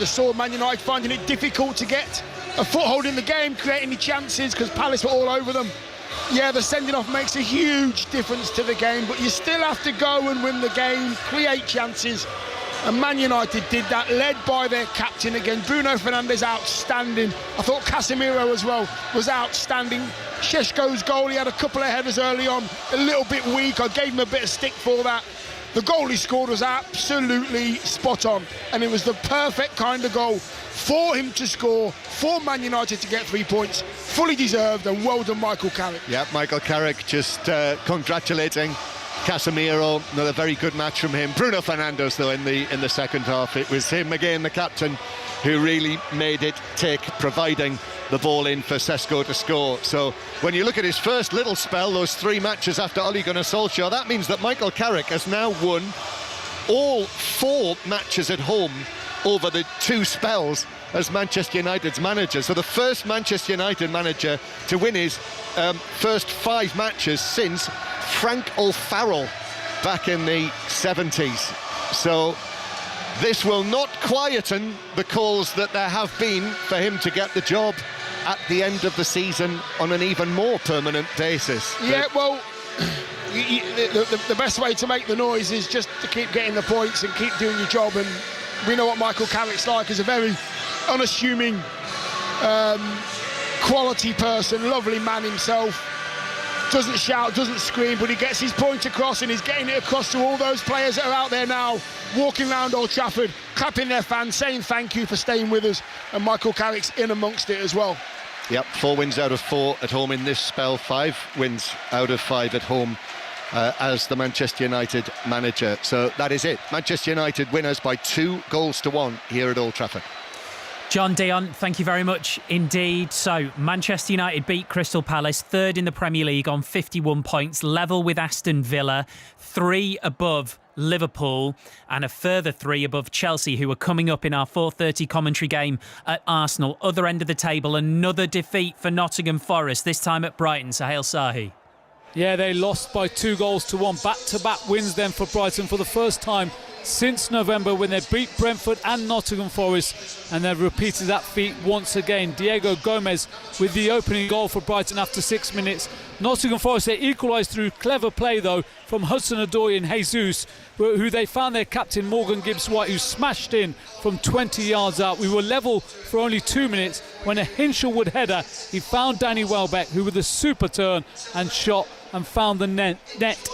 I saw Man United finding it difficult to get a foothold in the game, create any chances because Palace were all over them. Yeah, the sending off makes a huge difference to the game, but you still have to go and win the game, create chances. And Man United did that, led by their captain again. Bruno Fernandes, outstanding. I thought Casemiro as well was outstanding. Šeško's goal, he had a couple of headers early on, a little bit weak. I gave him a bit of stick for that. The goal he scored was absolutely spot on, and it was the perfect kind of goal for him to score, for Man United to get 3 points. Fully deserved, and well done, Michael Carrick. Yeah, Michael Carrick just congratulating Casemiro. Another very good match from him. Bruno Fernandes, though, in the second half, it was him again, the captain, who really made it tick, providing the ball in for Sesko to score. So when you look at his first little spell, those 3 matches after Ole Gunnar Solskjaer, that means that Michael Carrick has now won all 4 matches at home over the 2 spells as Manchester United's manager. So the first Manchester United manager to win his first 5 matches since Frank O'Farrell back in the 70s. So this will not quieten the calls that there have been for him to get the job at the end of the season on an even more permanent basis. Yeah, well, the best way to make the noise is just to keep getting the points and keep doing your job. And we know what Michael Carrick's like. He's a very unassuming, quality person, lovely man himself. Doesn't shout, doesn't scream, but he gets his point across, and he's getting it across to all those players that are out there now, walking around Old Trafford, clapping their fans, saying thank you for staying with us, and Michael Carrick's in amongst it as well. Yep, 4 wins out of 4 at home in this spell, 5 wins out of 5 at home as the Manchester United manager. So that is it. Manchester United winners by 2-1 here at Old Trafford. John Dion, thank you very much indeed. So, Manchester United beat Crystal Palace, 3rd in the Premier League on 51 points, level with Aston Villa, 3 above Liverpool, and a further 3 above Chelsea, who are coming up in our 4:30 commentary game at Arsenal. Other end of the table, another defeat for Nottingham Forest, this time at Brighton. Sahel Sahi. Yeah, they lost by 2-1. Back-to-back wins then for Brighton for the first time since November, when they beat Brentford and Nottingham Forest, and they've repeated that feat once again. Diego Gomez with the opening goal for Brighton after 6 minutes. Nottingham Forest, they equalised through clever play though from Hudson-Odoi and Jesus, who they found their captain Morgan Gibbs-White, who smashed in from 20 yards out. We were level for only 2 minutes when a Hinshelwood header, he found Danny Welbeck, who with a super turn and shot and found the net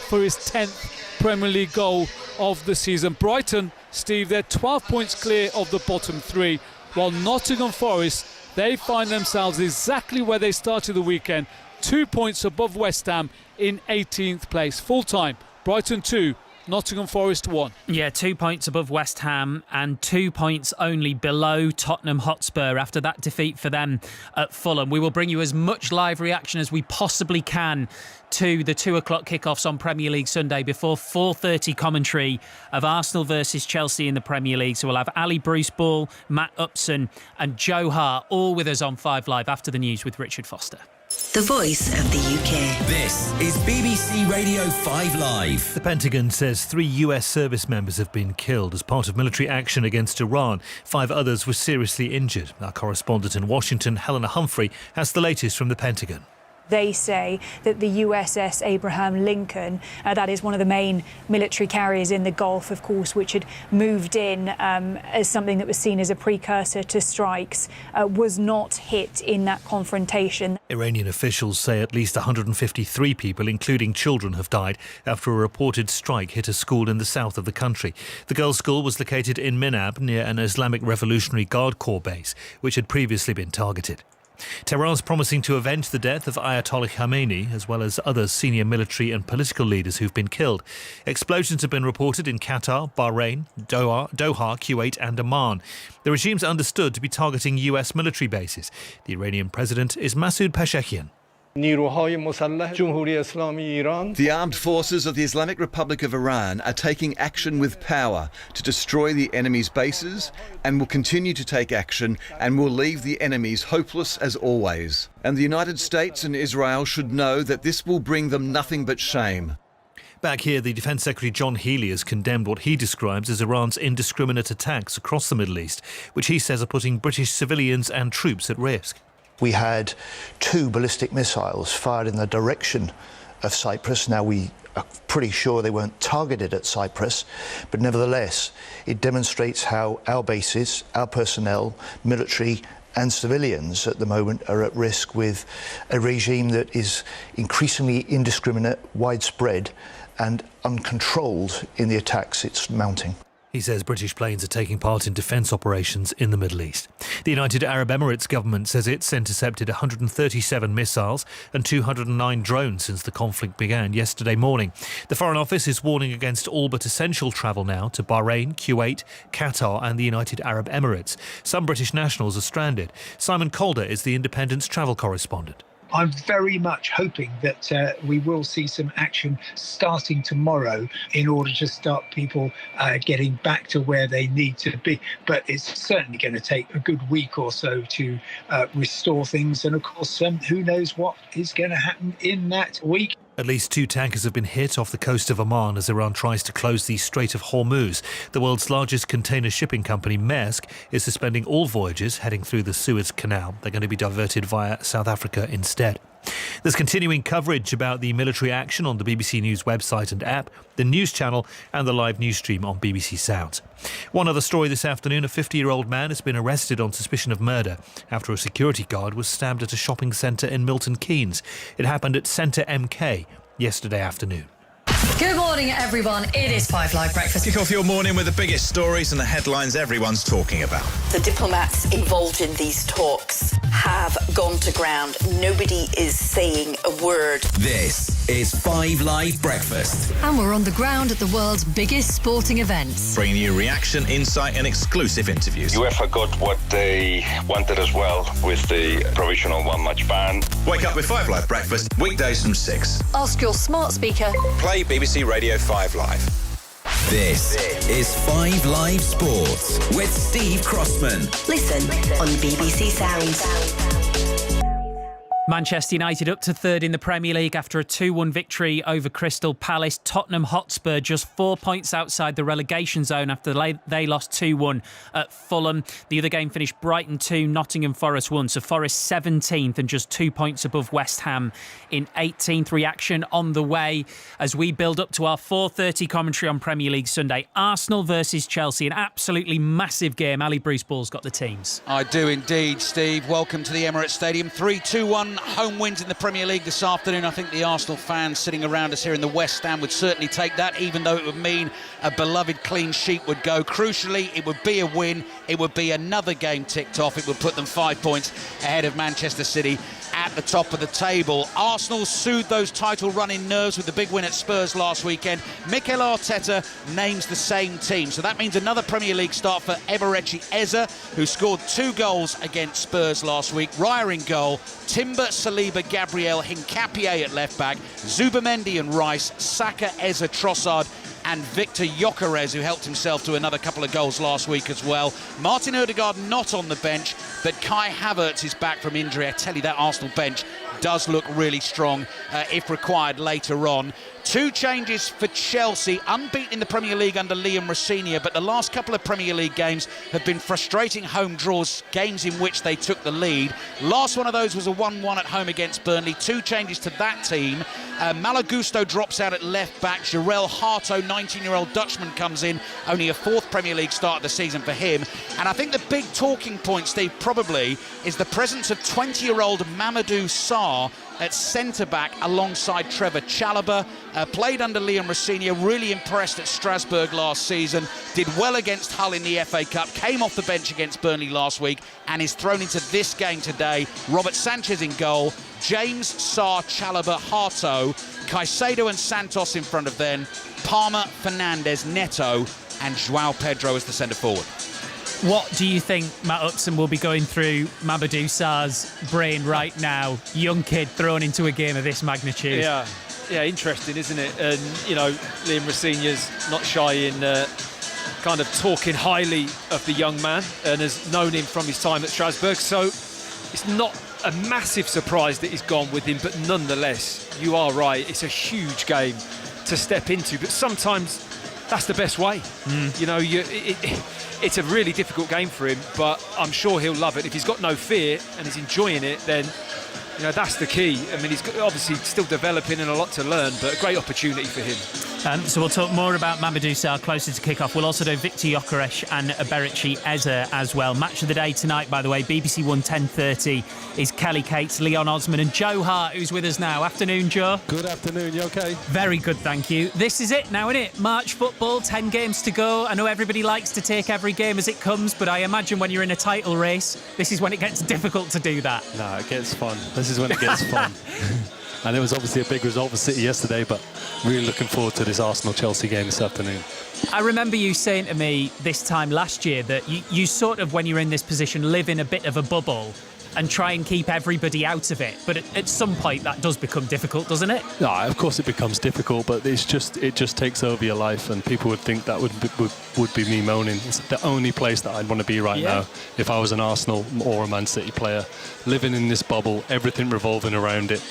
for his 10th Premier League goal of the season. Brighton, Steve, they're 12 points clear of the bottom 3, while Nottingham Forest, they find themselves exactly where they started the weekend, 2 points above West Ham in 18th place. Full time, Brighton 2, Nottingham Forest 1. Yeah, 2 points above West Ham and 2 points only below Tottenham Hotspur after that defeat for them at Fulham. We will bring you as much live reaction as we possibly can to the 2 o'clock kickoffs on Premier League Sunday before 4:30 commentary of Arsenal versus Chelsea in the Premier League. So we'll have Ali Bruce Ball, Matt Upson and Joe Hart all with us on 5 Live after the news with Richard Foster. The voice of the UK. This is BBC Radio 5 Live. The Pentagon says 3 US service members have been killed as part of military action against Iran. 5 others were seriously injured. Our correspondent in Washington, Helena Humphrey, has the latest from the Pentagon. They say that the USS Abraham Lincoln, that is one of the main military carriers in the Gulf, of course, which had moved in as something that was seen as a precursor to strikes, was not hit in that confrontation. Iranian officials say at least 153 people, including children, have died after a reported strike hit a school in the south of the country. The girls' school was located in Minab, near an Islamic Revolutionary Guard Corps base, which had previously been targeted. Tehran's promising to avenge the death of Ayatollah Khamenei, as well as other senior military and political leaders who've been killed. Explosions have been reported in Qatar, Bahrain, Doha, Kuwait and Oman. The regime's understood to be targeting US military bases. The Iranian president is Masoud Pezeshkian. The armed forces of the Islamic Republic of Iran are taking action with power to destroy the enemy's bases, and will continue to take action and will leave the enemies hopeless as always. And the United States and Israel should know that this will bring them nothing but shame. Back here, the Defence Secretary John Healey has condemned what he describes as Iran's indiscriminate attacks across the Middle East, which he says are putting British civilians and troops at risk. We had 2 ballistic missiles fired in the direction of Cyprus. Now, we are pretty sure they weren't targeted at Cyprus, but nevertheless, it demonstrates how our bases, our personnel, military and civilians at the moment are at risk with a regime that is increasingly indiscriminate, widespread and uncontrolled in the attacks it's mounting. He says British planes are taking part in defence operations in the Middle East. The United Arab Emirates government says it's intercepted 137 missiles and 209 drones since the conflict began yesterday morning. The Foreign Office is warning against all but essential travel now to Bahrain, Kuwait, Qatar and the United Arab Emirates. Some British nationals are stranded. Simon Calder is the Independent's travel correspondent. I'm very much hoping that we will see some action starting tomorrow in order to start people getting back to where they need to be. But it's certainly going to take a good week or so to restore things. And of course, who knows what is going to happen in that week. At least 2 tankers have been hit off the coast of Oman as Iran tries to close the Strait of Hormuz. The world's largest container shipping company, Maersk, is suspending all voyages heading through the Suez Canal. They're going to be diverted via South Africa instead. There's continuing coverage about the military action on the BBC News website and app, the news channel and the live news stream on BBC Sounds. One other story this afternoon, a 50-year-old man has been arrested on suspicion of murder after a security guard was stabbed at a shopping centre in Milton Keynes. It happened at Centre MK yesterday afternoon. Good morning, everyone. It is 5 Live Breakfast. Kick off your morning with the biggest stories and the headlines everyone's talking about. The diplomats involved in these talks have gone to ground. Nobody is saying a word. This is 5 Live Breakfast. And we're on the ground at the world's biggest sporting events. Bringing you reaction, insight and exclusive interviews. UEFA got what they wanted as well with the provisional 1-match ban. Wake up with 5 Live Breakfast, weekdays from 6. Ask your smart speaker. Play BBC Radio 5 Live. This is 5 Live Sports with Steve Crossman. Listen on BBC Sounds. Manchester United up to third in the Premier League after a 2-1 victory over Crystal Palace. Tottenham Hotspur just 4 points outside the relegation zone after they lost 2-1 at Fulham. The other game finished Brighton 2, Nottingham Forest 1. So Forest 17th and just 2 points above West Ham in 18th. Reaction on the way as we build up to our 4:30 commentary on Premier League Sunday. Arsenal versus Chelsea, an absolutely massive game. Ali Bruce Ball's got the teams. I do indeed, Steve. Welcome to the Emirates Stadium. 3-2-1 home wins in the Premier League this afternoon. I think the Arsenal fans sitting around us here in the West Stand would certainly take that, even though it would mean a beloved clean sheet would go. Crucially, it would be a win. It would be another game ticked off. It would put them 5 points ahead of Manchester City at the top of the table. Arsenal soothed those title-running nerves with the big win at Spurs last weekend. Mikel Arteta names the same team. So that means another Premier League start for Eberechi Eze, who scored 2 goals against Spurs last week. Raya in goal, Timber, Saliba, Gabriel, Hincapié at left-back, Zubamendi and Rice, Saka, Eze, Trossard and Victor Gyökeres, who helped himself to another couple of goals last week as well. Martin Ødegaard not on the bench, but Kai Havertz is back from injury. I tell you, that Arsenal bench does look really strong if required later on. 2 changes for Chelsea, unbeaten in the Premier League under Liam Rosenior, but the last couple of Premier League games have been frustrating home draws, games in which they took the lead. Last one of those was a 1-1 at home against Burnley. 2 changes to that team. Malagusto drops out at left back. Jarell Harto, 19-year-old Dutchman, comes in. Only a 4th Premier League start of the season for him. And I think the big talking point, Steve, probably is the presence of 20-year-old Mamadou Sarr at centre-back alongside Trevor Chalobah. Played under Liam Rosenior, really impressed at Strasbourg last season, did well against Hull in the FA Cup, came off the bench against Burnley last week and is thrown into this game today. Robert Sanchez in goal, James, Sarr, Chalobah, Harto, Caicedo and Santos in front of them, Palmer, Fernandes, Neto and João Pedro as the centre-forward. What do you think Matt Upson will be going through Mamadou Sarr's brain right now? Young kid thrown into a game of this magnitude. Yeah, interesting, isn't it? And, you know, Liam Rosenior's not shy in kind of talking highly of the young man and has known him from his time at Strasbourg. So it's not a massive surprise that he's gone with him, but nonetheless, you are right. It's a huge game to step into, but sometimes that's the best way. You know, it's a really difficult game for him, but I'm sure he'll love it. If he's got no fear and he's enjoying it, then you know that's the key. I mean, he's obviously still developing and a lot to learn, but a great opportunity for him. So we'll talk more about Mamadou Sarr closer to kick-off. We'll also do Victor Gyökeres and Berechi Eze as well. Match of the day tonight, by the way, BBC One 10:30 is Kelly Cates, Leon Osman and Joe Hart, who's with us now. Afternoon, Joe. Good afternoon, you okay? Very good, thank you. This is it now, isn't it? March football, 10 games to go. I know everybody likes to take every game as it comes, but I imagine when you're in a title race, this is when it gets difficult to do that. No, it gets fun. This is when it gets fun. And it was obviously a big result for City yesterday, but really looking forward to this Arsenal-Chelsea game this afternoon. I remember you saying to me this time last year that you sort of, when you're in this position, live in a bit of a bubble and try and keep everybody out of it. But at some point, that does become difficult, doesn't it? No, of course it becomes difficult, but it just takes over your life, and people would think that would be me moaning. It's the only place that I'd want to be right now if I was an Arsenal or a Man City player. Living in this bubble, everything revolving around it.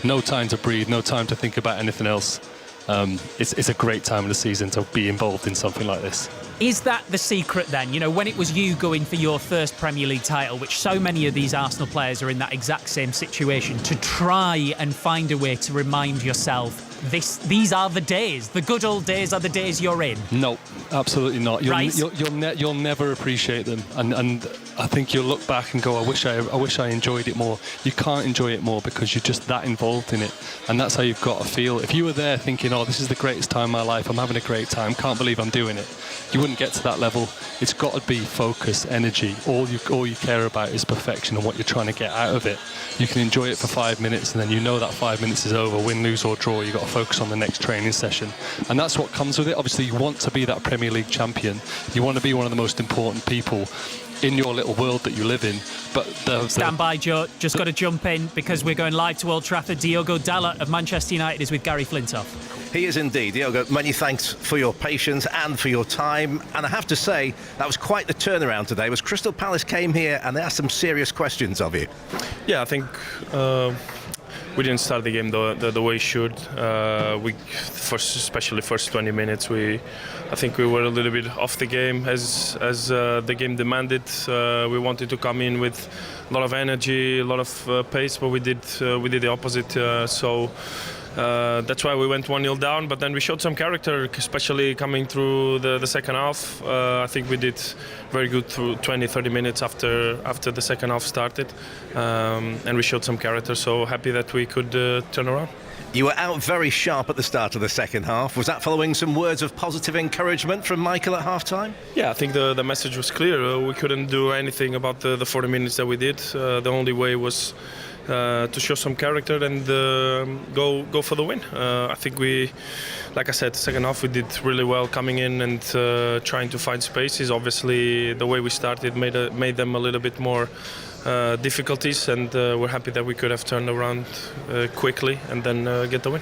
No time to breathe, no time to think about anything else. It's a great time of the season to be involved in something like this. Is that the secret then? You know, when it was you going for your first Premier League title, which so many of these Arsenal players are in that exact same situation, to try and find a way to remind yourself these are the days, the good old days are the days you're in? No, absolutely not. You'll never appreciate them, and I think you'll look back and go, I wish I enjoyed it more. You can't enjoy it more because you're just that involved in it, and that's how you've got to feel. If you were there thinking, oh, this is the greatest time of my life, I'm having a great time, can't believe I'm doing it, you wouldn't get to that level. It's got to be focus, energy. All you care about is perfection and what you're trying to get out of it. You can enjoy it for 5 minutes, and then you know that 5 minutes is over, win, lose or draw. You've got to focus on the next training session, and that's what comes with it. Obviously, you want to be that Premier League champion. You want to be one of the most important people in your little world that you live in. But stand by, Joe. Just got to jump in because we're going live to Old Trafford. Diogo Dalot of Manchester United is with Gary Flintoff. He is indeed. Diogo, many thanks for your patience and for your time. And I have to say, that was quite the turnaround today. Was Crystal Palace came here and they asked some serious questions of you. Yeah, I think we didn't start the game the way we should. Especially first 20 minutes, I think we were a little bit off the game as the game demanded. We wanted to come in with a lot of energy, a lot of pace, but we did the opposite. So that's why we went 1-0 down. But then we showed some character, especially coming through the second half. I think we did very good through 20-30 minutes after the second half started, and we showed some character. So happy that we could turn around. You were out very sharp at the start of the second half. Was that following some words of positive encouragement from Michael at half-time? Yeah, I think the message was clear. We couldn't do anything about the 40 minutes that we did. The only way was to show some character and go for the win. I think like I said, second half we did really well coming in and trying to find spaces. Obviously, the way we started made them a little bit more difficulties, and we're happy that we could have turned around quickly and then get the win.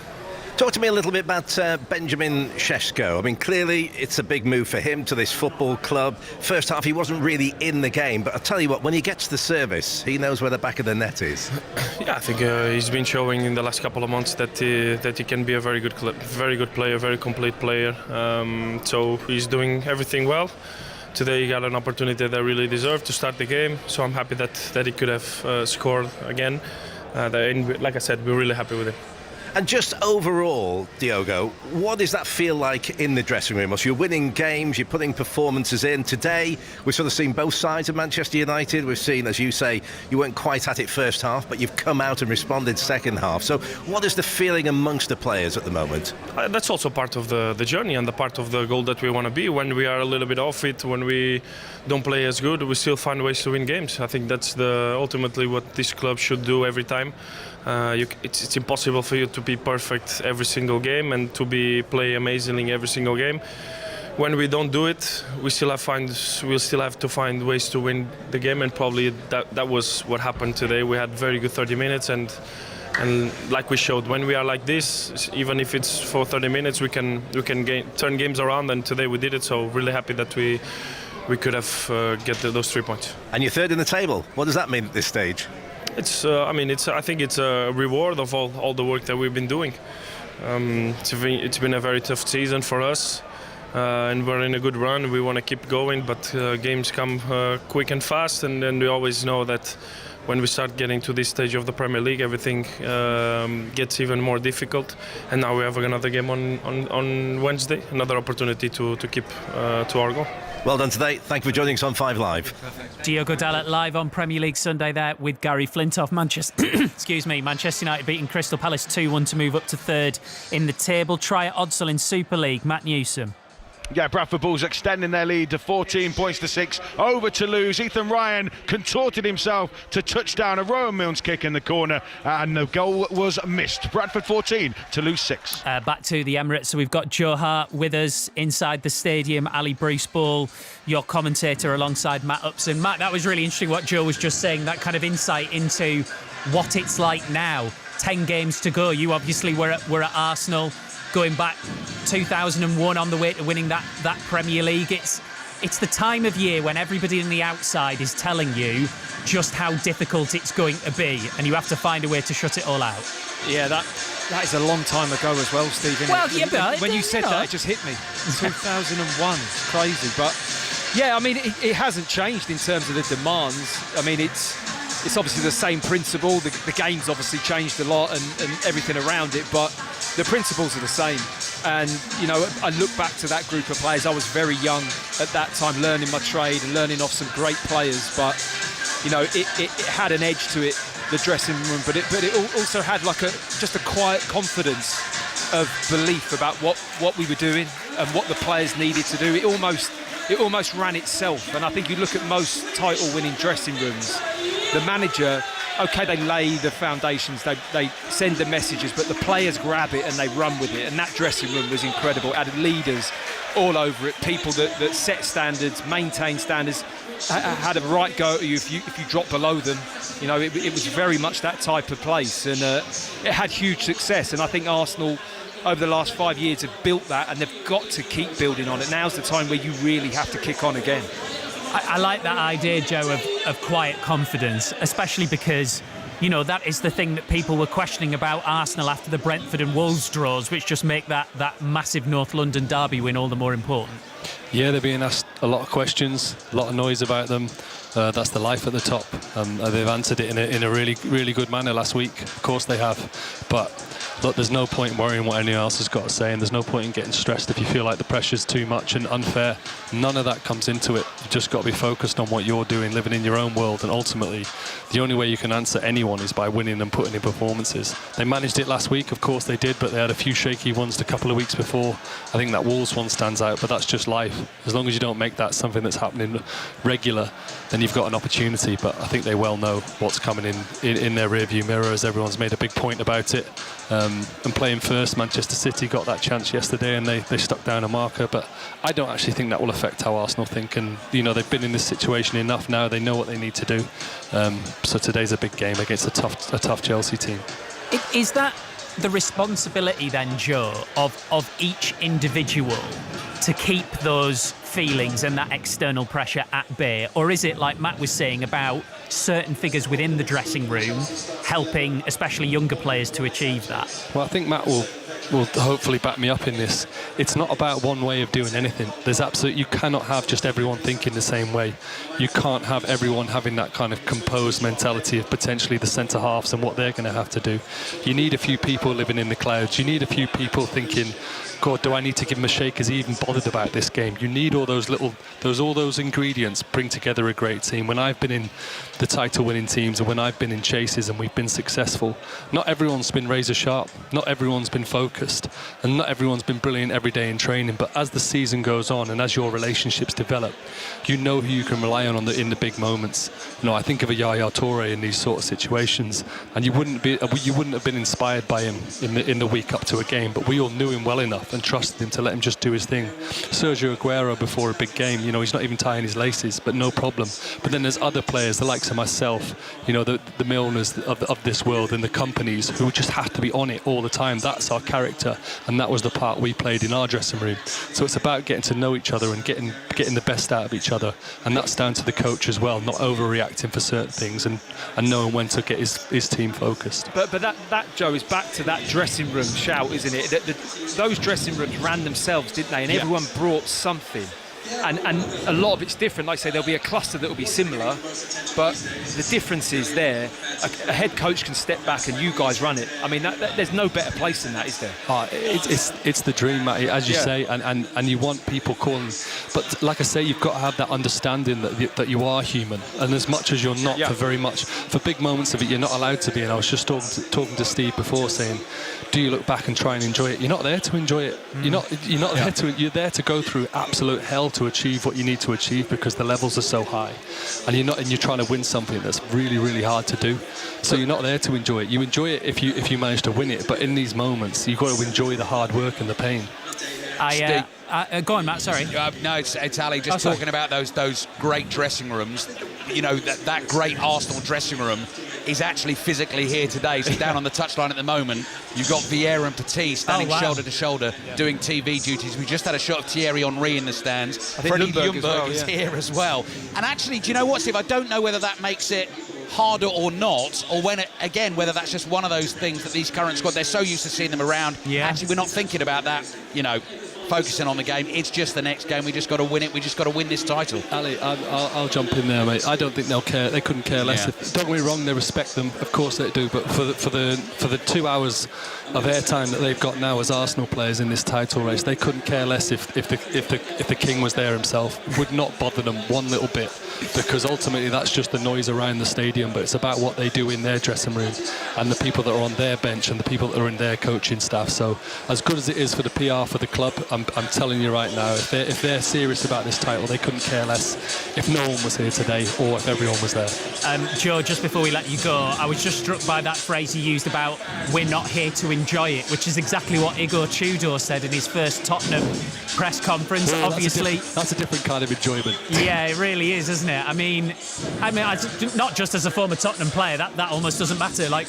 Talk to me a little bit about Benjamin Šeško. I mean, clearly it's a big move for him to this football club. First half he wasn't really in the game, but I'll tell you what, when he gets the service, he knows where the back of the net is. Yeah, I think he's been showing in the last couple of months that he can be a very good player, very complete player. So he's doing everything well. Today he got an opportunity that really deserved to start the game, so I'm happy that he could have scored again. Like I said, we're really happy with him. And just overall, Diogo, what does that feel like in the dressing room? As you're winning games, you're putting performances in. Today, we've sort of seen both sides of Manchester United. We've seen, as you say, you weren't quite at it first half, but you've come out and responded second half. So what is the feeling amongst the players at the moment? That's also part of the journey and the part of the goal that we want to be. When we are a little bit off it, when we don't play as good, we still find ways to win games. I think that's ultimately what this club should do every time. It's impossible for you to be perfect every single game and to play amazingly every single game. When we don't do it, we'll still have to find ways to win the game, and probably that was what happened today. We had very good 30 minutes, and like we showed, when we are like this, even if it's for 30 minutes, we can turn games around, and today we did it. So really happy that we could have get those 3 points. And you're third in the table. What does that mean at this stage? I think it's a reward of all the work that we've been doing. It's been a very tough season for us. And we're in a good run. We want to keep going, but games come quick and fast, and then we always know that when we start getting to this stage of the Premier League, everything gets even more difficult. And now we have another game on Wednesday, another opportunity to keep to our goal. Well done today. Thank you for joining us on 5 Live. Diogo Dalot live on Premier League Sunday there with Gary Flintoff. Manchester United beating Crystal Palace 2-1 to move up to third in the table. Try at Odsal in Super League. Matt Newsom. Yeah, Bradford Bulls extending their lead to 14 points to 6 over Toulouse. Ethan Ryan contorted himself to touchdown, a Rowan Milnes kick in the corner, and the goal was missed. Bradford 14, Toulouse 6. Back to the Emirates, so we've got Joe Hart with us inside the stadium, Ali Bruce Ball, your commentator alongside Matt Upson. Matt, that was really interesting what Joe was just saying, that kind of insight into what it's like now. 10 games to go. You obviously were at Arsenal, going back 2001 on the way to winning that Premier League. It's the time of year when everybody on the outside is telling you just how difficult it's going to be, and you have to find a way to shut it all out. Yeah, that is a long time ago as well, Stephen. Well, yeah, but when you said that, it just hit me. 2001, it's crazy. But yeah, I mean, it hasn't changed in terms of the demands. I mean, it's obviously the same principle. The game's obviously changed a lot and everything around it, but the principles are the same. And, you know, I look back to that group of players. I was very young at that time, learning my trade and learning off some great players. But, you know, it had an edge to it, the dressing room, but it also had like just a quiet confidence of belief about what we were doing and what the players needed to do. It almost ran itself. And I think you look at most title-winning dressing rooms, the manager, okay, they lay the foundations, they send the messages, but the players grab it and they run with it. And that dressing room was incredible. It had leaders all over it, people that set standards, maintain standards, had a right go at you if you drop below them. You know, it was very much that type of place, and it had huge success. And I think Arsenal, over the last 5 years, have built that, and they've got to keep building on it. Now's the time where you really have to kick on again. I like that idea, Joe, of quiet confidence, especially because, you know, that is the thing that people were questioning about Arsenal after the Brentford and Wolves draws, which just make that massive North London derby win all the more important. Yeah, they're being asked a lot of questions, a lot of noise about them. That's the life at the top. They've answered it in a really, really good manner last week. Of course they have. But look, there's no point worrying what anyone else has got to say, and there's no point in getting stressed if you feel like the pressure's too much and unfair. None of that comes into it. You've just got to be focused on what you're doing, living in your own world, and ultimately the only way you can answer anyone is by winning and putting in performances. They managed it last week, of course they did, but they had a few shaky ones a couple of weeks before. I think that Wolves one stands out, but that's just life. As long as you don't make that something that's happening regular, then you've got an opportunity. But I think they well know what's coming in their rearview mirror, as everyone's made a big point about it. And playing first, Manchester City got that chance yesterday and they stuck down a marker, but I don't actually think that will affect how Arsenal think. And you know, they've been in this situation enough now, they know what they need to do. So today's a big game against a tough Chelsea team. Is that the responsibility then, Joe, of each individual to keep those feelings and that external pressure at bay? Or is it, like Matt was saying, about certain figures within the dressing room helping especially younger players to achieve that? Well, I think Matt will hopefully back me up in this. It's not about one way of doing anything. You cannot have just everyone thinking the same way. You can't have everyone having that kind of composed mentality of potentially the centre halves and what they're going to have to do. You need a few people living in the clouds. You need a few people thinking, God, do I need to give him a shake? Is he even bothered about this game? You need all those ingredients bring together a great team. When I've been in the title-winning teams and when I've been in chases and we've been successful, not everyone's been razor sharp, not everyone's been focused, and not everyone's been brilliant every day in training. But as the season goes on and as your relationships develop, you know who you can rely on in the big moments. You know, I think of a Yaya Toure in these sort of situations, and you wouldn't have been inspired by him in the week up to a game, but we all knew him well enough himself and trusted him to let him just do his thing. Sergio Aguero before a big game, he's not even tying his laces, but no problem. But then there's other players, the likes of myself, the Milners of this world and the companies who just have to be on it all the time. That's our character, and that was the part we played in our dressing room. So it's about getting to know each other and getting the best out of each other, and that's down to the coach as well, not overreacting for certain things and knowing when to get his team focused. But that Joe, is back to that dressing room shout, isn't it? Those dressing rooms ran themselves, didn't they? And everyone brought something. And a lot of it's different. Like I say, there'll be a cluster that will be similar, but the difference is there. A head coach can step back and you guys run it. I mean, there's no better place than that, is there? It's the dream, Matty, as you say, and you want people calling. But like I say, you've got to have that understanding that you are human. And as much as you're not for big moments of it, you're not allowed to be. And I was just talking to Steve before, saying, do you look back and try and enjoy it? You're not there to enjoy it. You're not there to. You're there to go through absolute hell to achieve what you need to achieve, because the levels are so high, and you're trying to win something that's really, really hard to do. So you're not there to enjoy it. You enjoy it if you manage to win it, but in these moments you've got to enjoy the hard work and the pain. Go on, Matt, sorry. No, it's Ali just talking about those great dressing rooms. That great Arsenal dressing room is actually physically here today. So down on the touchline at the moment, you've got Vieira and Petit standing shoulder to shoulder doing TV duties. We just had a shot of Thierry Henry in the stands. Freddie Ljungberg is here as well. And actually, do you know what, Steve? I don't know whether that makes it harder or not, or whether that's just one of those things that these current squad, they're so used to seeing them around. Actually, we're not thinking about that, focusing on the game. It's just the next game. We just got to win it. We just got to win this title. Ali, I'll jump in there, mate. I don't think they'll care. They couldn't care less. Don't get me wrong, they respect them. Of course they do. But for the 2 hours of airtime that they've got now as Arsenal players in this title race, they couldn't care less if the king was there himself. It would not bother them one little bit, because ultimately that's just the noise around the stadium. But it's about what they do in their dressing room and the people that are on their bench and the people that are in their coaching staff. So as good as it is for the PR for the club, I'm telling you right now, if they're serious about this title, they couldn't care less if no one was here today or if everyone was there. Joe, just before we let you go, I was just struck by that phrase you used about we're not here to enjoy it, which is exactly what Igor Tudor said in his first Tottenham press conference. Well, obviously, that's a different kind of enjoyment. Yeah, it really is, isn't it? I mean, not just as a former Tottenham player, that almost doesn't matter. Like,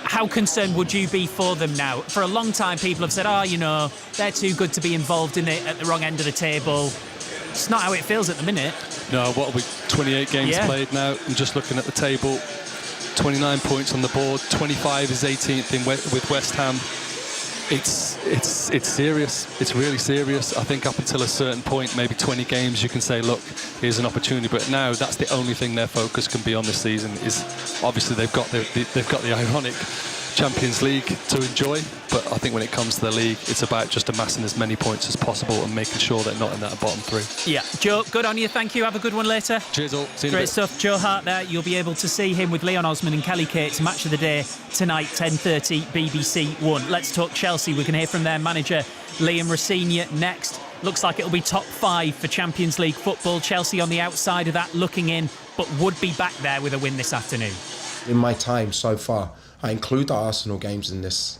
how concerned would you be for them now? For a long time, people have said, they're too good to be involved in it at the wrong end of the table. It's not how it feels at the minute. No, what are we, 28 games played now? I'm just looking at the table. 29 points on the board. 25 is 18th with West Ham. It's serious. It's really serious. I think up until a certain point, maybe 20 games, you can say, look, here's an opportunity. But now that's the only thing their focus can be on this season. Is obviously they've got the ironic Champions League to enjoy, but I think when it comes to the league, it's about just amassing as many points as possible and making sure they're not in that bottom three. Yeah, Joe, good on you. Thank you. Have a good one later. Cheers all. See you in a bit. Great stuff. Joe Hart there. You'll be able to see him with Leon Osman and Kelly Cates. Match of the day tonight, 10:30 BBC One. Let's talk Chelsea. We can hear from their manager Liam Rosenior next. Looks like it'll be top 5 for Champions League football. Chelsea on the outside of that, looking in, but would be back there with a win this afternoon. In my time so far, I include the Arsenal games in this.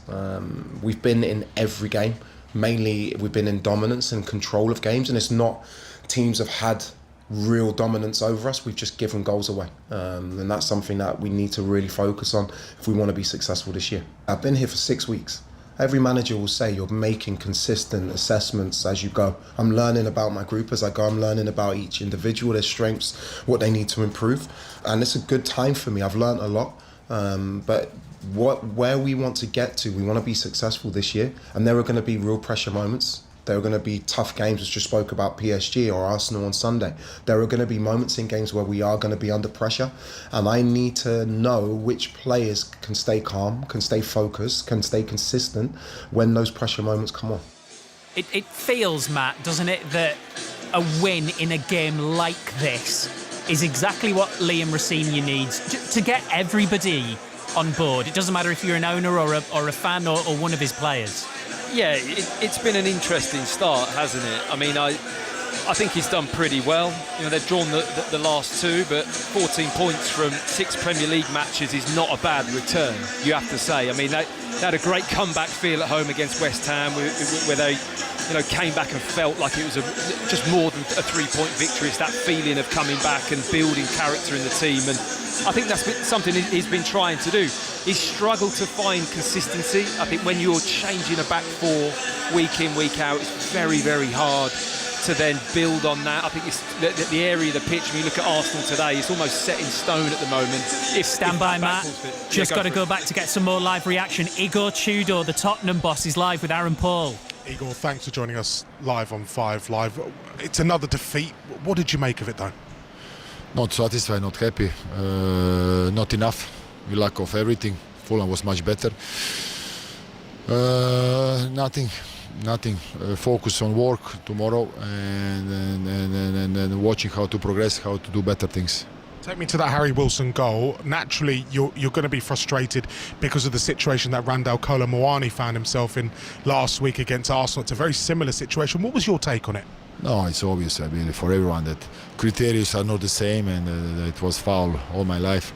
We've been in every game. Mainly, we've been in dominance and control of games, and it's not teams have had real dominance over us. We've just given goals away, and that's something that we need to really focus on if we want to be successful this year. I've been here for 6 weeks. Every manager will say you're making consistent assessments as you go. I'm learning about my group as I go. I'm learning about each individual, their strengths, what they need to improve, and it's a good time for me. I've learned a lot, but where we want to get to, we want to be successful this year, and there are going to be real pressure moments. There are going to be tough games, as just spoke about PSG or Arsenal on Sunday. There are going to be moments in games where we are going to be under pressure, and I need to know which players can stay calm, can stay focused, can stay consistent when those pressure moments come on. It feels, Matt, doesn't it, that a win in a game like this is exactly what Liam Rosenior needs to get everybody on board. It doesn't matter if you're an owner or a fan or one of his players. Yeah, it's been an interesting start, hasn't it? I mean, I think he's done pretty well. You know, they've drawn the last 2, but 14 points from 6 Premier League matches is not a bad return, you have to say. I mean, they had a great comeback feel at home against West Ham, where they, you know, came back and felt like it was just more than a 3-point victory. It's that feeling of coming back and building character in the team, and I think that's something he's been trying to do. He's struggled to find consistency. I think when you're changing a back 4 week in, week out, it's very, very hard to then build on that. I think it's the area of the pitch, when you look at Arsenal today, it's almost set in stone at the moment. Stand by, Matt. Just got to go back to get some more live reaction. Igor Tudor, the Tottenham boss, is live with Aaron Paul. Igor, thanks for joining us live on 5 Live. It's another defeat. What did you make of it, though? Not satisfied, not happy. Not enough. We lack of everything. Fulham was much better. Nothing. Focus on work tomorrow and watching how to progress, how to do better things. Take me to that Harry Wilson goal. Naturally, you're going to be frustrated because of the situation that Randall Kolo Muani found himself in last week against Arsenal. It's a very similar situation. What was your take on it? No, it's obvious, I believe, for everyone that criteria are not the same, and it was foul all my life.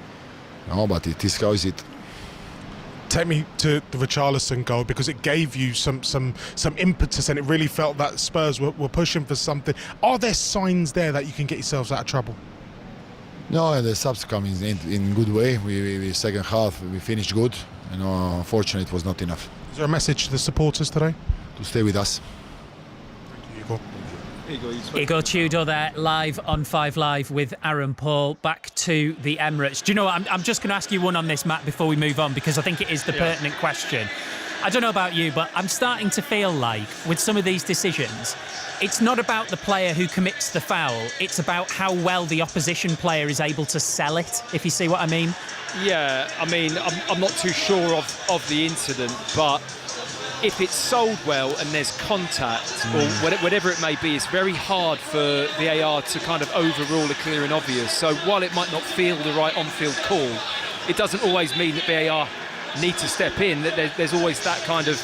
No, but it is how is it. Take me to the Richarlison goal, because it gave you some impetus, and it really felt that Spurs were pushing for something. Are there signs there that you can get yourselves out of trouble? No, and the subs come in good way. We second half we finished good, and unfortunately it was not enough. Is there a message to the supporters today? To stay with us. Thank you, Igor. Igor Tudor there, live on 5 Live with Aaron Paul. Back to the Emirates. Do you know what? I'm just going to ask you one on this, Matt, before we move on, because I think it is the pertinent question. I don't know about you, but I'm starting to feel like with some of these decisions, it's not about the player who commits the foul. It's about how well the opposition player is able to sell it, if you see what I mean. Yeah, I mean, I'm not too sure of the incident, but if it's sold well and there's contact or whatever it may be, it's very hard for VAR to kind of overrule a clear and obvious. So while it might not feel the right on-field call, it doesn't always mean that VAR need to step in. That there's always that kind of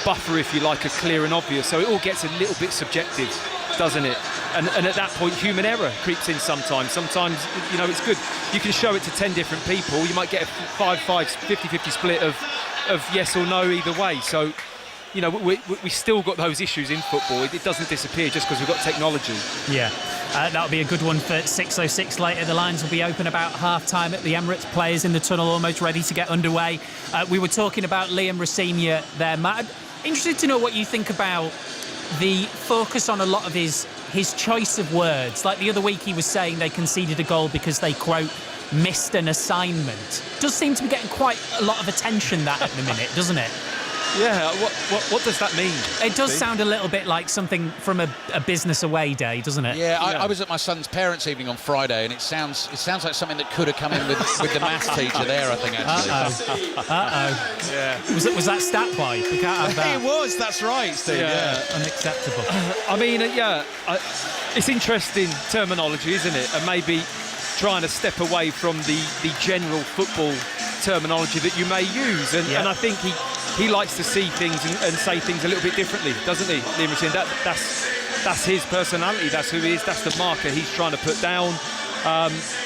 buffer, if you like, of clear and obvious. So it all gets a little bit subjective, doesn't it? And at that point, human error creeps in sometimes. Sometimes, you know, it's good. You can show it to 10 different people. You might get a 5-5, 50-50 split of yes or no either way. So, you know, we still got those issues in football. It doesn't disappear just because we've got technology. Yeah, that'll be a good one for 6:06 later. The lines will be open about half-time at the Emirates. Players in the tunnel almost ready to get underway. We were talking about Liam Rosenior there, Matt. I'm interested to know what you think about the focus on a lot of his choice of words. Like the other week he was saying they conceded a goal because they, quote, missed an assignment. Does seem to be getting quite a lot of attention, that, at the minute, doesn't it? Yeah, what does that mean? It does sound a little bit like something from a business away day, doesn't it? Yeah, I was at my son's parents' evening on Friday, and it sounds like something that could have come in with the maths teacher there, I think, actually. Uh-oh. Yeah. Was that stat boy? We can't have that. It was, that's right, Steve. Yeah. Unacceptable. I mean, it's interesting terminology, isn't it? And maybe trying to step away from the general football terminology that you may use. And I think he likes to see things and say things a little bit differently, doesn't he, Liam Rosenior? That's his personality, that's who he is, that's the marker he's trying to put down.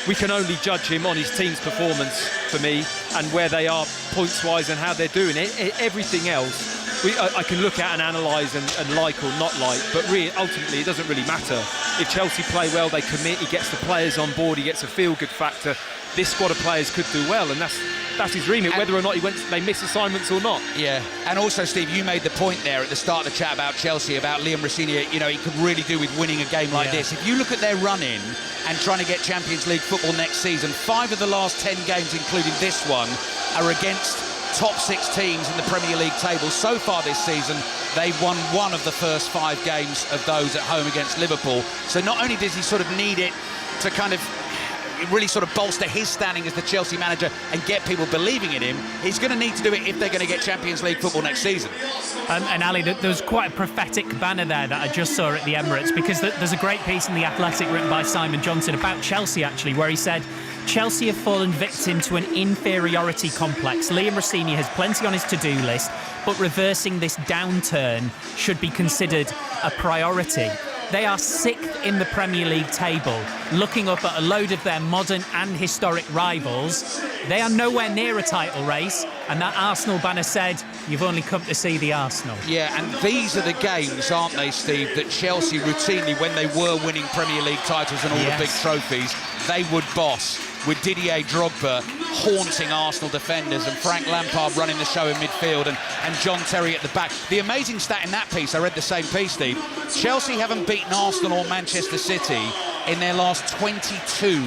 We can only judge him on his team's performance, for me, and where they are points-wise and how they're doing it. Everything else, I can look at and analyse and like or not like, but really, ultimately, it doesn't really matter. If Chelsea play well, they commit, he gets the players on board, he gets a feel-good factor. This squad of players could do well, and that's his remit, whether or not they miss assignments or not. Yeah, and also, Steve, you made the point there at the start of the chat about Chelsea, about Liam Rosenior, you know, he could really do with winning a game like this. If you look at their run-in and trying to get Champions League football next season, 5 of the last 10 games, including this one, are against top 6 teams in the Premier League table. So far this season, they've won 1 of the first 5 games of those at home against Liverpool. So not only does he sort of need it to kind of really sort of bolster his standing as the Chelsea manager and get people believing in him, he's going to need to do it if they're going to get Champions League football next season. And Ali, there's quite a prophetic banner there that I just saw at the Emirates, because there's a great piece in The Athletic written by Simon Johnson about Chelsea, actually, where he said, Chelsea have fallen victim to an inferiority complex. Liam Rosenior has plenty on his to-do list, but reversing this downturn should be considered a priority. They are 6th in the Premier League table. Looking up at a load of their modern and historic rivals, they are nowhere near a title race, and that Arsenal banner said, you've only come to see the Arsenal. Yeah, and these are the games, aren't they, Steve, that Chelsea routinely, when they were winning Premier League titles and all the big trophies, they would boss, with Didier Drogba haunting Arsenal defenders and Frank Lampard running the show in midfield and John Terry at the back. The amazing stat in that piece, I read the same piece, Steve, Chelsea haven't beaten Arsenal or Manchester City in their last 22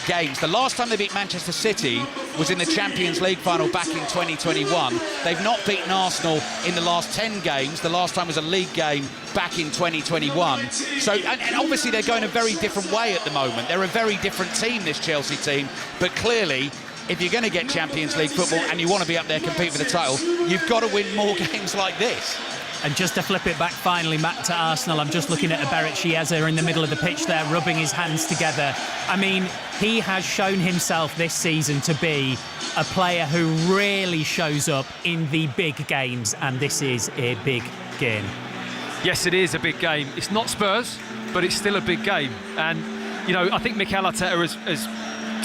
games. The last time they beat Manchester City was in the Champions League final back in 2021. They've not beaten Arsenal in the last 10 games. The last time was a league game back in 2021. So, and obviously they're going a very different way at the moment. They're a very different team, this Chelsea team, but clearly, if you're going to get Champions League football and you want to be up there compete for the title, you've got to win more games like this. And just to flip it back finally, Matt, to Arsenal, I'm just looking at Eberechi Chiesa in the middle of the pitch there, rubbing his hands together. I mean, he has shown himself this season to be a player who really shows up in the big games, and this is a big game. Yes, it is a big game. It's not Spurs, but it's still a big game. And, you know, I think Mikel Arteta has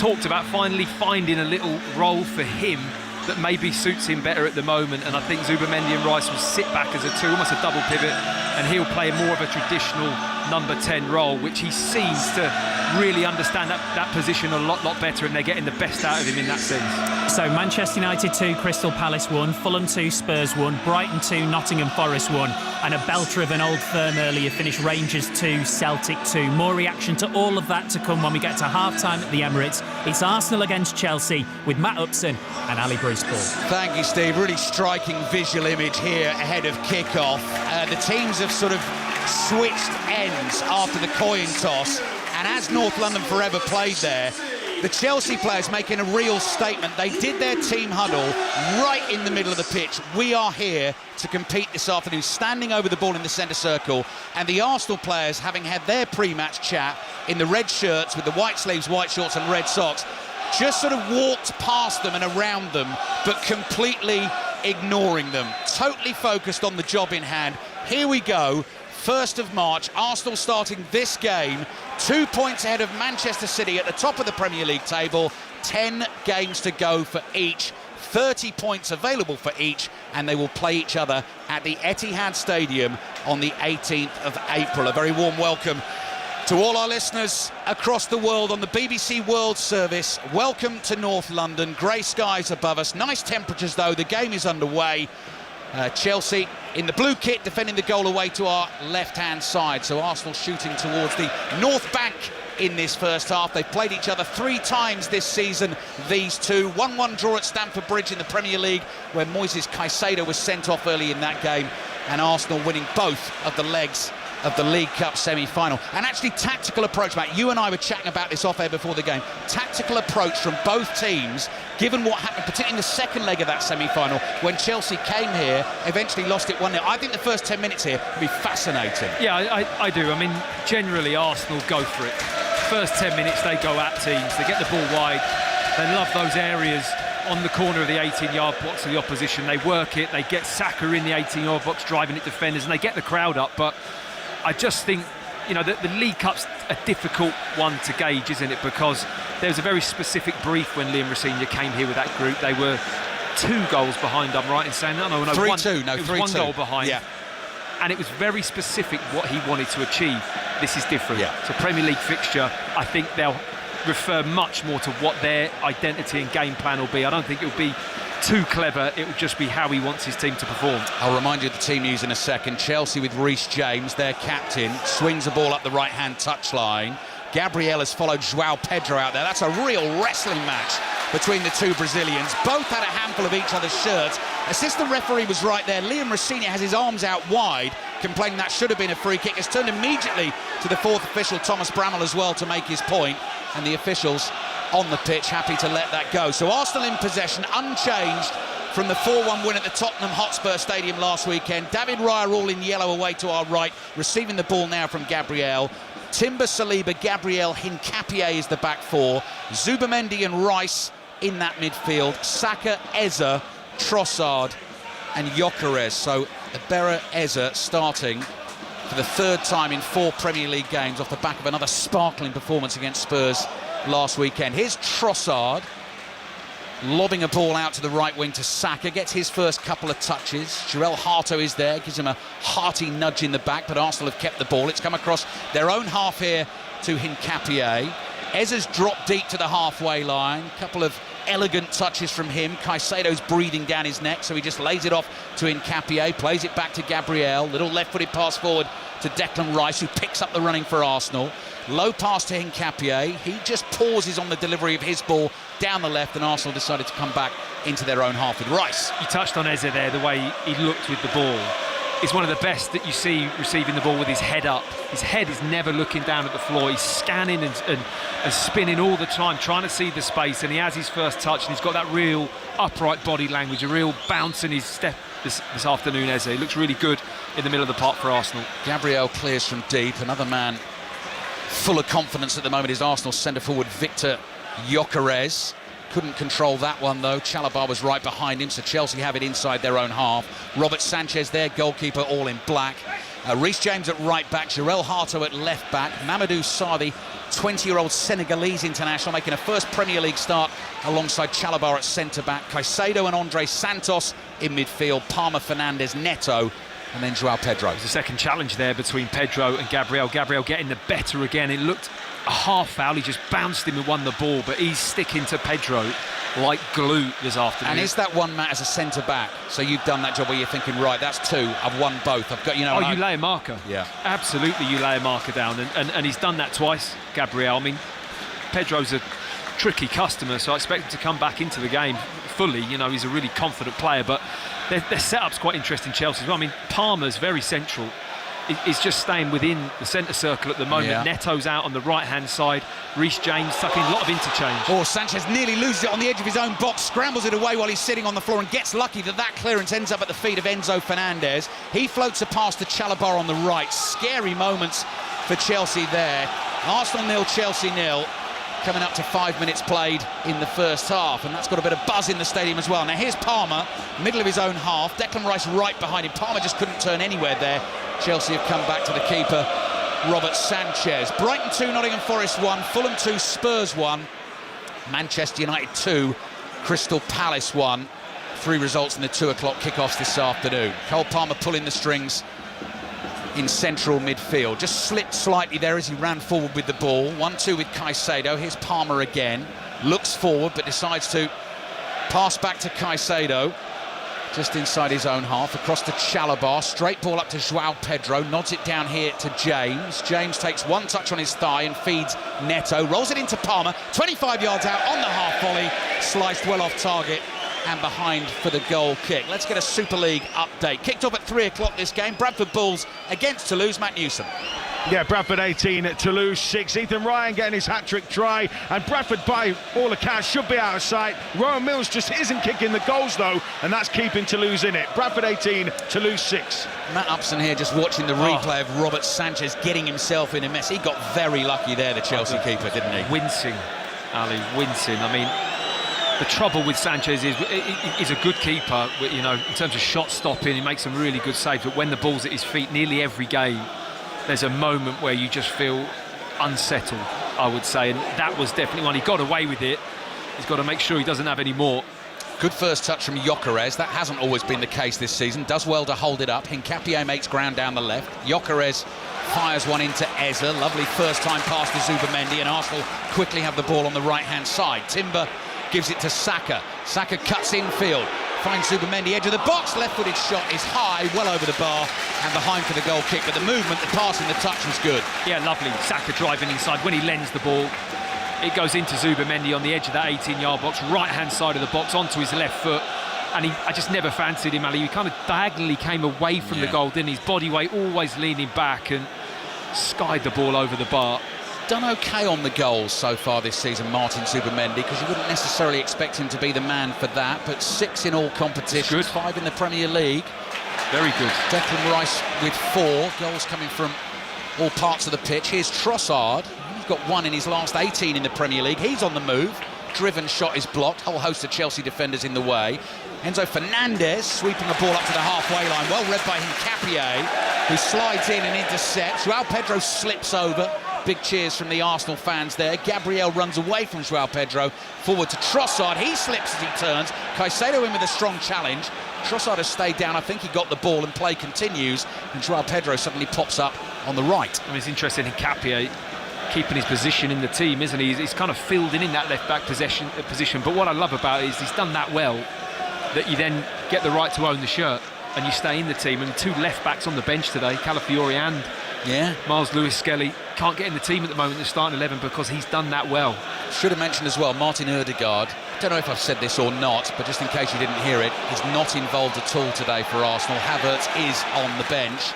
talked about finally finding a little role for him that maybe suits him better at the moment, and I think Zubamendi and Rice will sit back as a two, almost a double pivot, and he'll play more of a traditional number 10 role, which he seems to really understand that position a lot better, and they're getting the best out of him in that sense. So Manchester United 2, Crystal Palace 1, Fulham 2, Spurs 1, Brighton 2, Nottingham Forest 1, and a belter of an Old Firm earlier finish, Rangers 2, Celtic 2. More reaction to all of that to come when we get to half-time at the Emirates. It's Arsenal against Chelsea with Matt Upson and Ali Bruce Ball. Thank you, Steve. Really striking visual image here ahead of kick-off. The teams have sort of switched ends after the coin toss, and as North London Forever played there, the Chelsea players making a real statement. They did their team huddle right in the middle of the pitch. We are here to compete this afternoon, standing over the ball in the centre circle, and the Arsenal players, having had their pre-match chat in the red shirts with the white sleeves, white shorts and red socks, just sort of walked past them and around them, but completely ignoring them. Totally focused on the job in hand. Here we go. 1st of March, Arsenal starting this game 2 points ahead of Manchester City at the top of the Premier League table, 10 games to go for each, 30 points available for each, and they will play each other at the Etihad Stadium on the 18th of April. A very warm welcome to all our listeners across the world on the BBC World Service. Welcome to North London. Grey skies above us, nice temperatures though. The game is underway. Chelsea in the blue kit defending the goal away to our left-hand side. So Arsenal shooting towards the North Bank in this first half. They've played each other 3 times this season, these two. 1-1 draw at Stamford Bridge in the Premier League, where Moises Caicedo was sent off early in that game, and Arsenal winning both of the legs of the League Cup semi-final. And actually tactical approach, Matt, you and I were chatting about this off-air before the game. Tactical approach from both teams, given what happened, particularly in the second leg of that semi-final, when Chelsea came here, eventually lost it 1-0. I think the first 10 minutes here will be fascinating. Yeah, I do. I mean, generally Arsenal go for it. First 10 minutes they go at teams, they get the ball wide, they love those areas on the corner of the 18-yard box of the opposition. They work it, they get Saka in the 18-yard box driving at defenders, and they get the crowd up. But I just think, you know, the League Cup's a difficult one to gauge, isn't it? Because there's a very specific brief when Liam Rosenior came here with that group. They were 2 goals behind, I'm right in saying that? No, 3-2, no, 3-2. 1 goal behind. Yeah. And it was very specific what he wanted to achieve. This is different. Yeah. It's a Premier League fixture. I think they'll refer much more to what their identity and game plan will be. I don't think it'll be too clever. It will just be how he wants his team to perform. I'll remind you of the team news in a second. Chelsea with Reece James, their captain, swings the ball up the right-hand touchline. Gabriel has followed João Pedro out there. That's a real wrestling match between the two Brazilians. Both had a handful of each other's shirts. Assistant referee was right there. Liam Rosenior has his arms out wide, complaining that should have been a free kick. Has turned immediately to the 4th official, Thomas Bramall, as well, to make his point. And the officials on the pitch happy to let that go. So Arsenal in possession, unchanged from the 4-1 win at the Tottenham Hotspur Stadium last weekend. David Raya all in yellow away to our right, receiving the ball now from Gabriel. Timber, Saliba, Gabriel, Hincapié is the back 4. Zubamendi and Rice in that midfield. Saka, Eze, Trossard and Gyökeres. So Iberra, Eze starting for the third time in 4 Premier League games off the back of another sparkling performance against Spurs last weekend. Here's Trossard lobbing a ball out to the right wing to Saka, gets his first couple of touches. Jarell Harto is there, gives him a hearty nudge in the back, but Arsenal have kept the ball. It's come across their own half here to Hincapié. Ezza's dropped deep to the halfway line, couple of elegant touches from him. Caicedo's breathing down his neck, so he just lays it off to Hincapié, plays it back to Gabriel, little left-footed pass forward to Declan Rice, who picks up the running for Arsenal. Low pass to Hincapié, he just pauses on the delivery of his ball down the left, and Arsenal decided to come back into their own half with Rice. You touched on Eze there, the way he looked with the ball. He's one of the best that you see receiving the ball with his head up. His head is never looking down at the floor. He's scanning and spinning all the time, trying to see the space, and he has his first touch, and he's got that real upright body language, a real bounce in his step this afternoon, Eze. He looks really good in the middle of the park for Arsenal. Gabriel clears from deep. Another man full of confidence at the moment is Arsenal centre-forward Victor Gyökeres. Couldn't control that one though. Chalobah was right behind him, so Chelsea have it inside their own half. Robert Sanchez there, goalkeeper, all in black. Reece James at right back, Jarell Harto at left back, Mamadou Sardi, 20-year-old Senegalese international, making a first Premier League start alongside Chalobah at centre-back, Caicedo and Andre Santos in midfield, Palmer, Fernandes, Neto, and then Joao Pedro. There's a second challenge there between Pedro and Gabriel. Gabriel getting the better again. It looked a half foul. He just bounced him and won the ball, but he's sticking to Pedro like glue this afternoon. And is that one, Matt, as a centre-back? So you've done that job where you're thinking, right, that's 2, I've won both. I've got, you know... Oh, you lay a marker. Yeah. Absolutely, you lay a marker down, and he's done that twice, Gabriel. I mean, Pedro's a tricky customer, so I expect him to come back into the game fully. You know, he's a really confident player, but their setup's quite interesting, Chelsea as well. I mean, Palmer's very central. Is just staying within the centre circle at the moment. Yeah. Neto's out on the right-hand side. Reece James sucking a lot of interchange. Oh, Sanchez nearly loses it on the edge of his own box, scrambles it away while he's sitting on the floor and gets lucky that clearance ends up at the feet of Enzo Fernandez. He floats a pass to Chalobah on the right. Scary moments for Chelsea there. Arsenal 0, Chelsea 0. Coming up to 5 minutes played in the first half, and that's got a bit of buzz in the stadium as well. Now here's Palmer, middle of his own half, Declan Rice right behind him. Palmer just couldn't turn anywhere there. Chelsea have come back to the keeper, Robert Sanchez. Brighton 2, Nottingham Forest 1, Fulham 2, Spurs 1, Manchester United 2, Crystal Palace 1. 3 results in the 2 o'clock kickoffs this afternoon. Cole Palmer pulling the strings in central midfield, just slipped slightly there as he ran forward with the ball. 1-2 with Caicedo. Here's Palmer again, looks forward but decides to pass back to Caicedo just inside his own half, across to Chalobah, straight ball up to Joao Pedro, nods it down here to James. James takes one touch on his thigh and feeds Neto, rolls it into Palmer, 25 yards out on the half volley, sliced well off target and behind for the goal kick. Let's get a Super League update. Kicked off at 3 o'clock this game. Bradford Bulls against Toulouse. Matt Newsom. Yeah, Bradford 18, Toulouse 6. Ethan Ryan getting his hat-trick try, and Bradford, by all accounts, should be out of sight. Rowan Mills just isn't kicking the goals, though, and that's keeping Toulouse in it. Bradford 18, Toulouse 6. Matt Upson here just watching the replay of Robert Sanchez getting himself in a mess. He got very lucky there, the Chelsea keeper, didn't he? Wincing, Ali, wincing. I mean, the trouble with Sanchez is he's a good keeper, you know, in terms of shot stopping. He makes some really good saves, but when the ball's at his feet nearly every game, there's a moment where you just feel unsettled, I would say, and that was definitely one. He got away with it. He's got to make sure he doesn't have any more. Good first touch from Gyökeres. That hasn't always been the case this season. Does well to hold it up. Hincapié makes ground down the left. Gyökeres fires one into Eze. Lovely first time pass to Zubamendi, and Arsenal quickly have the ball on the right-hand side. Timber gives it to Saka. Saka cuts infield. Finds Zubamendi, edge of the box. Left-footed shot is high, well over the bar, and behind for the goal kick. But the movement, the pass and the touch was good. Yeah, lovely. Saka driving inside. When he lends the ball, it goes into Zubamendi on the edge of that 18-yard box, right-hand side of the box, onto his left foot. And I just never fancied him, Ali. He kind of diagonally came away from the goal, didn't he? His body weight always leaning back and skied the ball over the bar. Done okay on the goals so far this season, Martin Zubamendi, because you wouldn't necessarily expect him to be the man for that, but 6 in all competitions, 5 in the Premier League. Very good. Declan Rice with 4 goals coming from all parts of the pitch. Here's Trossard. He's got 1 in his last 18 in the Premier League. He's on the move. Driven shot is blocked. Whole host of Chelsea defenders in the way. Enzo Fernandez sweeping the ball up to the halfway line. Well read by Hincapié. who slides in and intercepts. Joao Pedro slips over. Big cheers from the Arsenal fans there. Gabriel runs away from Joao Pedro. Forward to Trossard. He slips as he turns. Caicedo in with a strong challenge. Trossard has stayed down. I think he got the ball and play continues. And Joao Pedro suddenly pops up on the right. I mean, it's interesting in Capia keeping his position in the team, isn't he? He's kind of filled in that left-back position. But what I love about it is he's done that well that you then get the right to own the shirt and you stay in the team. And 2 left-backs on the bench today, Calafiori and Miles Lewis-Skelly, can't get in the team at the moment, the starting 11, because he's done that well. Should have mentioned as well, Martin Ødegaard, don't know if I've said this or not, but just in case you didn't hear it, is not involved at all today for Arsenal. Havertz is on the bench.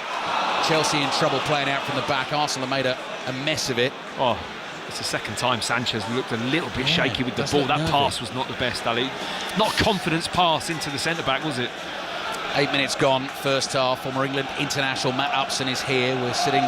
Chelsea in trouble playing out from the back. Arsenal have made a mess of it. Oh, it's the second time Sanchez looked a little bit shaky with the ball. That pass was not the best, Ali. Not a confidence pass into the centre-back, was it? 8 minutes gone, first half. Former England international Matt Upson is here. We're sitting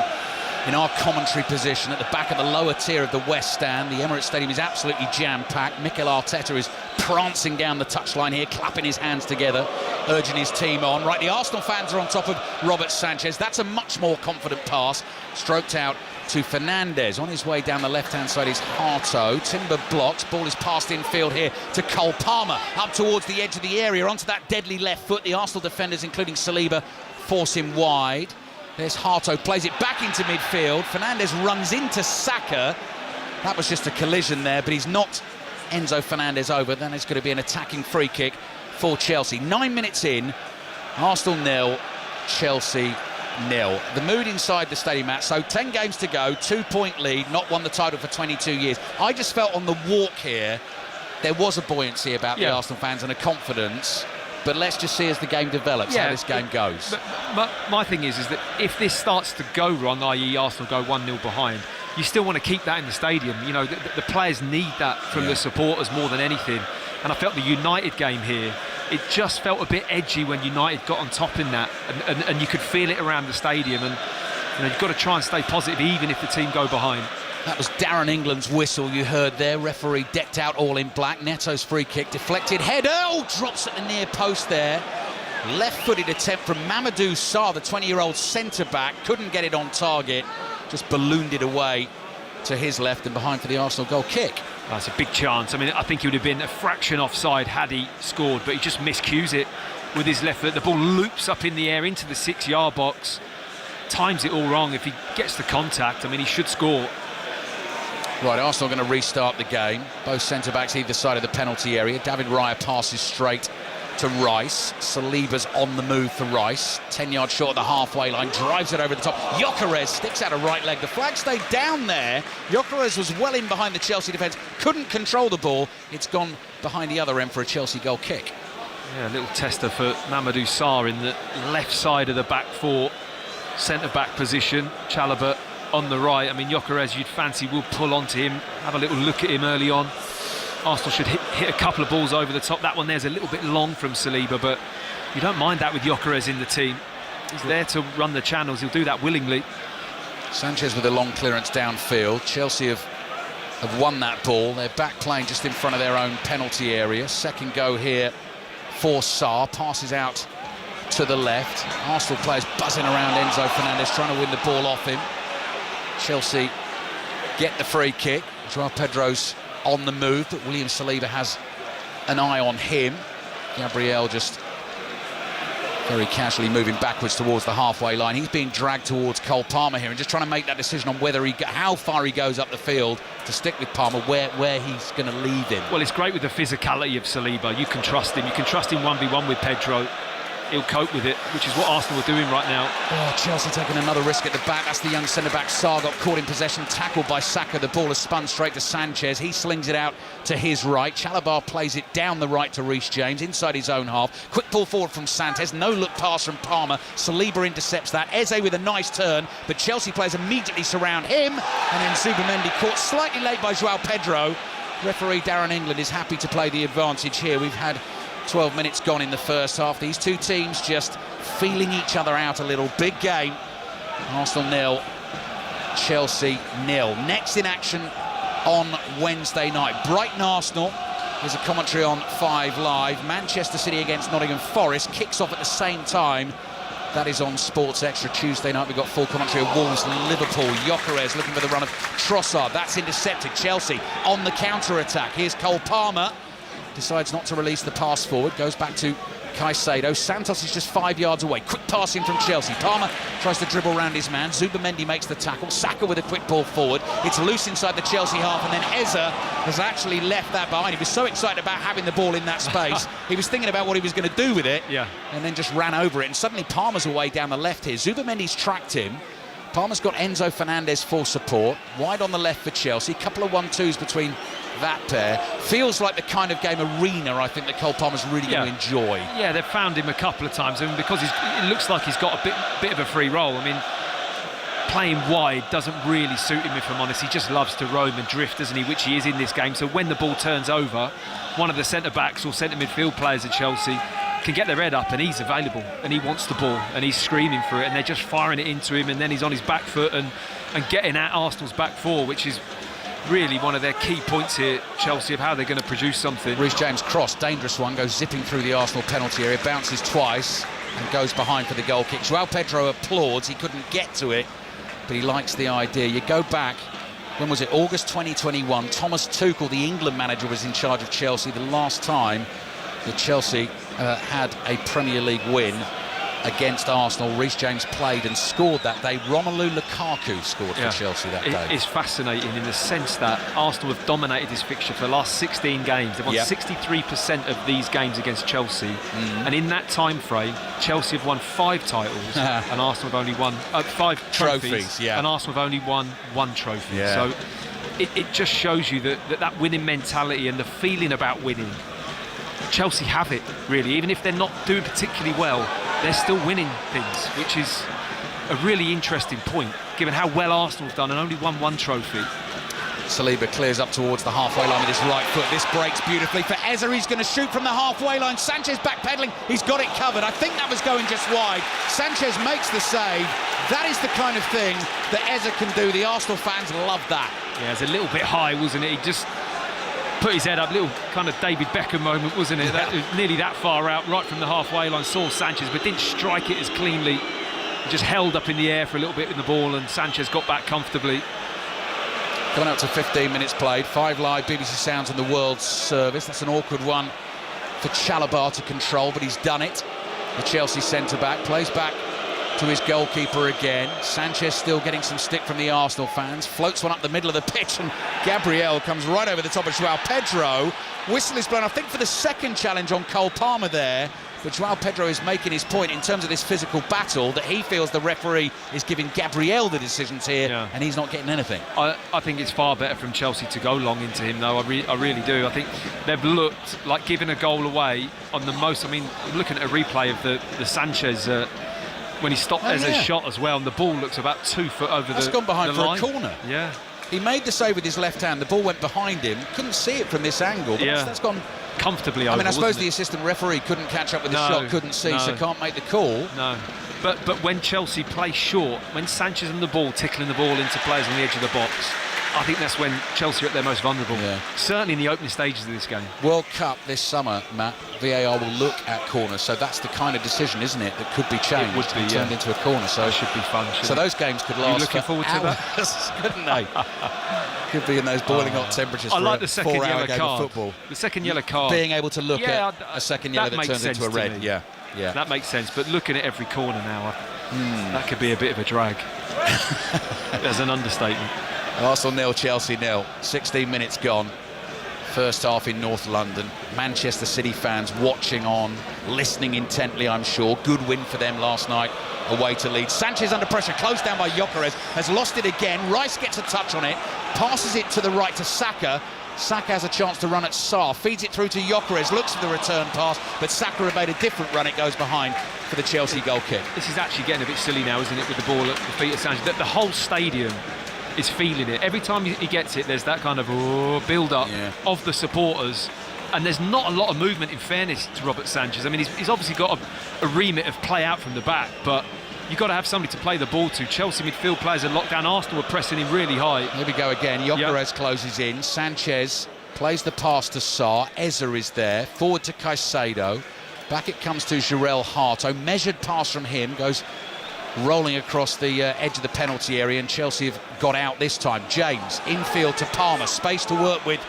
in our commentary position at the back of the lower tier of the West Stand. The Emirates Stadium is absolutely jam-packed. Mikel Arteta is prancing down the touchline here, clapping his hands together, urging his team on. Right, the Arsenal fans are on top of Robert Sanchez. That's a much more confident pass, stroked out to Fernandes. On his way down the left-hand side is Harto. Timber blocks. Ball is passed infield here to Cole Palmer. Up towards the edge of the area, onto that deadly left foot. The Arsenal defenders, including Saliba, force him wide. There's Harto, plays it back into midfield. Fernandes runs into Saka. That was just a collision there, but he's knocked Enzo Fernandez over. Then it's going to be an attacking free kick for Chelsea. 9 minutes in, Arsenal 0, Chelsea 0. The mood inside the stadium, Matt. So 10 games to go, 2-point lead, not won the title for 22 years. I just felt on the walk here, there was a buoyancy about the Arsenal fans and a confidence. But let's just see as the game develops how this game goes. But my thing is that if this starts to go wrong, i.e. Arsenal go 1-0 behind, you still want to keep that in the stadium. You know, the players need that from the supporters more than anything. And I felt the United game here, it just felt a bit edgy when United got on top in that. And you could feel it around the stadium. And you've got to try and stay positive even if the team go behind. That was Darren England's whistle you heard there. Referee decked out all in black. Neto's free kick, deflected header. Oh, drops at the near post there. Left-footed attempt from Mamadou Sarr, the 20-year-old centre-back. Couldn't get it on target. Just ballooned it away to his left and behind for the Arsenal goal kick. That's a big chance. I mean, I think he would have been a fraction offside had he scored, but he just miscues it with his left foot. The ball loops up in the air into the 6-yard box. Times it all wrong. If he gets the contact, I mean, he should score. Right, Arsenal going to restart the game. Both centre-backs either side of the penalty area. David Raya passes straight to Rice. Saliba's on the move for Rice. 10 yards short of the halfway line, drives it over the top. Gyökeres sticks out a right leg. The flag stayed down there. Gyökeres was well in behind the Chelsea defence, couldn't control the ball. It's gone behind the other end for a Chelsea goal kick. Yeah, a little tester for Mamadou Sarr in the left side of the back four, centre-back position. Chalobah on the right. I mean, Gyökeres, you'd fancy, will pull onto him, have a little look at him early on. Arsenal should hit a couple of balls over the top. That one there's a little bit long from Saliba, but you don't mind that with Gyökeres in the team. He's there to run the channels. He'll do that willingly. Sanchez with a long clearance downfield. Chelsea have won that ball. They're back playing just in front of their own penalty area. Second go here for Sarr. Passes out to the left. Arsenal players buzzing around Enzo Fernandez, trying to win the ball off him. Chelsea get the free kick. Joao Pedro's on the move, but William Saliba has an eye on him. Gabriel just very casually moving backwards towards the halfway line. He's being dragged towards Cole Palmer here and just trying to make that decision on whether how far he goes up the field to stick with Palmer, where he's going to leave him. Well, it's great with the physicality of Saliba. You can trust him. You can trust him 1v1 with Pedro. He'll cope with it, which is what Arsenal are doing right now. Oh, Chelsea taking another risk at the back. That's the young centre-back Sarr, got caught in possession, tackled by Saka. The ball is spun straight to Sanchez. He slings it out to his right. Chalobah plays it down the right to Reece James, inside his own half. Quick ball forward from Sanchez. No look pass from Palmer. Saliba intercepts that. Eze with a nice turn, but Chelsea players immediately surround him. And then Zubimendi caught slightly late by Joao Pedro. Referee Darren England is happy to play the advantage here. We've had 12 minutes gone in the first half. These two teams just feeling each other out a little. Big game. Arsenal 0, Chelsea 0. Next in action on Wednesday night, Brighton Arsenal. There's a commentary on 5 Live. Manchester City against Nottingham Forest kicks off at the same time That is on Sports Extra Tuesday night. We've got full commentary of Wolves, Liverpool. Gyökeres looking for the run of Trossard. That's intercepted. Chelsea on the counter-attack. Here's Cole Palmer. Decides not to release the pass forward. Goes back to Caicedo. Santos is just 5 yards away. Quick passing from Chelsea. Palmer tries to dribble around his man. Zubimendi makes the tackle. Saka with a quick ball forward. It's loose inside the Chelsea half, and then Eza has actually left that behind. He was so excited about having the ball in that space. He was thinking about what he was going to do with it, and then just ran over it. And suddenly Palmer's away down the left here. Zubimendi's tracked him. Palmer's got Enzo Fernandez for support. Wide on the left for Chelsea. Couple of 1-2s between that pair. Feels like the kind of game arena, I think, that Cole Palmer's really going to enjoy. Yeah, they've found him a couple of times. I mean, because it looks like he's got a bit of a free role. I mean, playing wide doesn't really suit him, if I'm honest. He just loves to roam and drift, doesn't he, which he is in this game. So when the ball turns over, one of the centre-backs or centre midfield players at Chelsea can get their head up, and he's available, and he wants the ball, and he's screaming for it, and they're just firing it into him, and then he's on his back foot and getting at Arsenal's back four, which is really one of their key points here, Chelsea, of how they're going to produce something. Reece James cross, dangerous one, goes zipping through the Arsenal penalty area, bounces twice and goes behind for the goal kick. João Pedro applauds. He couldn't get to it, but he likes the idea. You go back, when was it? August 2021. Thomas Tuchel, the England manager, was in charge of Chelsea the last time that Chelsea had a Premier League win against Arsenal. Reece James played and scored that day. Romelu Lukaku scored for Chelsea that day. It's fascinating in the sense that Arsenal have dominated this fixture for the last 16 games. They've won 63% of these games against Chelsea. And in that time frame, Chelsea have won 5 titles and Arsenal have only won 5 trophies, and Arsenal have only won 1 trophy. So it just shows you that winning mentality and the feeling about winning. Chelsea have it, really. Even if they're not doing particularly well, they're still winning things, which is a really interesting point, given how well Arsenal's done and only won 1 trophy. Saliba clears up towards the halfway line with his right foot. This breaks beautifully for Eza. He's going to shoot from the halfway line. Sanchez backpedaling. He's got it covered. I think that was going just wide. Sanchez makes the save. That is the kind of thing that Eza can do. The Arsenal fans love that. Yeah, it's a little bit high, wasn't it? He just put his head up, little kind of David Beckham moment, wasn't it? That was nearly that far out, right from the halfway line, saw Sanchez, but didn't strike it as cleanly. He just held up in the air for a little bit in the ball, and Sanchez got back comfortably. Coming up to 15 minutes played, 5 Live BBC Sounds on the World Service. That's an awkward one for Chalobah to control, but he's done it. The Chelsea centre-back plays back to his goalkeeper again. Sanchez still getting some stick from the Arsenal fans. Floats one up the middle of the pitch, and Gabriel comes right over the top of João Pedro. Whistle is blown, I think, for the second challenge on Cole Palmer there. But João Pedro is making his point in terms of this physical battle, that he feels the referee is giving Gabriel the decisions here, and he's not getting anything. I think it's far better from Chelsea to go long into him, though. I really do. I think they've looked like giving a goal away on the most. I mean, looking at a replay of the Sanchez when he stopped as a shot as well, and the ball looks about 2 foot over That's gone behind the for line. A corner. Yeah. He made the save with his left hand. The ball went behind him. Couldn't see it from this angle, but that's gone comfortably over. I mean, I suppose the assistant referee couldn't catch up with the shot, couldn't see, so can't make the call. No. But when Chelsea play short, when Sanchez and the ball tickling the ball into players on the edge of the box, I think that's when Chelsea are at their most vulnerable. Certainly in the opening stages of this game. World Cup this summer, Matt, VAR will look at corners, so that's the kind of decision, isn't it, that could be changed it would be, and turned into a corner. So that should be fun. So those games could last. Are you looking forward to that? Couldn't they? Could be in those boiling hot temperatures. I like for the second yellow game card. Of football. The second yellow card. Being able to look at a second yellow that turns into a red. Yeah. That makes sense. But looking at every corner now, that could be a bit of a drag. There's an understatement. Arsenal 0, Chelsea 0. 16 minutes gone. First half in North London. Manchester City fans watching on, listening intently, I'm sure. Good win for them last night, away to Leeds. Sanchez under pressure, closed down by Gyökeres, has lost it again. Rice gets a touch on it, passes it to the right to Saka. Saka has a chance to run at Sarr, feeds it through to Gyökeres, looks for the return pass, but Saka have made a different run. It goes behind for the Chelsea goal kick. This is actually getting a bit silly now, isn't it, with the ball at the feet of Sanchez? The whole stadium is feeling it. Every time he gets it, there's that kind of build-up of the supporters, and there's not a lot of movement, in fairness to Robert Sanchez. I mean, he's obviously got a remit of play out from the back, but you've got to have somebody to play the ball to. Chelsea midfield players are locked down. Arsenal are pressing him really high. Here we go again. Gyökeres closes in. Sanchez plays the pass to Sarr. Eza is there. Forward to Caicedo. Back it comes to Jarell Harto. Measured pass from him, goes rolling across the edge of the penalty area, and Chelsea have got out this time. James, infield to Palmer, space to work with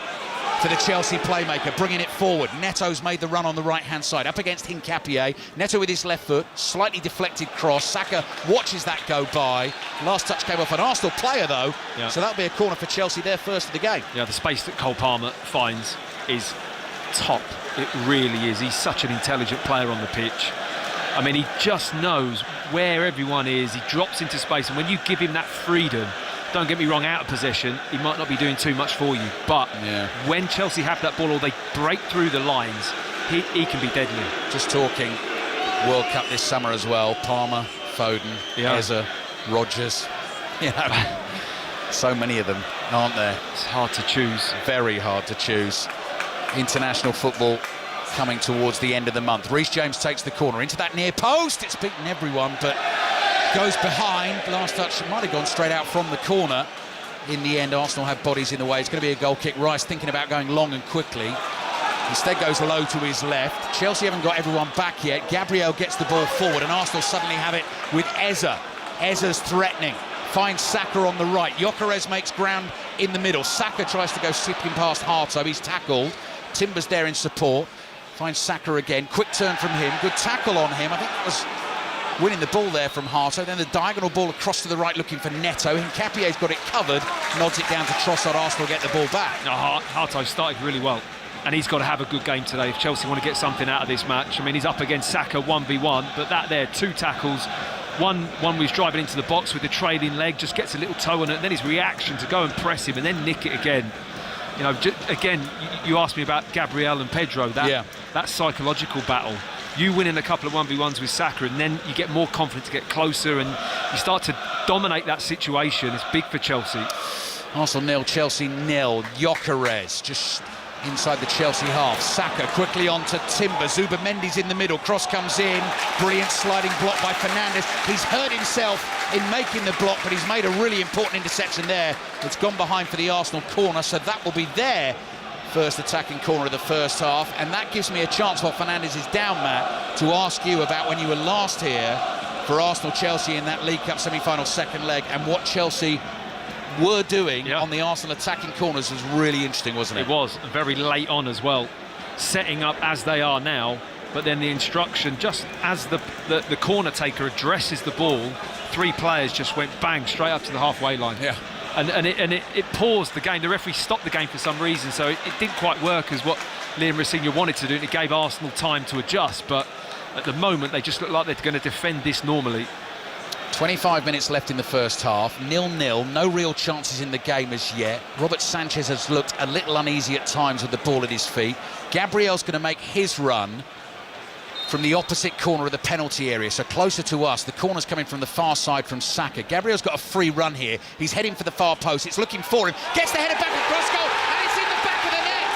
for the Chelsea playmaker, bringing it forward. Neto's made the run on the right-hand side, up against Hincapié. Neto with his left foot, slightly deflected cross. Saka watches that go by. Last touch came off an Arsenal player, though, so that'll be a corner for Chelsea, their first of the game. Yeah, the space that Cole Palmer finds is top. It really is. He's such an intelligent player on the pitch. I mean, he just knows where everyone is. He drops into space, and when you give him that freedom, don't get me wrong, out of possession, he might not be doing too much for you, but when Chelsea have that ball or they break through the lines, he can be deadly. Just talking World Cup this summer as well. Palmer, Foden, Eza, Rodgers. You know, so many of them, aren't there? It's hard to choose. Very hard to choose. International football coming towards the end of the month. Reece James takes the corner into that near post. It's beaten everyone, but goes behind. Last touch might have gone straight out from the corner. In the end, Arsenal have bodies in the way. It's going to be a goal kick. Rice thinking about going long and quickly. Instead goes low to his left. Chelsea haven't got everyone back yet. Gabriel gets the ball forward, and Arsenal suddenly have it with Eza. Eza's threatening. Finds Saka on the right. Gyökeres makes ground in the middle. Saka tries to go skipping past Harto. He's tackled. Timber's there in support. Finds Saka again. Quick turn from him. Good tackle on him. I think that was winning the ball there from Harto. Then the diagonal ball across to the right looking for Neto. Hincapié's got it covered. Nods it down to Trossard. Arsenal get the ball back. No, Harto started really well, and he's got to have a good game today if Chelsea want to get something out of this match. I mean, he's up against Saka 1v1, but that there, 2 tackles. One was driving into the box with the trailing leg, just gets a little toe on it, and then his reaction to go and press him and then nick it again. You know, again, you asked me about Gabriel and Pedro, that psychological battle. You win in a couple of 1v1s with Saka, and then you get more confident to get closer, and you start to dominate that situation. It's big for Chelsea. Arsenal 0, Chelsea 0. Gyökeres just inside the Chelsea half. Saka quickly on to Timber. Zubimendi's in the middle. Cross comes in. Brilliant sliding block by Fernandes. He's hurt himself in making the block, but he's made a really important interception there. It's gone behind for the Arsenal corner, so that will be their first attacking corner of the first half. And that gives me a chance, while Fernandes is down, Matt, to ask you about when you were last here for Arsenal-Chelsea in that League Cup semi-final second leg, and what Chelsea were doing on the Arsenal attacking corners was really interesting, wasn't it? It was, very late on as well, setting up as they are now, but then the instruction, just as the corner taker addresses the ball, 3 players just went bang straight up to the halfway line. Yeah. And it paused the game. The referee stopped the game for some reason, so it didn't quite work as what Liam Rosenior wanted to do, and it gave Arsenal time to adjust, but at the moment they just look like they're going to defend this normally. 25 minutes left in the first half, 0-0, no real chances in the game as yet. Robert Sanchez has looked a little uneasy at times with the ball at his feet. Gabriel's going to make his run from the opposite corner of the penalty area, so closer to us. The corner's coming from the far side from Saka. Gabriel's got a free run here. He's heading for the far post. It's looking for him. Gets the header back across goal, and it's in the back of the net.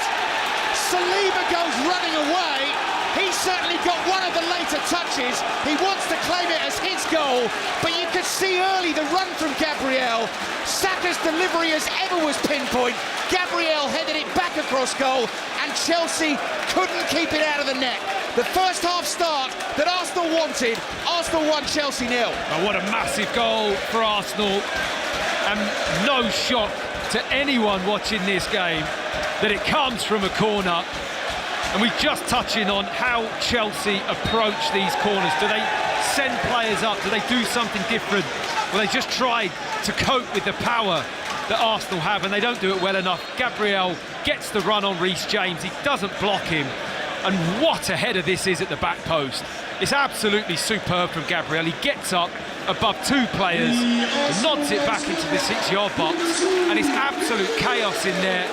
Saliba goes running away. He's certainly got one of the later touches. He wants to claim it as his goal, but you could see early the run from Gabriel. Saka's delivery as ever was pinpoint. Gabriel headed it back across goal, and Chelsea couldn't keep it out of the net. The first half start that Arsenal wanted, Arsenal 1, Chelsea 0. Oh, what a massive goal for Arsenal, and no shock to anyone watching this game that it comes from a corner. And we're just touching on how Chelsea approach these corners. Do they send players up? Do they do something different? Well, they just tried to cope with the power that Arsenal have, and they don't do it well enough. Gabriel gets the run on Reece James. He doesn't block him. And what a header this is at the back post. It's absolutely superb from Gabriel. He gets up above 2 players, nods it back into the 6-yard box, and it's absolute chaos in there.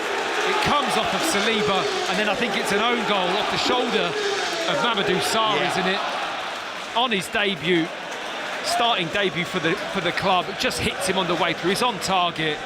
It comes off of Saliba, and then I think it's an own goal off the shoulder of Mamadou Sarr, isn't it? On his debut, starting debut for the club, it just hits him on the way through. He's on target,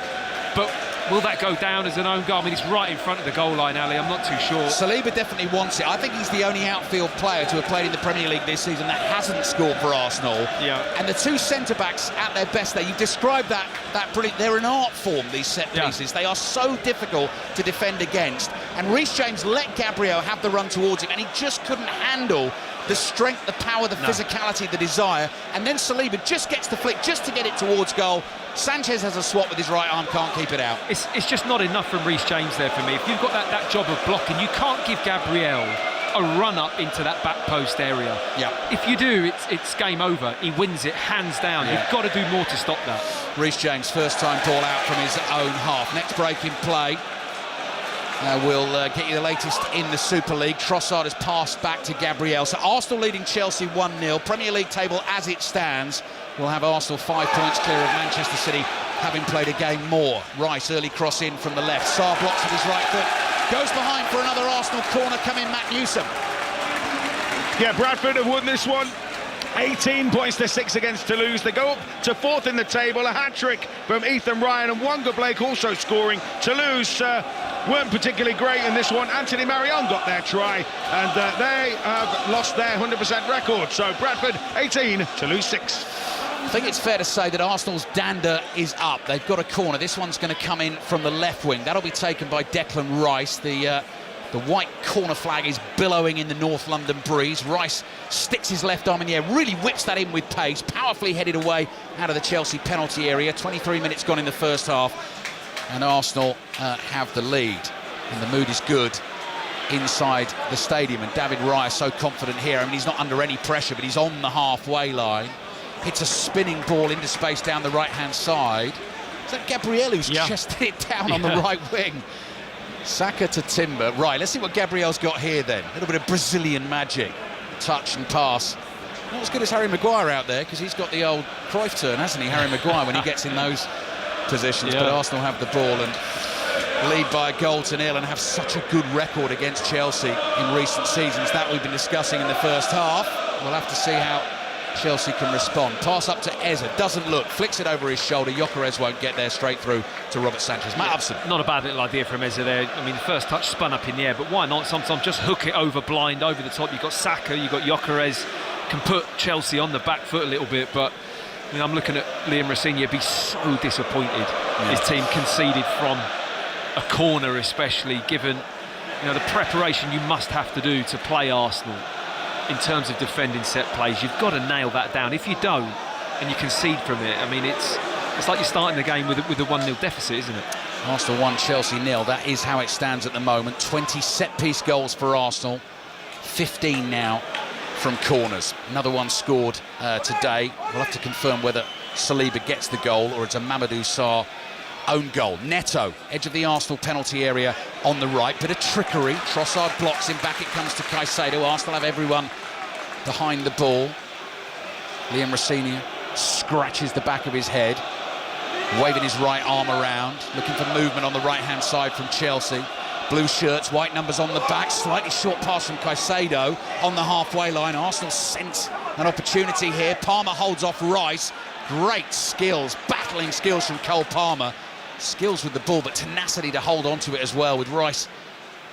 but will that go down as an own goal? I mean, it's right in front of the goal line, Ali. I'm not too sure. Saliba definitely wants it. I think he's the only outfield player to have played in the Premier League this season that hasn't scored for Arsenal. Yeah. And the 2 centre-backs at their best there, you've described that brilliant. They're an art form, these set pieces. They are so difficult to defend against. And Reece James let Gabriel have the run towards him, and he just couldn't handle the strength, the power, the physicality, the desire, and then Saliba just gets the flick just to get it towards goal. Sanchez has a swap with his right arm, can't keep it out. It's just not enough from Reece James there for me. If you've got that job of blocking, you can't give Gabriel a run up into that back post area. Yeah. If you do, it's game over. He wins it hands down. Yeah. You've got to do more to stop that. Reece James, first time ball out from his own half. Next break in play. We'll get you the latest in the Super League. Trossard has passed back to Gabriel. So Arsenal leading Chelsea 1-0. Premier League table as it stands. We'll have Arsenal 5 points clear of Manchester City, having played a game more. Rice, early cross in from the left. Sarr blocks with his right foot. Goes behind for another Arsenal corner. Come in, Matt Newsom. Yeah, Bradford have won this one. 18 points to 6 against Toulouse. They go up to 4th in the table. A hat-trick from Ethan Ryan, and Wanga Blake also scoring. Toulouse weren't particularly great in this one. Anthony Marion got their try, and they have lost their 100% record. So Bradford 18, Toulouse 6. I think it's fair to say that Arsenal's dander is up. They've got a corner. This one's going to come in from the left wing. That'll be taken by Declan Rice. The white corner flag is billowing in the North London breeze. Rice sticks his left arm in the air, really whips that in with pace, powerfully headed away out of the Chelsea penalty area. 23 minutes gone in the first half, and Arsenal have the lead. And the mood is good inside the stadium, and David Raya so confident here. I mean, he's not under any pressure, but he's on the halfway line. Hits a spinning ball into space down the right-hand side. Is that Gabriel who's chested it down on the right wing? Saka to Timber. Right, let's see what Gabriel's got here then. A little bit of Brazilian magic. Touch and pass. Not as good as Harry Maguire out there, because he's got the old Cruyff turn, hasn't he, Harry Maguire, when he gets in those positions. But Arsenal have the ball and lead by a goal to nil, and have such a good record against Chelsea in recent seasons. That we've been discussing in the first half. We'll have to see how Chelsea can respond. Pass up to Eze, doesn't look, flicks it over his shoulder. Gyökeres won't get there, straight through to Robert Sanchez. Matt Upson. Not a bad little idea from Eze there. I mean, the first touch spun up in the air, but why not sometimes just hook it over blind, over the top? You've got Saka, you've got Gyökeres, can put Chelsea on the back foot a little bit, but I mean, I'm looking at Liam Rosenior be so disappointed. His team conceded from a corner, especially given the preparation you must have to do to play Arsenal in terms of defending set plays. You've got to nail that down. If you don't and you concede from it, I mean, it's like you're starting the game with a 1-0 deficit, isn't it? Arsenal 1, Chelsea 0. That is how it stands at the moment. 20 set-piece goals for Arsenal, 15 now from corners. Another one scored today. We'll have to confirm whether Saliba gets the goal or it's a Mamadou Sarr own goal. Neto, edge of the Arsenal penalty area on the right. Bit of trickery. Trossard blocks him. Back it comes to Caicedo. Arsenal have everyone behind the ball. Liam Rosenior scratches the back of his head, waving his right arm around, looking for movement on the right-hand side from Chelsea. Blue shirts, white numbers on the back. Slightly short pass from Caicedo on the halfway line. Arsenal sense an opportunity here. Palmer holds off Rice. Great skills, battling skills from Cole Palmer. Skills with the ball, but tenacity to hold on to it as well, with Rice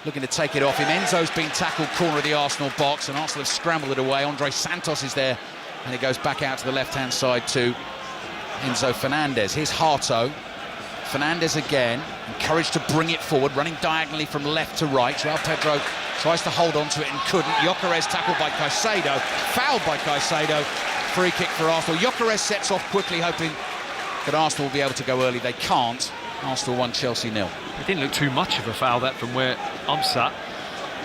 looking to take it off him. Enzo's been tackled corner of the Arsenal box, and Arsenal have scrambled it away. Andre Santos is there, and it goes back out to the left-hand side to Enzo Fernandez. Here's Harto. Fernandez again, encouraged to bring it forward, running diagonally from left to right. Joao Pedro tries to hold on to it and couldn't. Gyökeres tackled by Caicedo, fouled by Caicedo. Free kick for Arsenal. Gyökeres sets off quickly, hoping that Arsenal will be able to go early. They can't. Arsenal 1, Chelsea 0. It didn't look too much of a foul, that, from where I'm sat.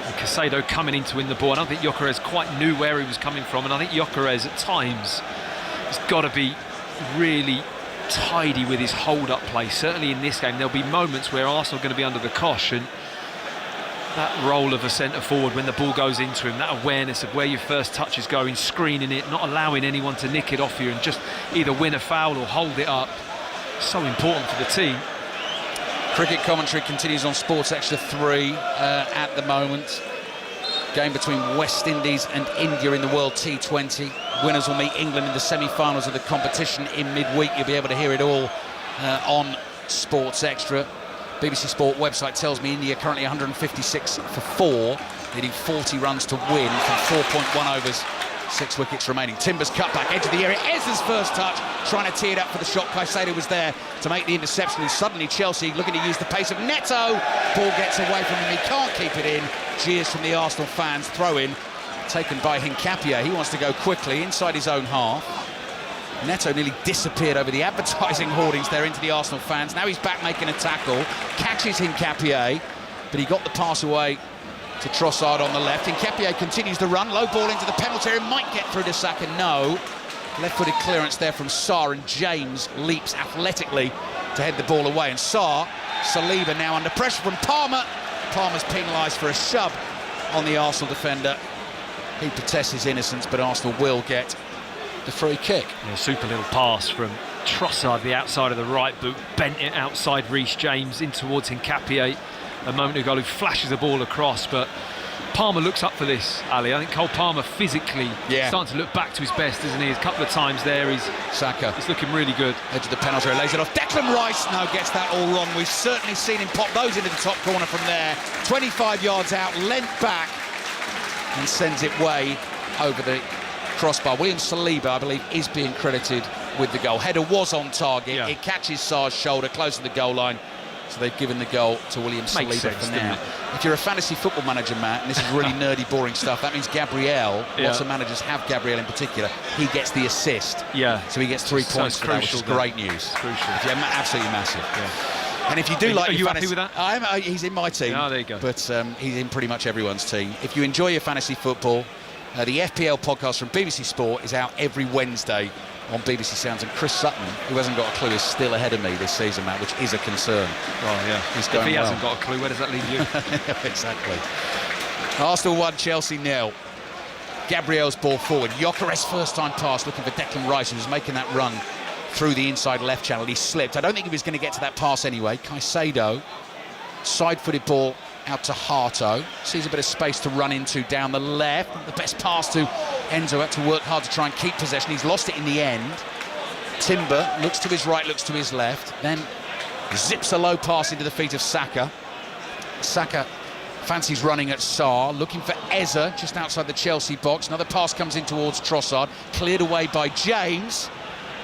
And Caicedo coming in to win the ball. I don't think Gyökeres quite knew where he was coming from, and I think Gyökeres at times has got to be really tidy with his hold-up play. Certainly in this game, there'll be moments where Arsenal are going to be under the cosh, and that role of a centre-forward when the ball goes into him, that awareness of where your first touch is going, screening it, not allowing anyone to nick it off you, and just either win a foul or hold it up. So important for the team. Cricket commentary continues on Sports Extra 3 at the moment. Game between West Indies and India in the World T20. Winners will meet England in the semi-finals of the competition in midweek. You'll be able to hear it all on Sports Extra. BBC Sport website tells me India currently 156 for 4, needing 40 runs to win from 4.1 overs, 6 wickets remaining. Timber's cut back, edge of the area. Eze's first touch, trying to tee it up for the shot. Caicedo was there to make the interception, and suddenly Chelsea looking to use the pace of Neto. Ball gets away from him, he can't keep it in. Cheers from the Arsenal fans. Throw in taken by Hincapié. He wants to go quickly inside his own half. Neto nearly disappeared over the advertising hoardings there into the Arsenal fans. Now he's back making a tackle, catches Hincapié, but he got the pass away to Trossard on the left. Hincapié continues the run, low ball into the penalty area, might get through to Saka, no. Left-footed clearance there from Sarr, and James leaps athletically to head the ball away. And Saliba now under pressure from Palmer. Palmer's penalised for a shove on the Arsenal defender. He protests his innocence, but Arsenal will get the free kick. Yeah, super little pass from Trossard, the outside of the right boot, bent it outside Reece James in towards Hincapié a moment ago, who flashes the ball across, but Palmer looks up for this, Ali. I think Cole Palmer physically starting to look back to his best, isn't he? A couple of times there, he's looking really good. Edge of the penalty, lays it off. Declan Rice, no, gets that all wrong. We've certainly seen him pop those into the top corner from there. 25 yards out, lent back, and sends it way over the crossbar. William Saliba, I believe, is being credited with the goal. Header was on target. It catches Sarr's shoulder close to the goal line. So they've given the goal to William Saliba for now. If you're a fantasy football manager, Matt, and this is really nerdy, boring stuff, that means Gabriel, lots of managers have Gabriel in particular, he gets the assist. So he gets 3 points for that, which is great news. Crucial. Absolutely massive. And if you do like your fantasy... Are you happy with that? He's in my team. Oh, there you go. But he's in pretty much everyone's team. If you enjoy your fantasy football, the FPL podcast from BBC Sport is out every Wednesday on BBC Sounds, and Chris Sutton, who hasn't got a clue, is still ahead of me this season, Matt, which is a concern. Oh, yeah. He's going if he well. hasn't got a clue, where does that leave you? Exactly. Arsenal 1, Chelsea 0. Gabriel's ball forward. Gyökeres first time pass, looking for Declan Rice, who was making that run through the inside left channel. He slipped. I don't think he was going to get to that pass anyway. Caicedo, side-footed ball out to Harto. Sees a bit of space to run into down the left. The best pass to Enzo. Had to work hard to try and keep possession. He's lost it in the end. Timber looks to his right, looks to his left. Then zips a low pass into the feet of Saka. Saka fancies running at Sarr, looking for Eza just outside the Chelsea box. Another pass comes in towards Trossard, cleared away by James.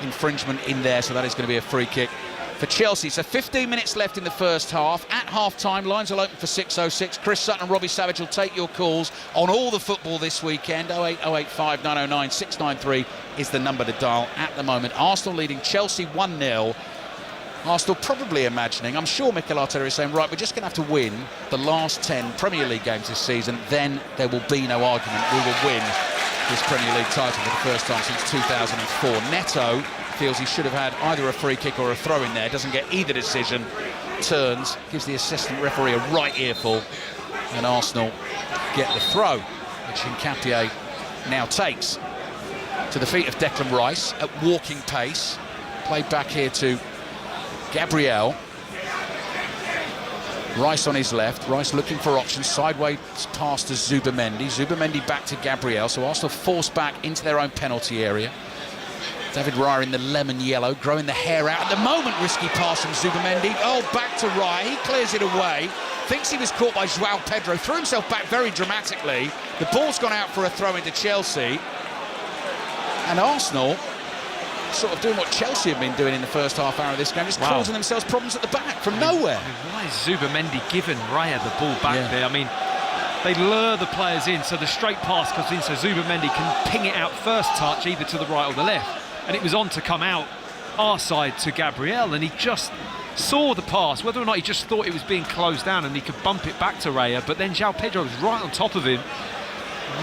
Infringement in there, so that is going to be a free kick for Chelsea. So 15 minutes left in the first half. At half-time, lines will open for 6:06. Chris Sutton and Robbie Savage will take your calls on all the football this weekend. 08085 909 693 is the number to dial at the moment. Arsenal leading Chelsea 1-0. Arsenal probably imagining, I'm sure Mikel Arteta is saying, right, we're just going to have to win the last 10 Premier League games this season, then there will be no argument. We will win this Premier League title for the first time since 2004. Neto feels he should have had either a free kick or a throw in there, doesn't get either decision, turns, gives the assistant referee a right earful, and Arsenal get the throw, which Hincapié now takes to the feet of Declan Rice at walking pace. Played back here to Gabriel. Rice on his left, Rice looking for options, sideways pass to Zubamendi. Zubamendi back to Gabriel, so Arsenal forced back into their own penalty area. David Raya in the lemon yellow, growing the hair out. At the moment, risky pass from Zubamendi. Oh, back to Raya, he clears it away. Thinks he was caught by João Pedro, threw himself back very dramatically. The ball's gone out for a throw into Chelsea. And Arsenal sort of doing what Chelsea have been doing in the first half hour of this game, just causing themselves problems at the back from nowhere. Why is Zubamendi giving Raya the ball back there? I mean, they lure the players in, so the straight pass comes in, so Zubamendi can ping it out first touch, either to the right or the left. And it was on to come out our side to Gabriel, and he just saw the pass, whether or not he just thought it was being closed down and he could bump it back to Raya, but then João Pedro was right on top of him.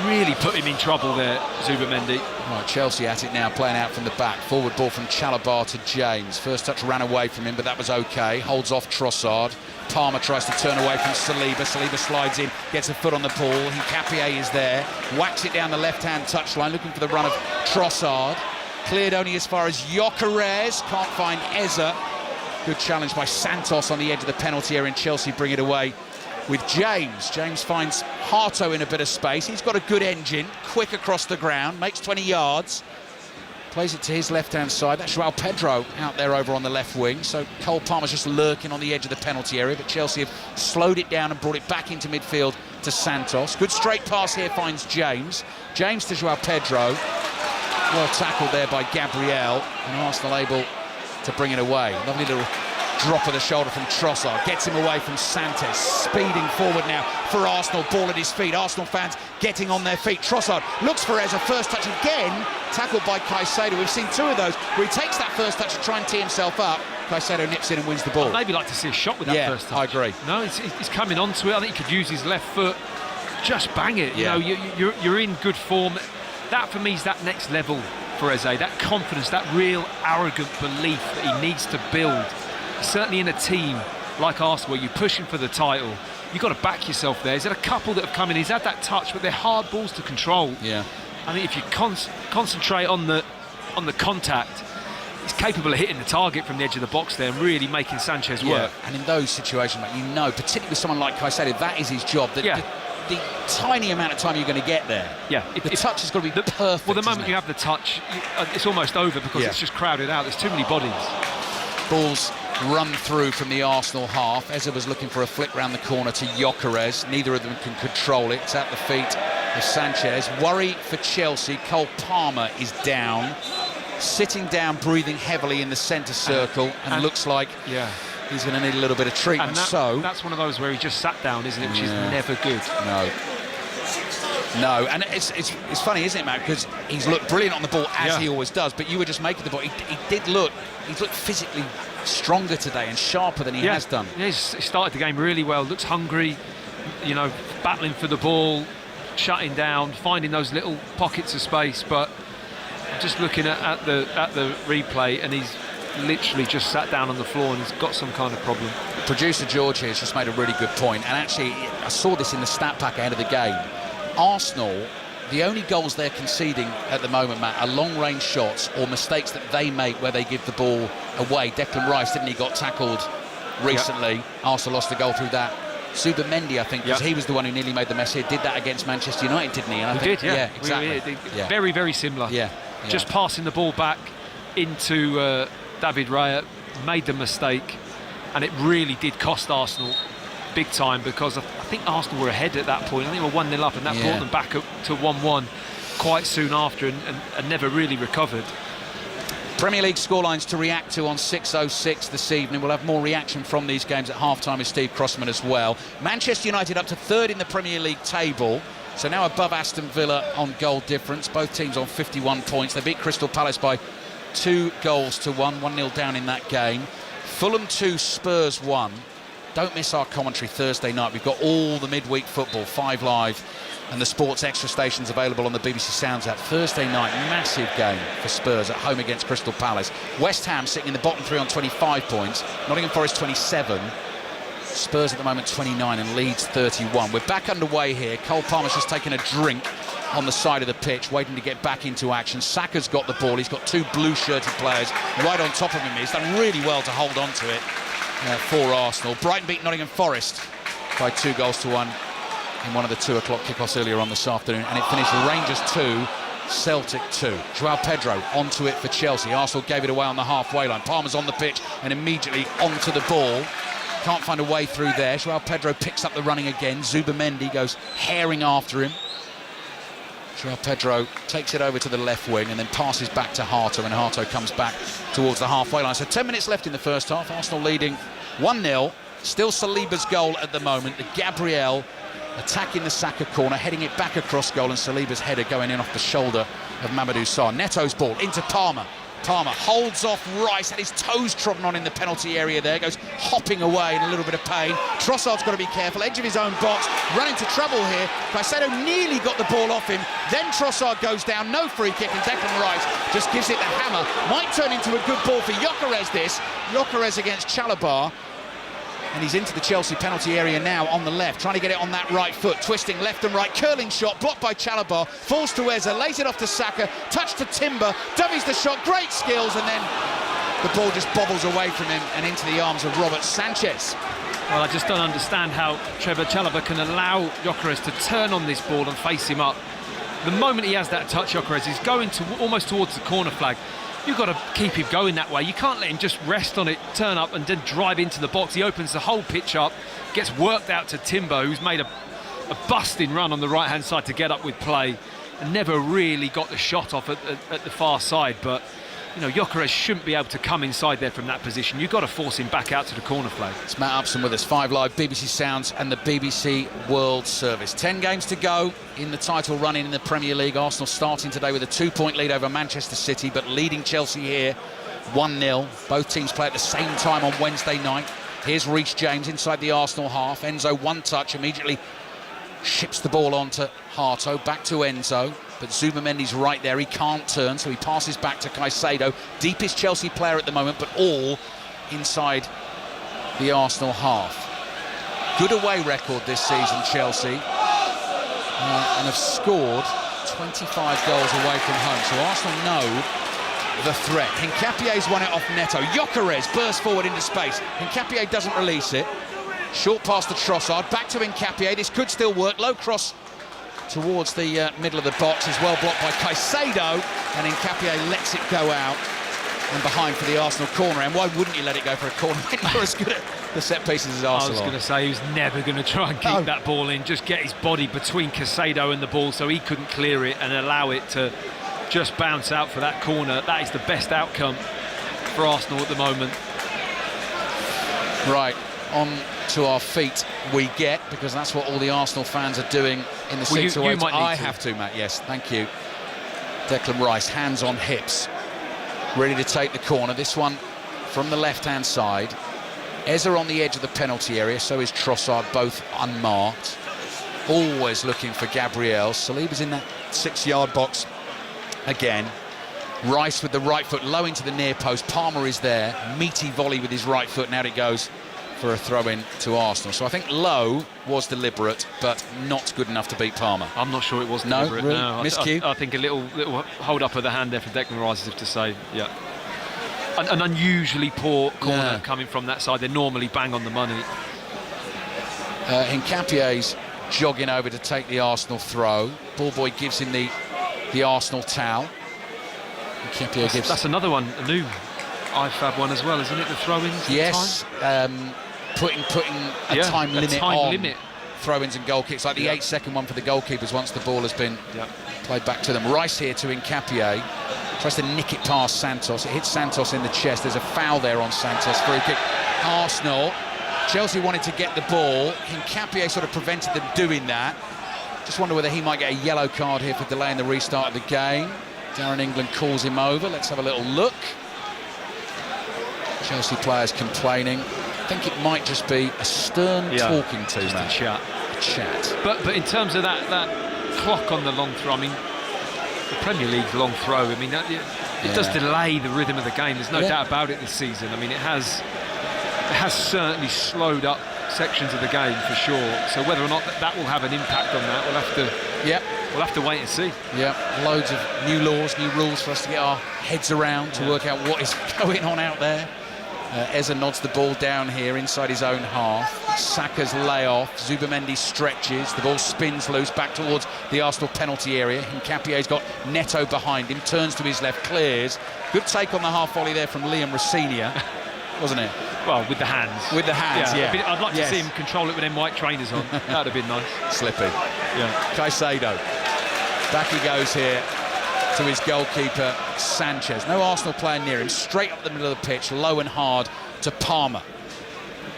Really put him in trouble there, Zubamendi. Right, Chelsea at it now, playing out from the back. Forward ball from Chalobah to James. First touch ran away from him, but that was okay. Holds off Trossard. Palmer tries to turn away from Saliba. Saliba slides in, gets a foot on the ball. Hincapié is there. Whacks it down the left-hand touchline, looking for the run of Trossard. Cleared only as far as Gyökeres. Can't find Eza. Good challenge by Santos on the edge of the penalty area, and Chelsea bring it away with James. James finds Harto in a bit of space. He's got a good engine, quick across the ground, makes 20 yards. Plays it to his left-hand side. That's João Pedro out there over on the left wing. So Cole Palmer's just lurking on the edge of the penalty area, but Chelsea have slowed it down and brought it back into midfield to Santos. Good straight pass here finds James. James to João Pedro. Well tackled there by Gabriel, and Arsenal able to bring it away. Lovely little Drop of the shoulder from Trossard, gets him away from Santos, speeding forward now for Arsenal, ball at his feet. Arsenal fans getting on their feet. Trossard looks for Eza, first touch again, tackled by Caicedo. We've seen 2 of those where he takes that first touch to try and tee himself up. Caicedo nips in and wins the ball. I'd maybe like to see a shot with that first touch. I agree. No, he's coming onto it. I think he could use his left foot, just bang it. Yeah. You know, you're in good form. That for me is that next level for Eze, that confidence, that real arrogant belief that he needs to build. Certainly in a team like Arsenal, where you're pushing for the title, you've got to back yourself there. He's had a couple that have come in, he's had that touch, but they're hard balls to control. Yeah. I think if you concentrate on the contact, he's capable of hitting the target from the edge of the box there and really making Sanchez work. And in those situations, mate, you know, particularly with someone like Caicedo, that is his job. The tiny amount of time you're going to get there. Yeah. The touch has got to be perfect. Well, the moment you have the touch, it's almost over because it's just crowded out. There's too many bodies. Balls run through from the Arsenal half. Eza was looking for a flick round the corner to Gyökeres. Neither of them can control it. It's at the feet of Sanchez. Worry for Chelsea. Cole Palmer is down, sitting down, breathing heavily in the centre circle, and looks like he's going to need a little bit of treatment. And that's one of those where he just sat down, isn't it? Which is never good. No, and it's funny, isn't it, Matt? Because he's looked brilliant on the ball as he always does. But you were just making the ball. He's looked physically stronger today and sharper than he has done. Yeah, he started the game really well. Looks hungry, you know, battling for the ball, shutting down, finding those little pockets of space. But I'm just looking at the replay, and he's literally just sat down on the floor and he's got some kind of problem. Producer George here has just made a really good point, and actually I saw this in the stat pack ahead of the game. Arsenal, the only goals they're conceding at the moment, Matt, are long-range shots or mistakes that they make where they give the ball away. Declan Rice, didn't he, got tackled recently. Arsenal lost a goal through that. Zubimendi, I think, because he was the one who nearly made the mess here, did that against Manchester United, didn't he? And I think, did, exactly. Very, very similar. Just passing the ball back into David Raya, made the mistake, and it really did cost Arsenal big time, because I think Arsenal were ahead at that point. I think they were 1-0 up, and that brought them back up to 1-1 quite soon after, and never really recovered. Premier League scorelines to react to on 6:06 this evening. We'll have more reaction from these games at half-time with Steve Crossman as well. Manchester United up to 3rd in the Premier League table, so now above Aston Villa on goal difference. Both teams on 51 points. They beat Crystal Palace by 2 goals to 1, 1-0 down in that game. Fulham 2, Spurs 1. Don't miss our commentary Thursday night. We've got all the midweek football, 5 Live, and the Sports Extra stations available on the BBC Sounds app. Thursday night, massive game for Spurs at home against Crystal Palace. West Ham sitting in the bottom 3 on 25 points. Nottingham Forest 27. Spurs at the moment 29 and Leeds 31. We're back underway here. Cole Palmer's just taken a drink on the side of the pitch, waiting to get back into action. Saka's got the ball. He's got 2 blue-shirted players right on top of him. He's done really well to hold on to it for Arsenal. Brighton beat Nottingham Forest by 2 goals to 1 in one of the 2 o'clock kickoffs earlier on this afternoon, and it finished Rangers 2, Celtic 2. João Pedro onto it for Chelsea. Arsenal gave it away on the halfway line. Palmer's on the pitch and immediately onto the ball. Can't find a way through there. João Pedro picks up the running again. Zubimendi goes herring after him. João Pedro takes it over to the left wing and then passes back to Hato, and Hato comes back towards the halfway line. So 10 minutes left in the first half. Arsenal leading 1-0. Still Saliba's goal at the moment. The Gabriel attacking the Saka corner, heading it back across goal, and Saliba's header going in off the shoulder of Mamadou Sarr. Neto's ball into Palmer. Palmer holds off Rice, had his toes trodden on in the penalty area there, goes hopping away in a little bit of pain. Trossard's got to be careful, edge of his own box, run into trouble here. Caicedo nearly got the ball off him, then Trossard goes down, no free kick, and Declan Rice just gives it the hammer. Might turn into a good ball for Gyökeres this. Gyökeres against Chalobah. And he's into the Chelsea penalty area now on the left, trying to get it on that right foot, twisting left and right, curling shot, blocked by Chalobah, falls to Eza, lays it off to Saka, touch to Timber, dummies the shot, great skills, and then the ball just bobbles away from him and into the arms of Robert Sanchez. Well, I just don't understand how Trevor Chalobah can allow Gyökeres to turn on this ball and face him up. The moment he has that touch, Gyökeres, he's going almost towards the corner flag. You've got to keep him going that way. You can't let him just rest on it, turn up and then drive into the box. He opens the whole pitch up, gets worked out to Timber, who's made a busting run on the right-hand side to get up with play and never really got the shot off at the far side. But you know, Gyökeres shouldn't be able to come inside there from that position. You've got to force him back out to the corner flag. It's Matt Upson with us, 5 Live, BBC Sounds and the BBC World Service. 10 games to go in the title run in the Premier League. Arsenal starting today with a 2-point lead over Manchester City, but leading Chelsea here 1-0. Both teams play at the same time on Wednesday night. Here's Reece James inside the Arsenal half. Enzo, one touch, immediately ships the ball on to Harto, back to Enzo. But Zubamendi's right there, he can't turn, so he passes back to Caicedo. Deepest Chelsea player at the moment, but all inside the Arsenal half. Good away record this season, Chelsea, and have scored 25 goals away from home. So Arsenal know the threat. Hincapie's won it off Neto. Gyökeres bursts forward into space. Hincapie doesn't release it. Short pass to Trossard, back to Hincapie. This could still work. Low cross towards the middle of the box, is well blocked by Caicedo, and Hincapie lets it go out and behind for the Arsenal corner. And why wouldn't you let it go for a corner when you're as good at the set pieces as Arsenal? I was going to say he was never going to try and keep that ball in, just get his body between Caicedo and the ball so he couldn't clear it and allow it to just bounce out for that corner. That is the best outcome for Arsenal at the moment. Right, on to our feet we get, because that's what all the Arsenal fans are doing in the seats away. I have to, Matt, yes, thank you. Declan Rice, hands on hips, ready to take the corner. This one from the left-hand side. Eze on the edge of the penalty area, so is Trossard, both unmarked. Always looking for Gabriel. Saliba's in that 6-yard box again. Rice with the right foot low into the near post. Palmer is there. Meaty volley with his right foot, and out it goes for a throw-in to Arsenal. So I think Lowe was deliberate, but not good enough to beat Palmer. I'm not sure it was deliberate. Really? No, Miscue? I think a little hold up of the hand there for Declan Rice, as if to say, yeah. An unusually poor corner coming from that side. They normally bang on the money. Hincapie's jogging over to take the Arsenal throw. Ballboy gives him the Arsenal towel. That's another one, a new IFAB one as well, isn't it? The throw-ins. Yes, putting a time limit on throw-ins and goal kicks, like the 8-second one for the goalkeepers once the ball has been played back to them. Rice here to Hincapie, tries to nick it past Santos. It hits Santos in the chest. There's a foul there on Santos. Free kick. Arsenal. Chelsea wanted to get the ball. Hincapie sort of prevented them doing that. Just wonder whether he might get a yellow card here for delaying the restart of the game. Darren England calls him over. Let's have a little look. Chelsea players complaining. I think it might just be a stern talking to, just Matt. a chat. But in terms of that clock on the long throw, I mean, the Premier League's long throw, I mean, it does delay the rhythm of the game. There's no doubt about it this season. I mean, it has certainly slowed up sections of the game for sure. So whether or not that will have an impact on that, we'll have to wait and see. Yeah, loads of new laws, new rules for us to get our heads around to work out what is going on out there. Eze nods the ball down here inside his own half. Saka's layoff. Zubamendi stretches. The ball spins loose back towards the Arsenal penalty area. Hincapie's got Neto behind him. Turns to his left, clears. Good take on the half volley there from Liam Rosenior, wasn't it? Well, with the hands. With the hands, yeah. I'd like to see him control it with them white trainers on. That would have been nice. Slippy. Yeah. Caicedo. Back he goes here to his goalkeeper, Sanchez. No Arsenal player near him. Straight up the middle of the pitch, low and hard to Palmer.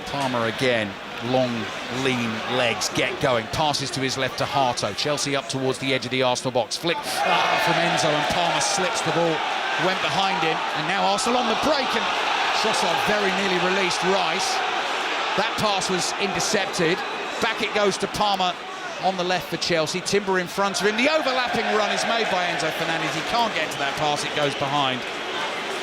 Palmer again. Long, lean legs, get going. Passes to his left to Harto. Chelsea up towards the edge of the Arsenal box. Flick from Enzo, and Palmer slips the ball. Went behind him, and now Arsenal on the break, and Trossard very nearly released Rice. That pass was intercepted. Back it goes to Palmer on the left for Chelsea. Timber in front of him. The overlapping run is made by Enzo Fernandez. He can't get to that pass. It goes behind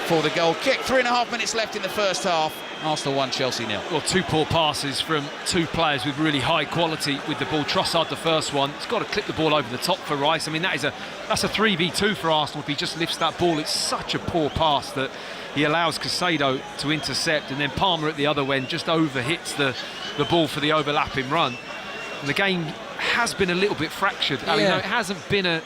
for the goal kick. 3.5 minutes left in the first half. Arsenal 1, Chelsea 0. Well, two poor passes from two players with really high quality with the ball. Trossard, the first one, he's got to clip the ball over the top for Rice. I mean, that's a 3v2 for Arsenal if he just lifts that ball. It's such a poor pass that he allows Caicedo to intercept, and then Palmer at the other end just overhits the ball for the overlapping run. And the game has been a little bit fractured. I mean, it hasn't been a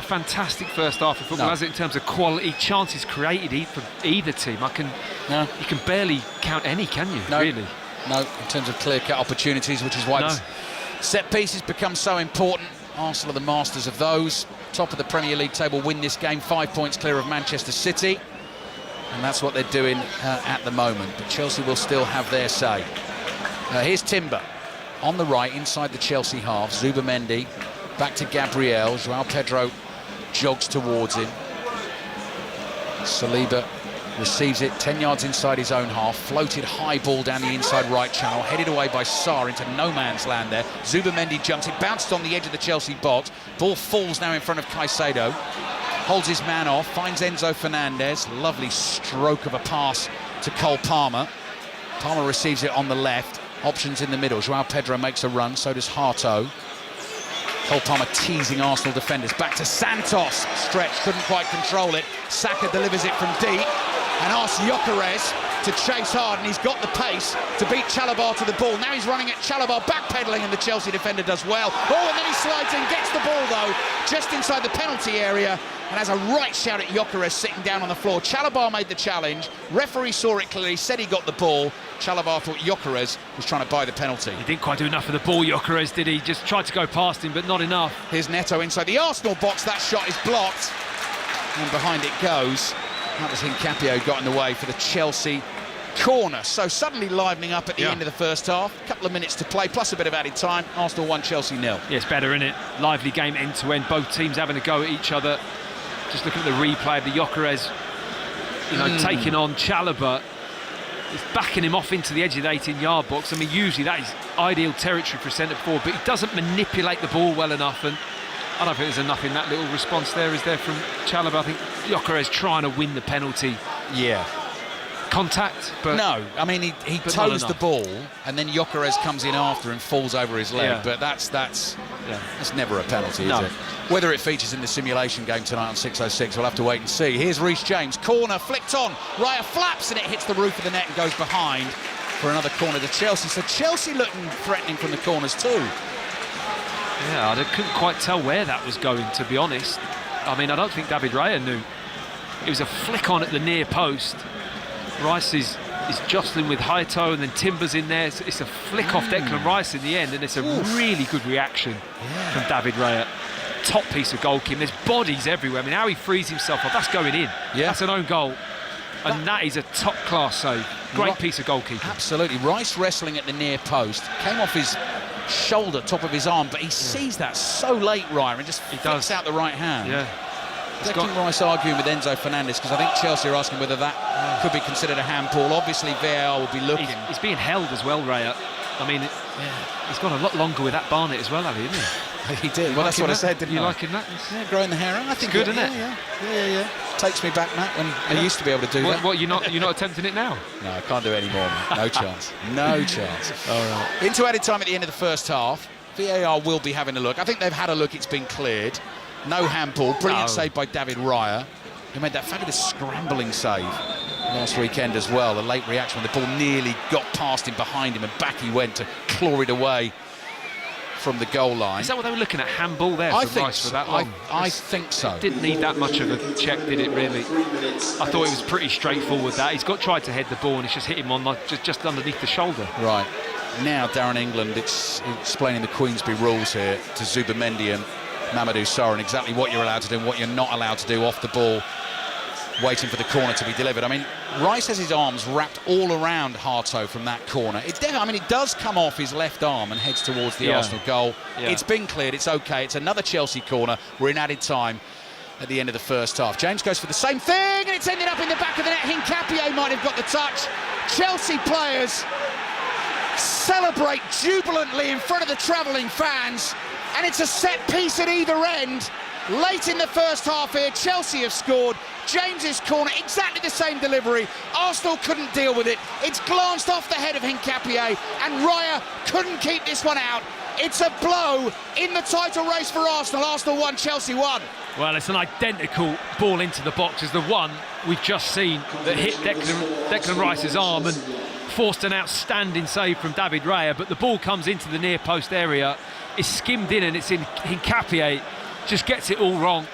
fantastic first half of football, has it, in terms of quality, chances created for either team. You can barely count any, can you, really? No, in terms of clear-cut opportunities, which is why set pieces become so important. Arsenal are the masters of those. Top of the Premier League table, win this game, 5 points clear of Manchester City. And that's what they're doing at the moment. But Chelsea will still have their say. Here's Timber on the right, inside the Chelsea half. Zubamendi back to Gabriel. Joao Pedro jogs towards him. Saliba receives it 10 yards inside his own half. Floated high ball down the inside right channel. Headed away by Sarr into no man's land there. Zubamendi jumps. It bounced on the edge of the Chelsea box. Ball falls now in front of Caicedo. Holds his man off. Finds Enzo Fernandez. Lovely stroke of a pass to Cole Palmer. Palmer receives it on the left. Options in the middle. Joao Pedro makes a run. So does Harto. Cole Palmer teasing Arsenal defenders. Back to Santos. Stretch, couldn't quite control it. Saka delivers it from deep and asks Gyökeres to chase hard, and he's got the pace to beat Chalobah to the ball. Now he's running at Chalobah, backpedaling, and the Chelsea defender does well. Oh, and then he slides in, gets the ball though, just inside the penalty area, and has a right shout at Gyökeres sitting down on the floor. Chalobah made the challenge. Referee saw it clearly, said he got the ball. Chalobah thought Gyökeres was trying to buy the penalty. He didn't quite do enough for the ball, Gyökeres, did he? Just tried to go past him, but not enough. Here's Neto inside the Arsenal box. That shot is blocked, and behind it goes. That was Hincapie got in the way for the Chelsea corner. So suddenly livening up at the end of the first half. A couple of minutes to play, plus a bit of added time. Arsenal 1, Chelsea 0. Yeah, it's better, isn't it? Lively game end to end. Both teams having a go at each other. Just looking at the replay of the Gyökeres, taking on Chalobah. He's backing him off into the edge of the 18-yard box. I mean, usually that is ideal territory for a centre-forward, but he doesn't manipulate the ball well enough, and I don't think there's enough in that little response there, is there, from Chalobah? I think Gyökeres trying to win the penalty. Yeah. Contact, but... No, I mean, he toes the ball, and then Gyökeres comes in after and falls over his leg, but that's never a penalty, is it? Whether it features in the simulation game tonight on 606, we'll have to wait and see. Here's Reece James, corner, flicked on, Raya flaps, and it hits the roof of the net and goes behind for another corner to Chelsea. So Chelsea looking threatening from the corners too. Yeah, I couldn't quite tell where that was going, to be honest. I mean, I don't think David Raya knew. It was a flick on at the near post. Rice is jostling with Haito, and then Timber's in there. It's a flick off Declan Rice in the end, and it's a really good reaction from David Raya. Top piece of goalkeeping. There's bodies everywhere. I mean, how he frees himself up, that's going in. Yeah. That's an own goal. And that is a top-class save. Great piece of goalkeeping. Absolutely. Rice wrestling at the near post. Came off his shoulder, top of his arm, but he sees that so late, Raya, and just flicks out the right hand. Yeah. Declan Rice arguing with Enzo Fernandez, because I think Chelsea are asking whether that could be considered a handball. Obviously, VAR will be looking. He's being held as well, Raya. I mean, he's gone a lot longer with that Barnett as well, hasn't he? He did. Well, that's what I said, didn't I? You liking that? Yeah, growing the hair out. I think it's good, isn't it? Yeah. Takes me back, Matt, when I used to be able to do that. What, you're not attempting it now? No, I can't do it anymore, man. No chance. No chance. All right. Into added time at the end of the first half. VAR will be having a look. I think they've had a look. It's been cleared. No handball. Brilliant save by David Raya, who made that fabulous scrambling save last weekend as well. A late reaction when the ball nearly got past him, behind him, and back he went to claw it away from the goal line. Is that what they were looking at? Handball there for Rice for that long? I think so. It didn't need that much of a check, did it, really? I thought it was pretty straightforward, that. He's tried to head the ball, and it's just hit him on just underneath the shoulder. Right. Now Darren England explaining the Queensberry rules here to Zubamendi and Mamadou Sarr, and exactly what you're allowed to do and what you're not allowed to do off the ball, waiting for the corner to be delivered. I mean, Rice has his arms wrapped all around Harto from that corner. It does come off his left arm and heads towards the Arsenal goal. Yeah. It's been cleared, it's okay. It's another Chelsea corner. We're in added time at the end of the first half. James goes for the same thing, and it's ended up in the back of the net. Hincapie might have got the touch. Chelsea players celebrate jubilantly in front of the travelling fans, and it's a set piece at either end. Late in the first half here, Chelsea have scored. James's corner, exactly the same delivery. Arsenal couldn't deal with it. It's glanced off the head of Hincapie, and Raya couldn't keep this one out. It's a blow in the title race for Arsenal. Arsenal 1, Chelsea 1. Well, it's an identical ball into the box as the one we've just seen that hit Declan Rice's arm and forced an outstanding save from David Raya, but the ball comes into the near post area. It's skimmed in, and it's in Hincapie. Just gets it all wrong.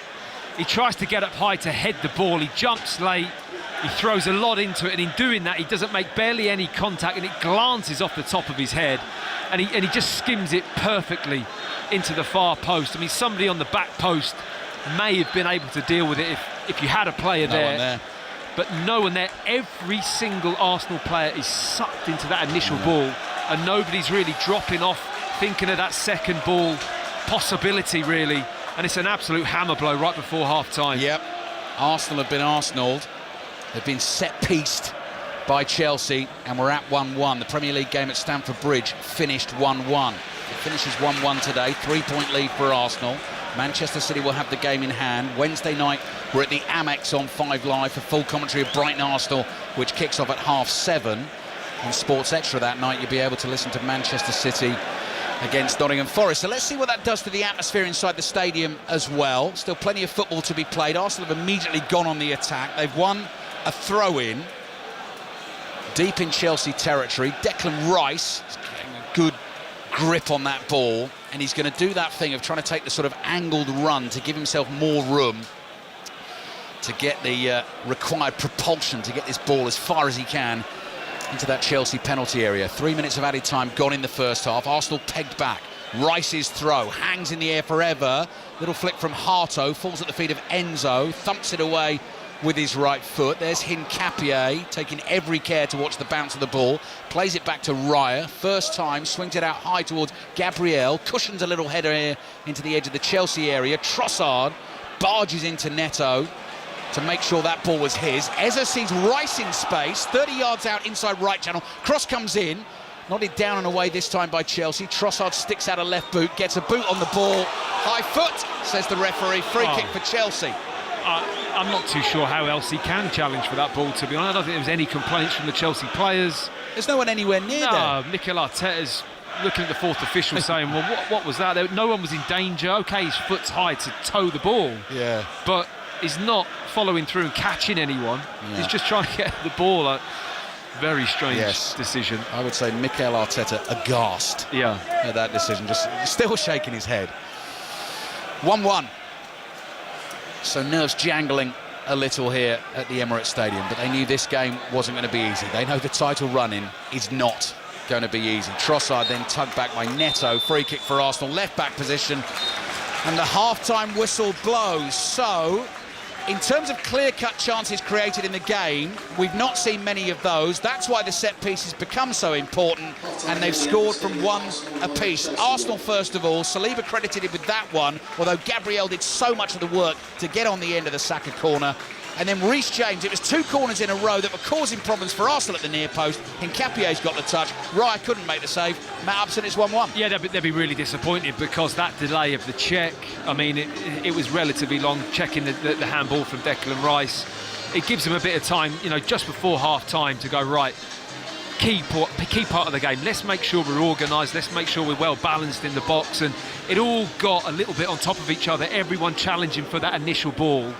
He tries to get up high to head the ball. He jumps late. He throws a lot into it, and in doing that, he doesn't make barely any contact, and it glances off the top of his head, and he just skims it perfectly into the far post. I mean, somebody on the back post may have been able to deal with it if you had a player there. but no one there. Every single Arsenal player is sucked into that initial ball, and nobody's really dropping off, thinking of that second ball possibility, really. And it's an absolute hammer blow right before half-time. Yep. Arsenal have been Arsenaled. They've been set-pieced by Chelsea, and we're at 1-1. The Premier League game at Stamford Bridge finished 1-1. It finishes 1-1 today, 3-point lead for Arsenal. Manchester City will have the game in hand. Wednesday night, we're at the Amex on 5 Live for full commentary of Brighton Arsenal, which kicks off at 7:30. On Sports Extra that night, you'll be able to listen to Manchester City against Nottingham Forest. So let's see what that does to the atmosphere inside the stadium as well. Still plenty of football to be played. Arsenal have immediately gone on the attack. They've won a throw-in deep in Chelsea territory. Declan Rice is getting a good grip on that ball, and he's going to do that thing of trying to take the sort of angled run to give himself more room to get the required propulsion to get this ball as far as he can into that Chelsea penalty area. 3 minutes of added time gone in the first half. Arsenal pegged back. Rice's throw hangs in the air forever. Little flick from Harto, falls at the feet of Enzo, thumps it away with his right foot. There's Hincapié taking every care to watch the bounce of the ball. Plays it back to Raya. First time, swings it out high towards Gabriel. Cushions a little header here into the edge of the Chelsea area. Trossard barges into Neto to make sure that ball was his. Eza sees Rice in space, 30 yards out inside right channel. Cross comes in, nodded down and away this time by Chelsea. Trossard sticks out a left boot, gets a boot on the ball. High foot, says the referee. Free kick for Chelsea. I'm not too sure how else he can challenge for that ball, to be honest. I don't think there was any complaints from the Chelsea players. There's no one anywhere near there. No, Mikel Arteta's looking at the fourth official saying, well, what was that? No one was in danger. OK, his foot's high to toe the ball. Yeah. But he's not following through and catching anyone. Yeah. He's just trying to get the ball. A very strange decision. I would say Mikel Arteta aghast at that decision, just still shaking his head. 1-1. So nerves jangling a little here at the Emirates Stadium, but they knew this game wasn't going to be easy. They know the title run-in is not going to be easy. Trossard then tugged back by Neto. Free kick for Arsenal, left-back position. And the half-time whistle blows. So, in terms of clear-cut chances created in the game, we've not seen many of those. That's why the set pieces become so important, and they've scored from one apiece. Arsenal, first of all, Saliba credited with that one, although Gabriel did so much of the work to get on the end of the Saka corner. And then Reece James, it was 2 corners in a row that were causing problems for Arsenal at the near post. Hincapié's got the touch. Raya couldn't make the save. Matt Upson, it's 1-1. Yeah, they'll be really disappointed because that delay of the check, I mean, it was relatively long, checking the handball from Declan Rice. It gives them a bit of time, you know, just before half-time to go, right, key part of the game. Let's make sure we're organised. Let's make sure we're well balanced in the box. And it all got a little bit on top of each other. Everyone challenging for that initial ball.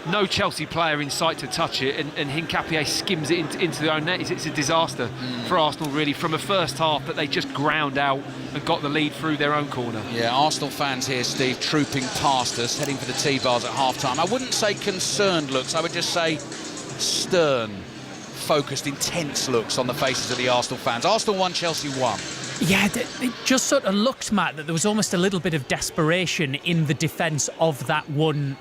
No Chelsea player in sight to touch it, and Hincapié skims it into their own net. It's a disaster for Arsenal, really, from a first half that they just ground out and got the lead through their own corner. Yeah, Arsenal fans here, Steve, trooping past us, heading for the T-bars at half-time. I wouldn't say concerned looks, I would just say stern, focused, intense looks on the faces of the Arsenal fans. Arsenal 1, Chelsea 1. Yeah, it just sort of looked, Matt, that there was almost a little bit of desperation in the defence of that one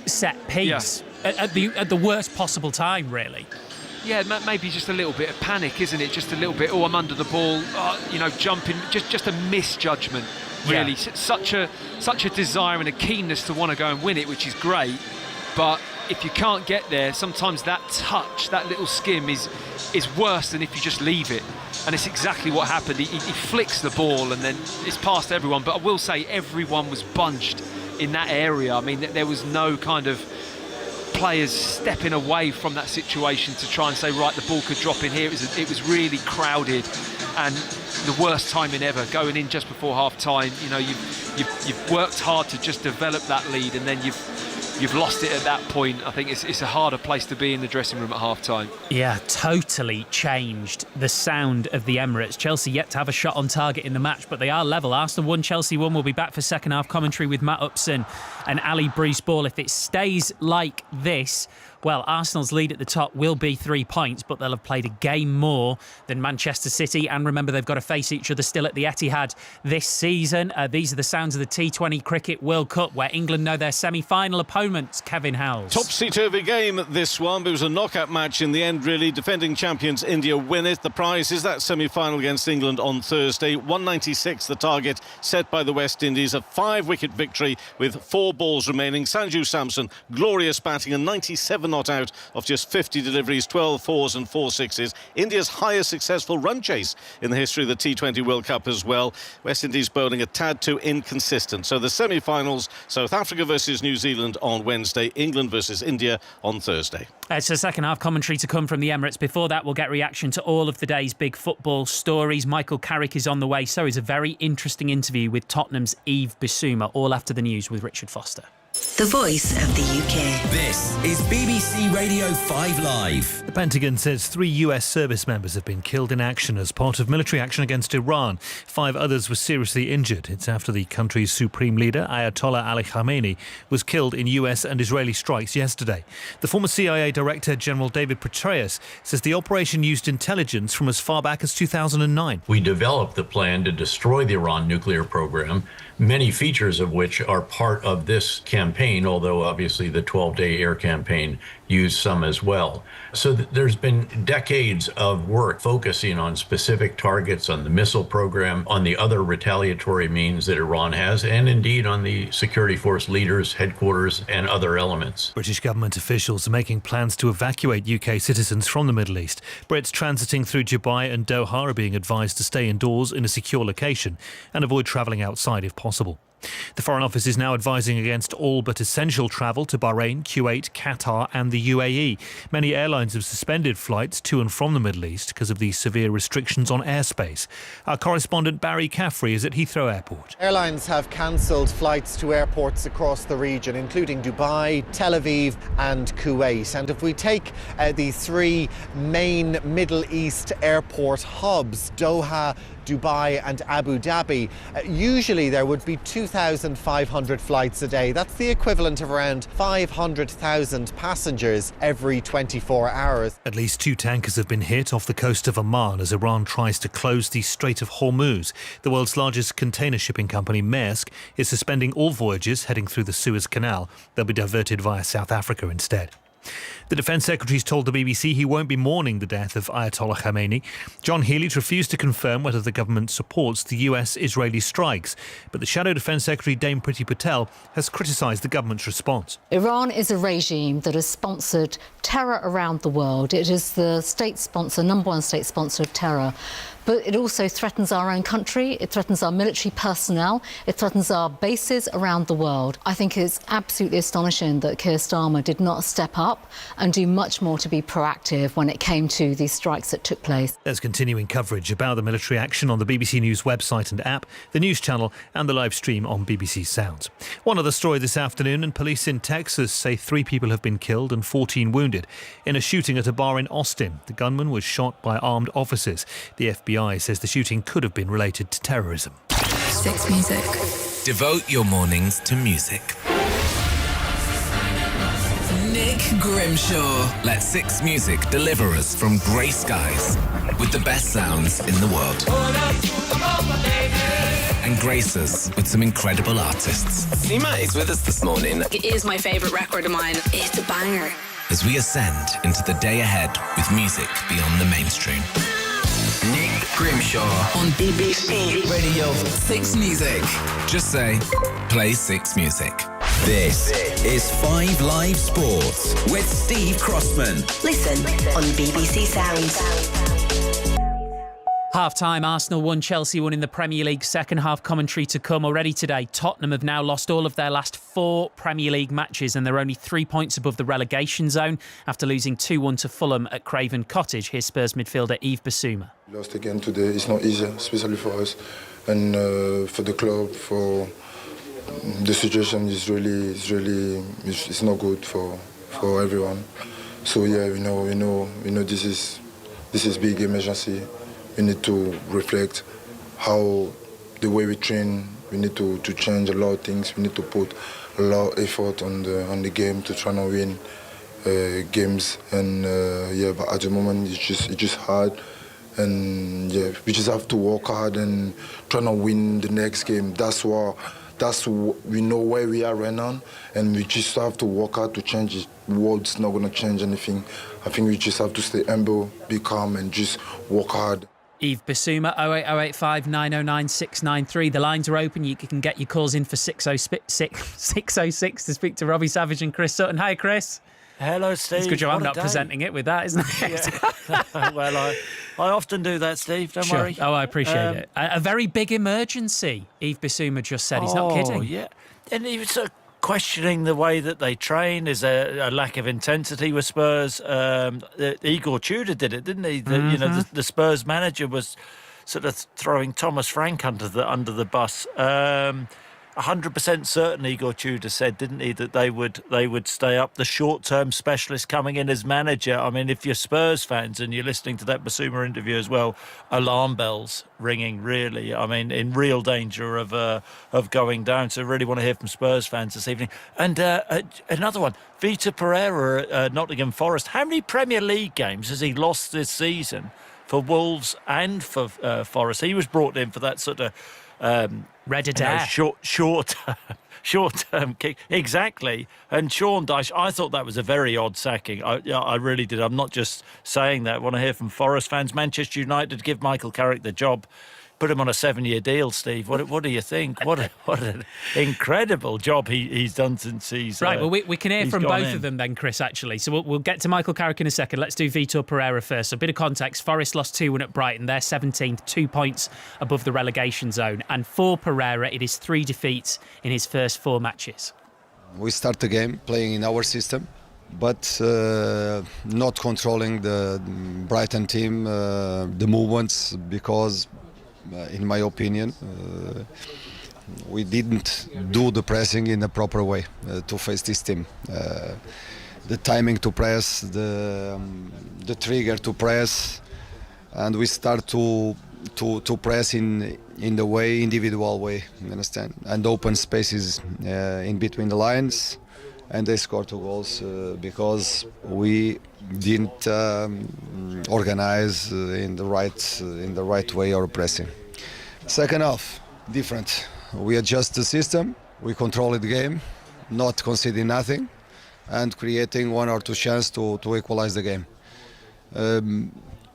set piece at the worst possible time, really. Yeah, maybe just a little bit of panic, isn't it? Just a little bit, I'm under the ball, you know, jumping, just a misjudgment, really. Yeah. Such a desire and a keenness to want to go and win it, which is great, but if you can't get there, sometimes that touch, that little skim is worse than if you just leave it. And it's exactly what happened. He flicks the ball and then it's past everyone, but I will say everyone was bunched in that area. I mean, there was no kind of players stepping away from that situation to try and say, right, the ball could drop in here. It was really crowded, and the worst timing ever, going in just before half-time. You know, you've worked hard to just develop that lead, and then you've lost it at that point. I think it's a harder place to be in the dressing room at half-time. Yeah, totally changed the sound of the Emirates. Chelsea yet to have a shot on target in the match, but they are level. Arsenal 1, Chelsea 1. We'll be back for second half commentary with Matt Upson and Ali Bruce ball. If it stays like this, well, Arsenal's lead at the top will be 3 points, but they'll have played a game more than Manchester City. And remember, they've got to face each other still at the Etihad this season. These are the sounds of the T20 Cricket World Cup, where England know their semi-final opponents. Kevin Howells. Topsy-turvy game, this one. But it was a knockout match in the end, really. Defending champions India win it. The prize is that semi-final against England on Thursday. 196 the target set by the West Indies. A 5-wicket victory with 4 balls remaining. Sanju Samson, glorious batting, and 97 not out of just 50 deliveries, 12 fours and 4 sixes. India's highest successful run chase in the history of the T20 World Cup as well. West Indies bowling a tad too inconsistent. So the semi-finals, South Africa versus New Zealand on Wednesday, England versus India on Thursday. It's a second half commentary to come from the Emirates. Before that, we'll get reaction to all of the day's big football stories. Michael Carrick is on the way, so is a very interesting interview with Tottenham's Yves Bissouma, all after the news with Richard Foster. The voice of the UK. This is BBC Radio 5 Live. The Pentagon says 3 US service members have been killed in action as part of military action against Iran. 5 others were seriously injured. It's after the country's supreme leader, Ayatollah Ali Khamenei, was killed in US and Israeli strikes yesterday. The former CIA Director General David Petraeus says the operation used intelligence from as far back as 2009. We developed the plan to destroy the Iran nuclear program, many features of which are part of this campaign, although obviously the 12-day air campaign used some as well. So there's been decades of work focusing on specific targets, on the missile program, on the other retaliatory means that Iran has, and indeed on the security force leaders, headquarters, and other elements. British government officials are making plans to evacuate UK citizens from the Middle East. Brits transiting through Dubai and Doha are being advised to stay indoors in a secure location and avoid travelling outside if possible. The Foreign Office is now advising against all but essential travel to Bahrain, Kuwait, Qatar and the UAE. Many airlines have suspended flights to and from the Middle East because of the severe restrictions on airspace. Our correspondent Barry Caffrey is at Heathrow Airport. Airlines have cancelled flights to airports across the region, including Dubai, Tel Aviv and Kuwait. And if we take the 3 main Middle East airport hubs, Doha, Dubai and Abu Dhabi, usually there would be 2,500 flights a day. That's the equivalent of around 500,000 passengers every 24 hours. At least 2 tankers have been hit off the coast of Oman as Iran tries to close the Strait of Hormuz. The world's largest container shipping company, Maersk, is suspending all voyages heading through the Suez Canal. They'll be diverted via South Africa instead. The Defence Secretary's told the BBC he won't be mourning the death of Ayatollah Khamenei. John Healey's refused to confirm whether the government supports the US-Israeli strikes. But the Shadow Defence Secretary, Dame Priti Patel, has criticised the government's response. Iran is a regime that has sponsored terror around the world. It is the state sponsor, number 1 state sponsor of terror. But it also threatens our own country, it threatens our military personnel, it threatens our bases around the world. I think it's absolutely astonishing that Keir Starmer did not step up and do much more to be proactive when it came to these strikes that took place. There's continuing coverage about the military action on the BBC News website and app, the news channel and the live stream on BBC Sounds. One other story this afternoon, and police in Texas say 3 people have been killed and 14 wounded in a shooting at a bar in Austin. The gunman was shot by armed officers. The FBI says the shooting could have been related to terrorism. 6 Music. Devote your mornings to music. Nick Grimshaw. Let 6 Music deliver us from grey skies with the best sounds in the world. And grace us with some incredible artists. Nima is with us this morning. It is my favourite record of mine. It's a banger. As we ascend into the day ahead with music beyond the mainstream. Nick Grimshaw on BBC Radio 6 Music. Just say, play 6 Music. This is 5 Live Sports with Steve Crossman. Listen on BBC Sounds. Half-time, Arsenal 1, Chelsea 1 in the Premier League. Second half commentary to come already today. Tottenham have now lost all of their last 4 Premier League matches and they're only 3 points above the relegation zone after losing 2-1 to Fulham at Craven Cottage. Here's Spurs midfielder Yves Bissouma. Lost again today. It's not easy, especially for us and for the club. For the situation is really it's not good for everyone. So yeah, we know this is big emergency. We need to reflect how the way we train. We need to change a lot of things. We need to put a lot of effort on the game to try to win games. And but at the moment it's just hard. And we just have to work hard and try to win the next game. We know where we are right now, and we just have to work hard to change it. Words not going to change anything. I think we just have to stay humble, be calm, and just work hard. Yves Bissouma, 08085 909 693. The lines are open. You can get your calls in for 606 to speak to Robbie Savage and Chris Sutton. Hi, Chris. Hello, Steve. It's good job I'm not day. presenting it with that, isn't it? Yeah. Well, I often do that, Steve. Don't worry. Oh, I appreciate it. A very big emergency, Yves Bissouma just said. He's not kidding. Yeah. And he was questioning the way that they train. Is there a lack of intensity with Spurs? Igor Tudor did it, didn't he? The Spurs manager was sort of throwing Thomas Frank under the bus. 100% certain, Igor Tudor said, didn't he, that they would stay up. The short-term specialist coming in as manager. I mean, if you're Spurs fans and you're listening to that Bissouma interview as well, alarm bells ringing, really. I mean, in real danger of going down. So I really want to hear from Spurs fans this evening. And another one, Vitor Pereira at Nottingham Forest. How many Premier League games has he lost this season for Wolves and for Forest? He was brought in for that sort of... short-term kick. Exactly. And Sean Dyche, I thought that was a very odd sacking. I really did. I'm not just saying that. I want to hear from Forest fans. Manchester United give Michael Carrick the job. Put him on a 7-year deal, Steve. What do you think? What an incredible job he's done since he's right. Well, we can hear from both of them then, Chris. Actually, so we'll get to Michael Carrick in a second. Let's do Vitor Pereira first. So a bit of context: Forest lost 2-1 at Brighton. They're 17th, 2 points above the relegation zone. And for Pereira, it is 3 defeats in his first 4 matches. We start the game playing in our system, but not controlling the Brighton team, the movements, because. In my opinion, we didn't do the pressing in a proper way to face this team. The timing to press, the trigger to press, and we start to press in the way, individual way, you understand, and open spaces in between the lines, and they score 2 goals because we didn't organize in the right way our pressing. Second half, different. We adjust the system, we control the game, not conceding nothing, and creating 1 or 2 chances to equalize the game.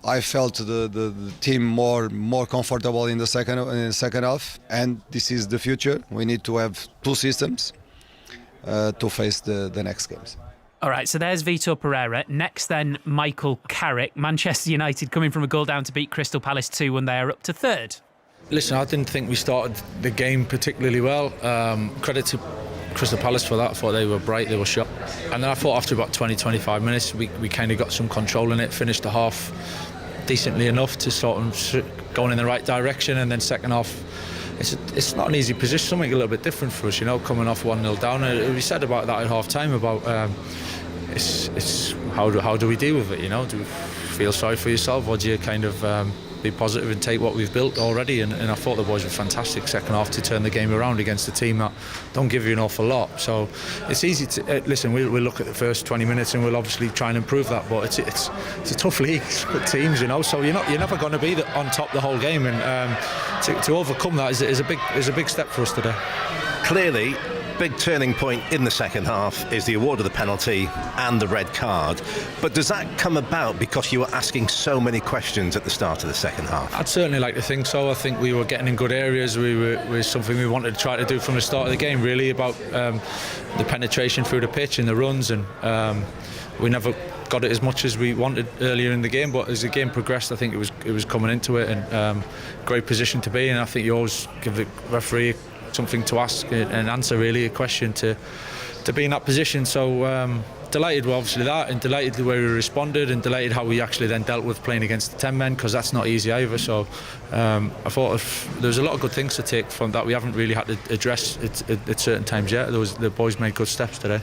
I felt the team more comfortable in the second half, and this is the future. We need to have 2 systems to face the next games. All right, so there's Vitor Pereira. Next then, Michael Carrick. Manchester United coming from a goal down to beat Crystal Palace 2-1. They are up to 3rd. Listen, I didn't think we started the game particularly well. Credit to Crystal Palace for that. I thought they were bright, they were sharp. And then I thought after about 20-25 minutes, we kind of got some control in it, finished the half decently enough to sort of going in the right direction. And then second half, it's not an easy position, something a little bit different for us, coming off 1-0 down. We said about that at half-time, about it's how do we deal with it, Do we feel sorry for yourself, or do you kind of be positive and take what we've built already? And I thought the boys were fantastic second half to turn the game around against a team that don't give you an awful lot. So it's easy to listen. We'll look at the first 20 minutes and we'll obviously try and improve that. But it's a tough league with teams, So you're never going to be on top the whole game, and to overcome that is a big step for us today. Clearly, big turning point in the second half is the award of the penalty and the red card. But does that come about because you were asking so many questions at the start of the second half? I'd certainly like to think so. I think we were getting in good areas. Was something we wanted to try to do from the start of the game, really, about the penetration through the pitch and the runs, and we never got it as much as we wanted earlier in the game, but as the game progressed, I think it was coming into it, and great position to be in. I think you always give the referee something to ask and answer, really, a question to be in that position. So delighted with obviously that, and delighted the way we responded, and delighted how we actually then dealt with playing against the 10 men, because that's not easy either. So I thought there's a lot of good things to take from that we haven't really had to address at certain times yet. The boys made good steps today.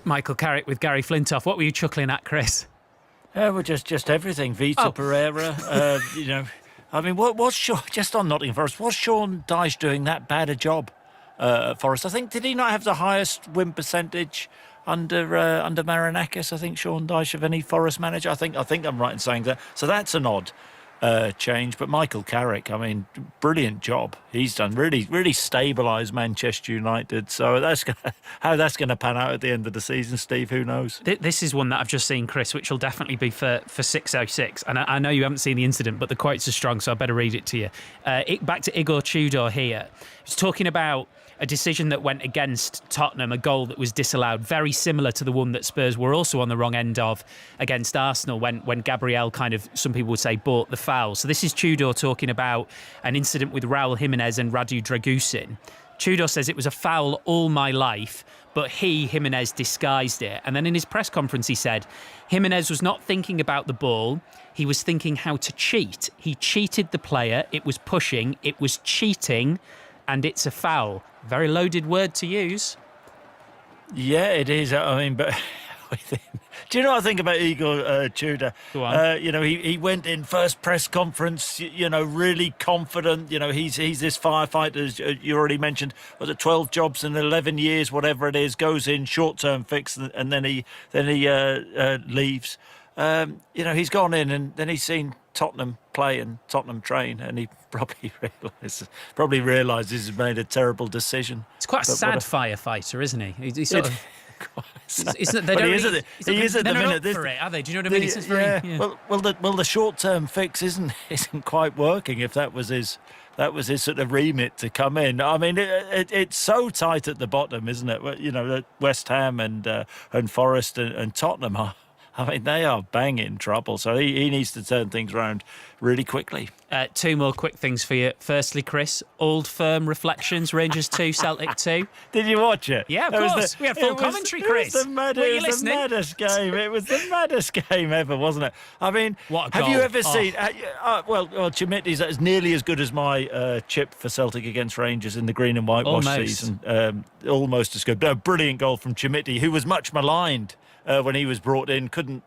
Michael Carrick with Gary Flintoff. What were you chuckling at, Chris? Well, just everything. Vitor Pereira, I mean, what's Sean, just on Nottingham Forest, was Sean Dyche doing that bad a job at Forest? I think, did he not have the highest win percentage under Marinakis, I think, Sean Dyche, of any Forest manager? I think I'm right in saying that. So that's an odd change. But Michael Carrick, I mean, brilliant job he's done. Really stabilised Manchester United. So how that's going to pan out at the end of the season, Steve, who knows? This is one that I've just seen, Chris, which will definitely be for 606. And I know you haven't seen the incident, but the quotes are strong, so I better read it to you. Back to Igor Tudor here. He's talking about a decision that went against Tottenham, a goal that was disallowed, very similar to the one that Spurs were also on the wrong end of against Arsenal when Gabriel kind of, some people would say, bought the foul. So this is Tudor talking about an incident with Raul Jimenez and Radu Dragusin. Tudor says it was a foul all my life, but Jimenez disguised it. And then in his press conference he said, Jimenez was not thinking about the ball, he was thinking how to cheat. He cheated the player, it was pushing, it was cheating, and it's a foul. Very loaded word to use. Yeah, it is. I mean, but do you know what I think about Igor Tudor? Go on. He went in first press conference, really confident. He's this firefighter, as you already mentioned. Was it 12 jobs in 11 years, whatever it is? Goes in short-term fix, and then he leaves. He's gone in and then he's seen Tottenham play and Tottenham train, and he probably realises he's made a terrible decision. It's quite a sad firefighter, isn't he? He's sort of. They're not up for it, are they? Do you know what I mean? It's very, yeah. Well, the short-term fix isn't quite working. If that was his sort of remit to come in. I mean, it's so tight at the bottom, isn't it? West Ham and Forest and Tottenham are. I mean, they are banging trouble, so he needs to turn things around really quickly. Two more quick things for you. Firstly, Chris, Old Firm reflections, Rangers 2, Celtic 2. Did you watch it? Yeah, of course. We had full commentary, Chris. It was the maddest game. It was the maddest game ever, wasn't it? I mean, what a have goal. you ever seen... Chimitti's is nearly as good as my chip for Celtic against Rangers in the green and whitewash season. Almost as good. A brilliant goal from Chimitti, who was much maligned when he was brought in, couldn't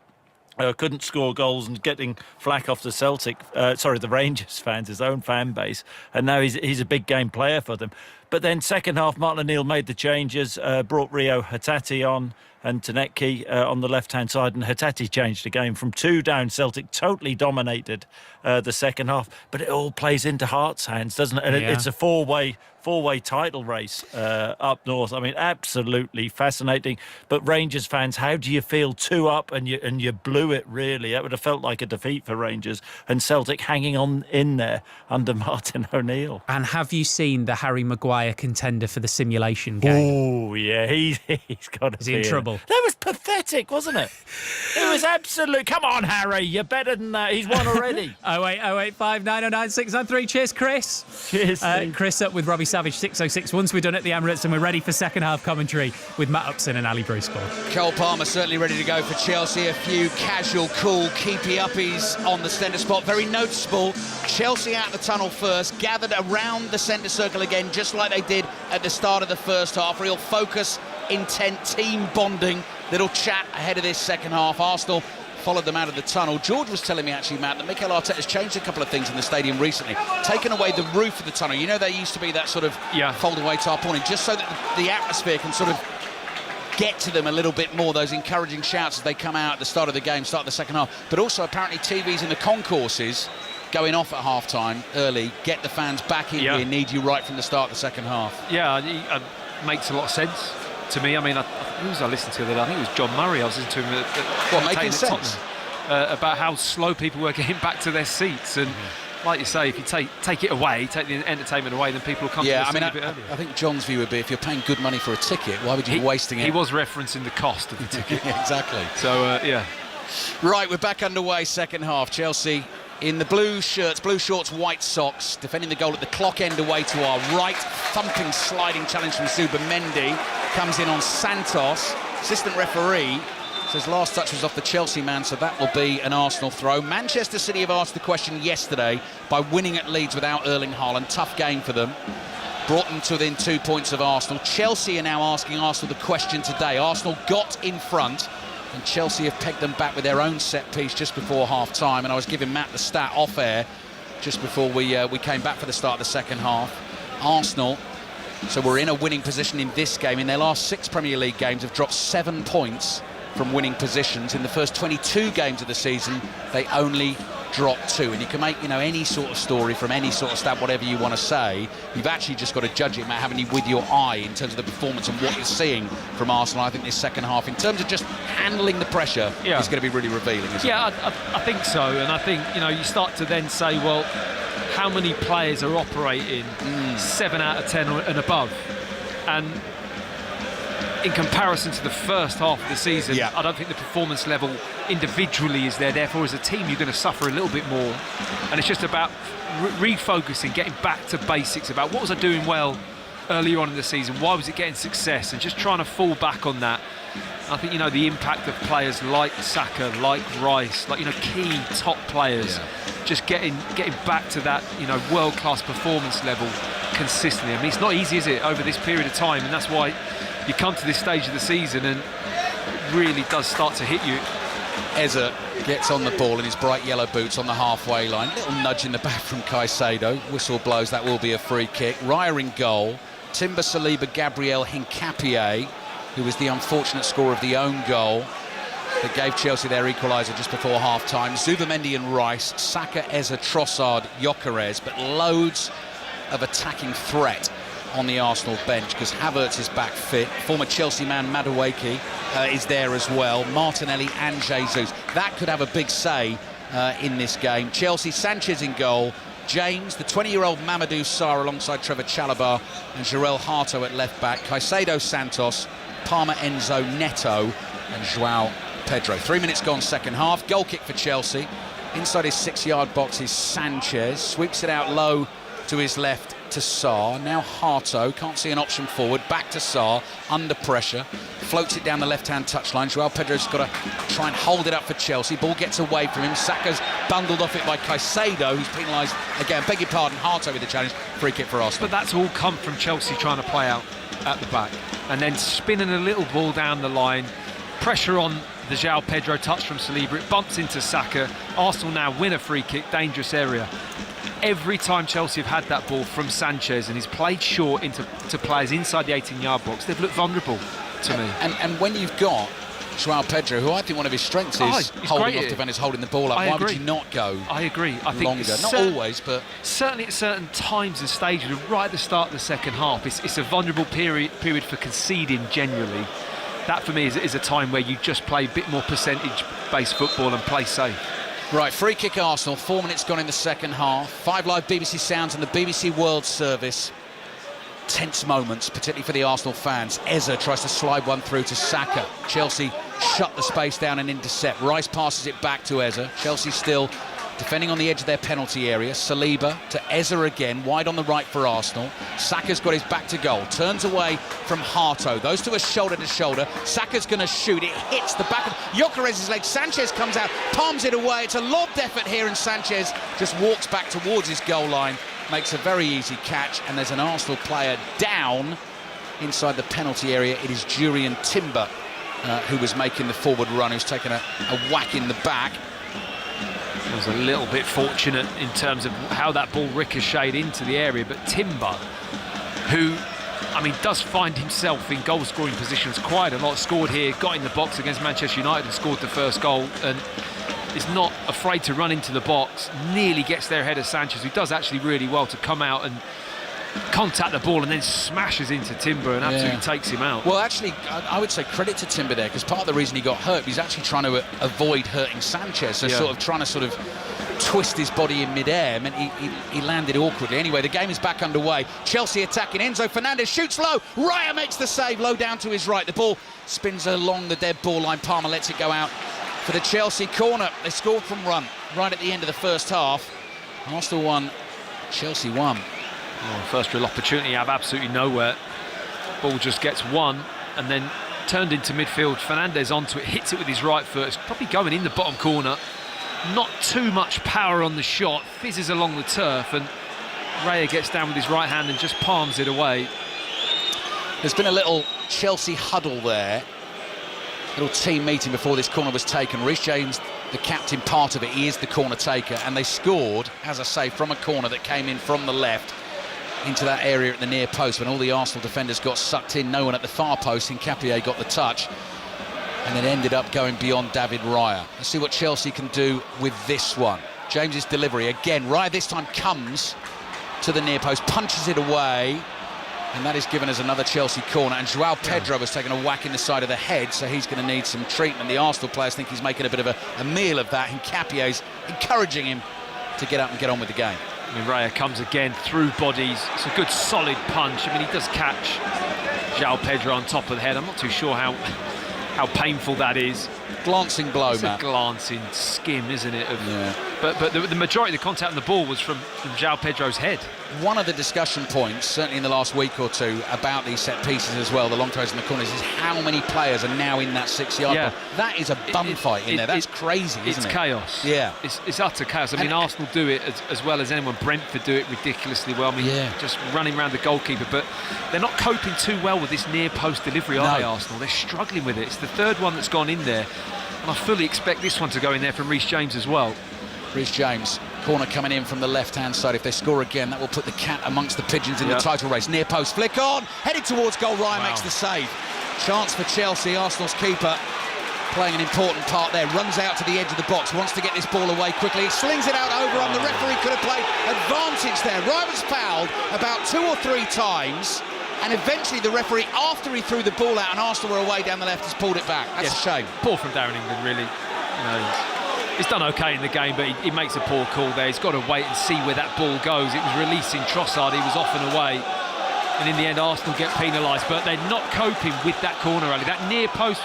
score goals and getting flack off the Rangers fans, his own fan base, and now he's a big game player for them. But then second half, Martin O'Neill made the changes, brought Rio Hatate on and Tanetki on the left-hand side, and Hatate changed the game from 2 down. Celtic totally dominated the second half, but it all plays into Hart's hands, doesn't it? And it's a four-way title race up north. I mean, absolutely fascinating. But Rangers fans, how do you feel 2 up and you blew it, really? That would have felt like a defeat for Rangers, and Celtic hanging on in there under Martin O'Neill. And have you seen the Harry Maguire contender for the simulation game? Oh, yeah, he's got to be. Is he in trouble? That was pathetic, wasn't it? It was absolute. Come on, Harry, you're better than that. He's won already. 08085 909 693. Cheers, Chris. Cheers, Chris up with Robbie Savage, 606. Once we're done at the Emirates and we're ready for second half commentary with Matt Upson and Ali Bruceball. Cole Palmer certainly ready to go for Chelsea. A few casual, cool, keepy-uppies on the centre spot. Very noticeable. Chelsea out the tunnel first, gathered around the centre circle again, just like they did at the start of the first half. Real focus, intent, team bonding, little chat ahead of this second half. Arsenal followed them out of the tunnel. George was telling me, actually, Matt, that Mikel Arteta's changed a couple of things in the stadium recently. Taken away the roof of the tunnel. You know, there used to be that sort of fold-away tarpaulin, just so that the atmosphere can sort of get to them a little bit more, those encouraging shouts as they come out at the start of the game, start of the second half. But also, apparently, TVs in the concourses going off at half-time early, get the fans back in here, need you right from the start of the second half. Yeah, it makes a lot of sense to me. I mean, who was I listening to the other day? I think it was John Murray. I was listening to him making sense about how slow people were getting back to their seats. And like you say, if you take it away, take the entertainment away, then people will come to the seat a bit earlier. I think John's view would be, if you're paying good money for a ticket, why would you be wasting it? He was referencing the cost of the ticket. Yeah, exactly. So, Right, we're back underway, second half. Chelsea in the blue shirts, blue shorts, white socks, defending the goal at the clock end away to our right. Thumping, sliding challenge from Zubimendi. Comes in on Santos. Assistant referee says last touch was off the Chelsea man, so that will be an Arsenal throw. Manchester City have asked the question yesterday by winning at Leeds without Erling Haaland. Tough game for them. Brought them to within 2 points of Arsenal. Chelsea are now asking Arsenal the question today. Arsenal got in front, and Chelsea have pegged them back with their own set piece just before half-time. And I was giving Matt the stat off-air. just before we came back for the start of the second half. Arsenal, so we're in a winning position in this game. In their last 6 Premier League games, have dropped 7 points from winning positions. In the first 22 games of the season, they only dropped 2. And you can make, any sort of story from any sort of stat, whatever you want to say. You've actually just got to judge it, Matt, haven't you, with your eye in terms of the performance and what you're seeing from Arsenal. I think this second half, in terms of just handling the pressure, is going to be really revealing, isn't it? I think so. And I think, you start to then say, well, how many players are operating 7 out of 10 and above? And in comparison to the first half of the season, I don't think the performance level individually is there. Therefore, as a team, you're going to suffer a little bit more. And it's just about refocusing, getting back to basics, about what was I doing well earlier on in the season, why was it getting success, and just trying to fall back on that. I think, the impact of players like Saka, like Rice, like, key top players, just getting back to that, world-class performance level consistently. I mean, it's not easy, is it, over this period of time? And that's why you come to this stage of the season and it really does start to hit you. Eze gets on the ball in his bright yellow boots on the halfway line. Little nudge in the back from Caicedo. Whistle blows, that will be a free kick. Raya in goal. Timber, Saliba, Gabriel, Hincapié, who was the unfortunate scorer of the own goal that gave Chelsea their equaliser just before half-time. Zubamendi and Rice, Saka, Eze, Trossard, Gyökeres, but loads of attacking threat on the Arsenal bench because Havertz is back fit. Former Chelsea man Madueke is there as well. Martinelli and Jesus. That could have a big say in this game. Chelsea, Sanchez in goal. James, the 20-year-old Mamadou Sarr alongside Trevor Chalobah and Jarell Hato at left-back. Caicedo, Santos, Palmer, Enzo, Neto and João Pedro. 3 minutes gone second half. Goal kick for Chelsea. Inside his 6-yard box is Sanchez. Sweeps it out low to his left to Sarr. Now Hato, can't see an option forward. Back to Sarr, under pressure. Floats it down the left-hand touchline. João Pedro's got to try and hold it up for Chelsea. Ball gets away from him. Saka's bundled off it by Caicedo, who's penalised again. Beg your pardon, Hato with the challenge. Free kick for Arsenal. But that's all come from Chelsea trying to play out at the back and then spinning a little ball down the line. Pressure on the João Pedro touch from Saliba. It bumps into Saka. Arsenal now win a free kick, dangerous area. Every time Chelsea have had that ball from Sanchez and he's played short into players inside the 18-yard box, they've looked vulnerable to me. And when you've got João Pedro, who I think one of his strengths is holding off defenders, holding the ball up, why would you not go I agree. I think longer? Not always, but certainly at certain times and stages, right at the start of the second half, it's a vulnerable period for conceding generally. That, for me, is a time where you just play a bit more percentage-based football and play safe. Right, free kick Arsenal, 4 minutes gone in the second half. 5 Live BBC Sounds and the BBC World Service. Tense moments, particularly for the Arsenal fans. Eze tries to slide one through to Saka. Chelsea shut the space down and intercept. Rice passes it back to Eze. Chelsea still defending on the edge of their penalty area. Saliba to Eze again, wide on the right for Arsenal. Saka's got his back to goal, turns away from Hato. Those two are shoulder to shoulder. Saka's going to shoot. It hits the back of Gyökeres' leg. Sanchez comes out, palms it away. It's a lobbed effort here, and Sanchez just walks back towards his goal line, makes a very easy catch, and there's an Arsenal player down inside the penalty area. It is Jurrien Timber who was making the forward run, who's taken a whack in the back. Was a little bit fortunate in terms of how that ball ricocheted into the area, but Timber, who, does find himself in goal-scoring positions quite a lot, scored here, got in the box against Manchester United and scored the first goal, and is not afraid to run into the box, nearly gets there ahead of Sanchez, who does actually really well to come out and contact the ball and then smashes into Timber and absolutely takes him out. Well, actually, I would say credit to Timber there, because part of the reason he got hurt, he's actually trying to avoid hurting Sanchez, so trying to twist his body in mid-air, meant he landed awkwardly. Anyway, the game is back underway. Chelsea attacking. Enzo Fernandez shoots low. Raya makes the save, low down to his right. The ball spins along the dead ball line. Palmer lets it go out for the Chelsea corner. They scored from run right at the end of the first half. Arsenal won, Chelsea won. First real opportunity out of absolutely nowhere. Ball just gets one and then turned into midfield. Fernandez onto it, hits it with his right foot. It's probably going in the bottom corner. Not too much power on the shot. Fizzes along the turf, and Raya gets down with his right hand and just palms it away. There's been a little Chelsea huddle there. Little team meeting before this corner was taken. Reece James the captain part of it. He is the corner taker, and they scored, as I say, from a corner that came in from the left into that area at the near post when all the Arsenal defenders got sucked in. No one at the far post. Nketiah got the touch, and it ended up going beyond David Raya. Let's see what Chelsea can do with this one. James's delivery again. Raya this time comes to the near post, punches it away, and that is given as another Chelsea corner. And Joao Pedro has taken a whack in the side of the head, so he's going to need some treatment. The Arsenal players think he's making a bit of a meal of that. Nketiah's encouraging him to get up and get on with the game. I mean, Raya comes again through bodies. It's a good solid punch. I mean, he does catch Joao Pedro on top of the head. I'm not too sure how painful that is. Glancing blow, it's Matt. A glancing skim, isn't it? But the majority of the contact on the ball was from Joao Pedro's head. One of the discussion points, certainly in the last week or two, about these set pieces as well, the long throws in the corners, is how many players are now in that 6-yard line. That is a bum fight in there. That's crazy, isn't it? It's chaos. Yeah. It's utter chaos. I mean, Arsenal do it as well as anyone. Brentford do it ridiculously well. I mean, just running around the goalkeeper. But they're not coping too well with this near-post delivery, are they, Arsenal? They're struggling with it. It's the third one that's gone in there. And I fully expect this one to go in there from Reece James as well. Reece James, corner coming in from the left-hand side. If they score again, that will put the cat amongst the pigeons in the title race. Near post, flick on, headed towards goal. Ryan makes the save. Chance for Chelsea. Arsenal's keeper playing an important part there. Runs out to the edge of the box, wants to get this ball away quickly. He slings it out over on. The referee could have played advantage there. Ryan was fouled about 2 or 3 times. And eventually the referee, after he threw the ball out and Arsenal were away down the left, has pulled it back. That's a shame. Poor from Darren England, really. You know, he's done okay in the game, but he makes a poor call there. He's got to wait and see where that ball goes. It was releasing Trossard. He was off and away. And in the end, Arsenal get penalised. But they're not coping with that corner rally. That near post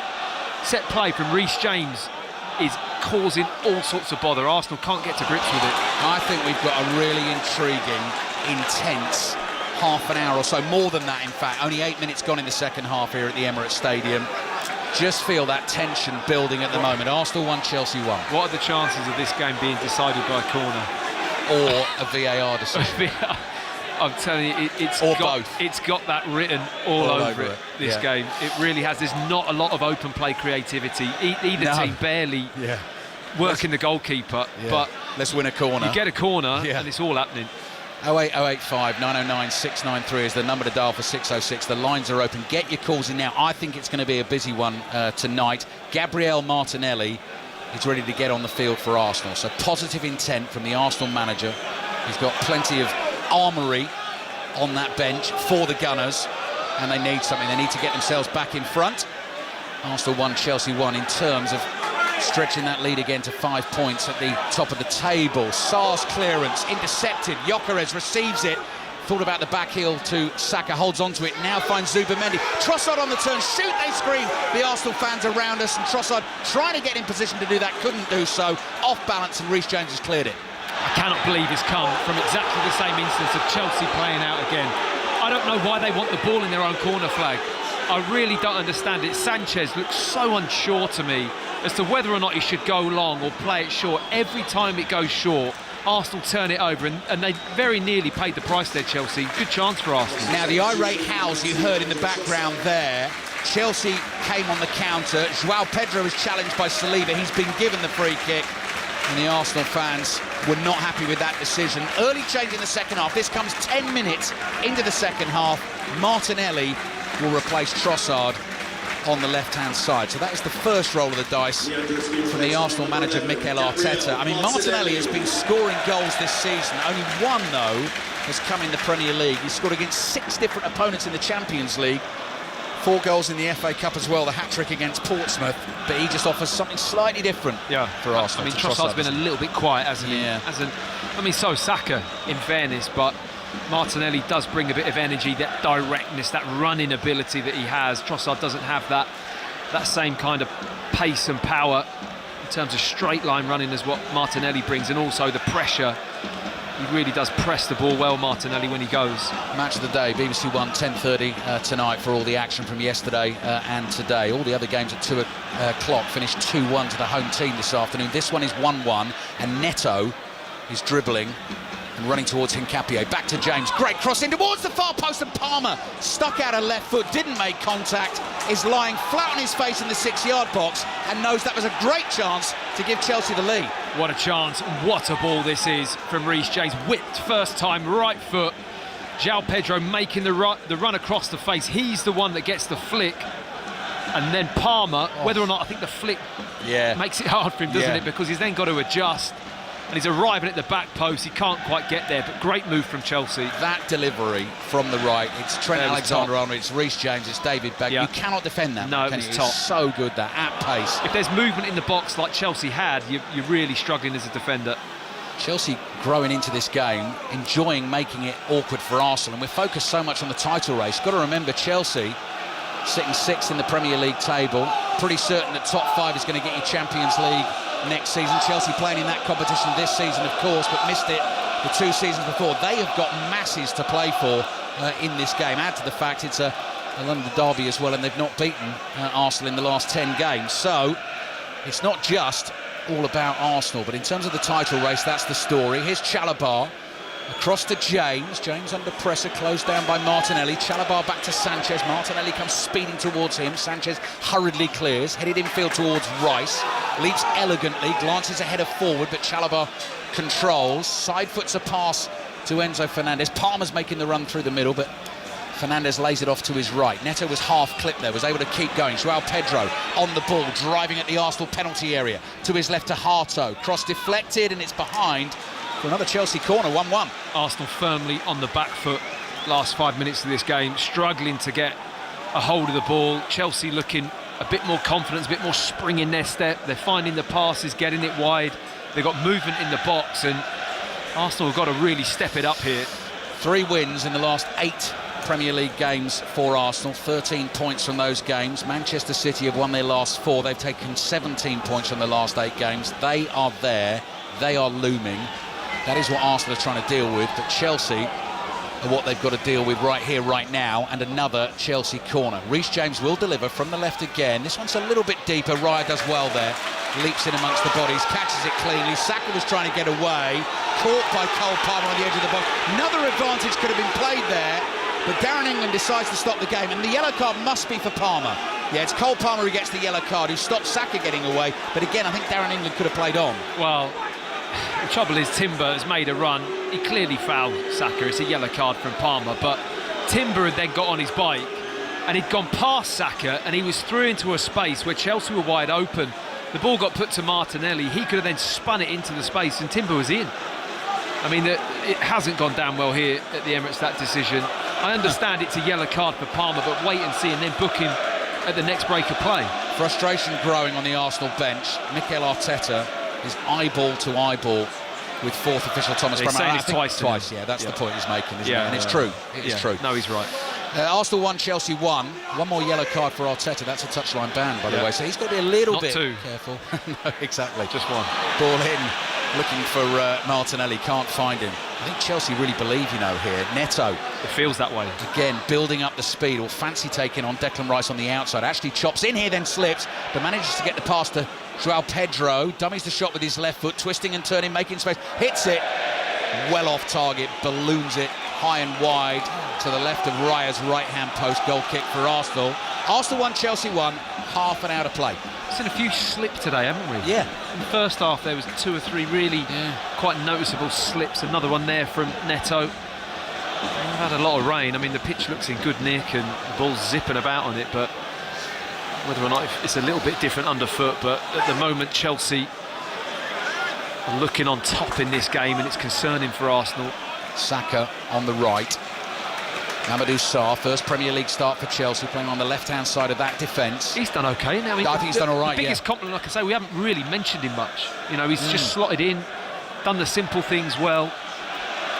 set play from Reece James is causing all sorts of bother. Arsenal can't get to grips with it. I think we've got a really intriguing, intense half an hour or so, more than that in fact. Only 8 minutes gone in the second half here at the Emirates Stadium. Just feel that tension building at the moment. Arsenal 1, Chelsea 1. What are the chances of this game being decided by a corner? Or a VAR decision? I'm telling you, it's got that written all over it, this game. It really has. There's not a lot of open play creativity. Either team barely working the goalkeeper, but let's win a corner. You get a corner and it's all happening. 08085 909 693 is the number to dial for 606. The lines are open. Get your calls in now. I think it's going to be a busy one tonight. Gabriel Martinelli is ready to get on the field for Arsenal. So positive intent from the Arsenal manager. He's got plenty of armoury on that bench for the Gunners, and they need something. They need to get themselves back in front. Arsenal 1, Chelsea 1 in terms of stretching that lead again to 5 points at the top of the table. Sarr's clearance, intercepted. Gyökeres receives it. Thought about the back heel to Saka, holds on to it, now finds Zubimendi. Trossard on the turn, shoot, they scream. The Arsenal fans around us, and Trossard trying to get in position to do that, couldn't do so. Off balance, and Reece James has cleared it. I cannot believe it's come from exactly the same instance of Chelsea playing out again. I don't know why they want the ball in their own corner flag. I really don't understand it. Sanchez looks so unsure to me as to whether or not he should go long or play it short. Every time it goes short, Arsenal turn it over, and they very nearly paid the price there, Chelsea. Good chance for Arsenal. Now, the irate howls you heard in the background there. Chelsea came on the counter. Joao Pedro was challenged by Saliba. He's been given the free kick, and the Arsenal fans were not happy with that decision. Early change in the second half. This comes 10 minutes into the second half. Martinelli will replace Trossard on the left-hand side. So that is the first roll of the dice from the Arsenal manager, Mikel Arteta. I mean, Martinelli has been scoring goals this season. Only one, though, has come in the Premier League. He scored against 6 different opponents in the Champions League. 4 goals in the FA Cup as well, the hat-trick against Portsmouth. But he just offers something slightly different for Arsenal. I mean, Trossard's been a little bit quiet, hasn't he? I mean, so Saka, in fairness, but Martinelli does bring a bit of energy, that directness, that running ability that he has. Trossard doesn't have that same kind of pace and power in terms of straight line running as what Martinelli brings, and also the pressure. He really does press the ball well, Martinelli, when he goes. Match of the day, BBC One, 10:30 tonight for all the action from yesterday and today. All the other games at 2 o'clock finished 2-1 to the home team this afternoon. This one is 1-1, and Neto is dribbling And running towards Hincapié, back to James, great cross in towards the far post, and Palmer stuck out a left foot, didn't make contact, is lying flat on his face in the 6-yard box and knows that was a great chance to give Chelsea the lead. What a chance, what a ball this is from Reece James, whipped first time, right foot. João Pedro making the run across the face, he's the one that gets the flick. And then Palmer, whether or not I think the flick makes it hard for him, doesn't it? Because he's then got to adjust. And he's arriving at the back post. He can't quite get there, but great move from Chelsea. That delivery from the right, it's Trent Alexander-Arnold, it's Reece James, it's David Beckham. You cannot defend that. No, it was top. It's so good, that, at pace. If there's movement in the box like Chelsea had, you're really struggling as a defender. Chelsea growing into this game, enjoying making it awkward for Arsenal, and we're focused so much on the title race. Got to remember, Chelsea sitting 6th in the Premier League table, pretty certain that top 5 is going to get you Champions League next season. Chelsea playing in that competition this season, of course, but missed it the 2 seasons before. They have got masses to play for in this game. Add to the fact it's a London derby as well, and they've not beaten Arsenal in the last 10 games. So it's not just all about Arsenal, but in terms of the title race, that's the story. Here's Chalobah across to James. James under pressure, closed down by Martinelli. Chalobah back to Sanchez. Martinelli comes speeding towards him. Sanchez hurriedly clears, headed infield towards Rice. Leaps elegantly, glances ahead of forward, but Chalobah controls. Side foots a pass to Enzo Fernandez. Palmer's making the run through the middle, but Fernandez lays it off to his right. Neto was half clipped there, was able to keep going. João Pedro on the ball, driving at the Arsenal penalty area. To his left to Harto. Cross deflected, and it's behind for another Chelsea corner, 1-1. Arsenal firmly on the back foot last 5 minutes of this game, struggling to get a hold of the ball. Chelsea looking a bit more confidence, a bit more spring in their step. They're finding the passes, getting it wide. They've got movement in the box, and Arsenal have got to really step it up here. 3 wins in the last 8 Premier League games for Arsenal, 13 points from those games. Manchester City have won their last 4. They've taken 17 points from the last 8 games. They are there, they are looming. That is what Arsenal are trying to deal with, but Chelsea are what they've got to deal with right here, right now, and another Chelsea corner. Reece James will deliver from the left again. This one's a little bit deeper. Raya does well there. Leaps in amongst the bodies, catches it cleanly. Saka was trying to get away, caught by Cole Palmer on the edge of the box. Another advantage could have been played there, but Darren England decides to stop the game, and the yellow card must be for Palmer. Yeah, it's Cole Palmer who gets the yellow card, who stops Saka getting away, but again, I think Darren England could have played on. Well, the trouble is Timber has made a run. He clearly fouled Saka. It's a yellow card from Palmer, but Timber had then got on his bike and he'd gone past Saka, and he was through into a space where Chelsea were wide open. The ball got put to Martinelli. He could have then spun it into the space, and Timber was in. I mean, it hasn't gone down well here at the Emirates, that decision. I understand it's a yellow card for Palmer, but wait and see, and then book him at the next break of play. Frustration growing on the Arsenal bench. Mikel Arteta is eyeball to eyeball with 4th official Thomas Paramount. Saying it's twice, yeah, that's the point he's making, isn't it? And it's true. It is true. No, he's right. Arsenal 1, Chelsea 1. One more yellow card for Arteta. That's a touchline ban, by the way. So he's got to be a little bit careful. No, exactly. Just one. Ball in, looking for Martinelli. Can't find him. I think Chelsea really believe, here. Neto. It feels that way. Again, building up the speed, or fancy taking on Declan Rice on the outside. Actually chops in here, then slips, but manages to get the pass to João Pedro. Dummies the shot with his left foot, twisting and turning, making space. Hits it. Well off target, balloons it high and wide to the left of Raya's right-hand post. Goal kick for Arsenal. Arsenal 1, Chelsea 1, half an hour to play. Seen a few slip today, haven't we? Yeah. In the first half, there was 2 or 3 really quite noticeable slips. Another one there from Neto. We've had a lot of rain. I mean, the pitch looks in good nick and the ball's zipping about on it, but whether or not it's a little bit different underfoot, but at the moment, Chelsea are looking on top in this game, and it's concerning for Arsenal. Saka on the right. Mamadou Sarr, first Premier League start for Chelsea, playing on the left-hand side of that defence. He's done OK now. I think he's done all right, The biggest compliment, like I say, we haven't really mentioned him much. He's just slotted in, done the simple things well,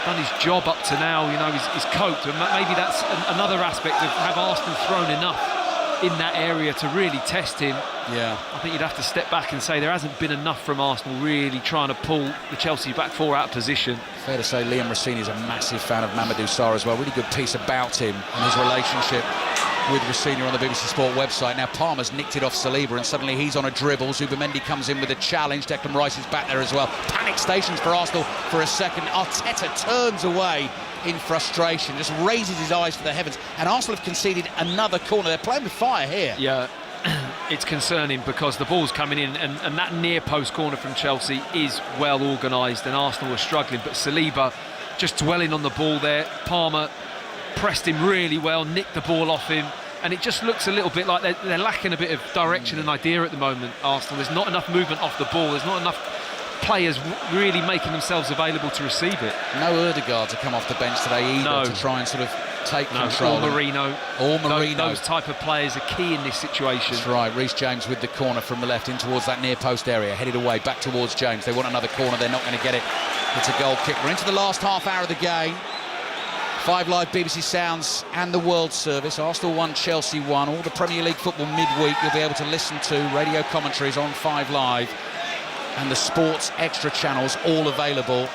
done his job up to now. He's coped, and maybe that's another aspect of have Arsenal thrown enough in that area to really test him. Yeah. I think you'd have to step back and say there hasn't been enough from Arsenal really trying to pull the Chelsea back four out of position. Fair to say Liam Rossini is a massive fan of Mamadou Sarr as well. Really good piece about him and his relationship with Rossini on the BBC Sport website. Now Palmer's nicked it off Saliba and suddenly he's on a dribble. Zubimendi comes in with a challenge. Declan Rice is back there as well. Panic stations for Arsenal for a second. Arteta turns away in frustration, just raises his eyes to the heavens, and Arsenal have conceded another corner. They're playing with fire here. Yeah, it's concerning because the ball's coming in and that near post corner from Chelsea is well organised and Arsenal are struggling, but Saliba just dwelling on the ball there. Palmer pressed him really well, nicked the ball off him, and it just looks a little bit like they're lacking a bit of direction and idea at the moment, Arsenal. There's not enough movement off the ball, there's not enough players really making themselves available to receive it. No Ødegaard to come off the bench today either, to try and sort of take control. Or Marino. Those type of players are key in this situation. That's right. Reece James with the corner from the left in towards that near post area, headed away back towards James. They want another corner, they're not going to get it. It's a goal kick. We're into the last half hour of the game. 5 Live, BBC Sounds and the World Service. Arsenal 1, Chelsea 1. All the Premier League football midweek you'll be able to listen to. Radio commentaries on 5 Live. And the Sports Extra channels all available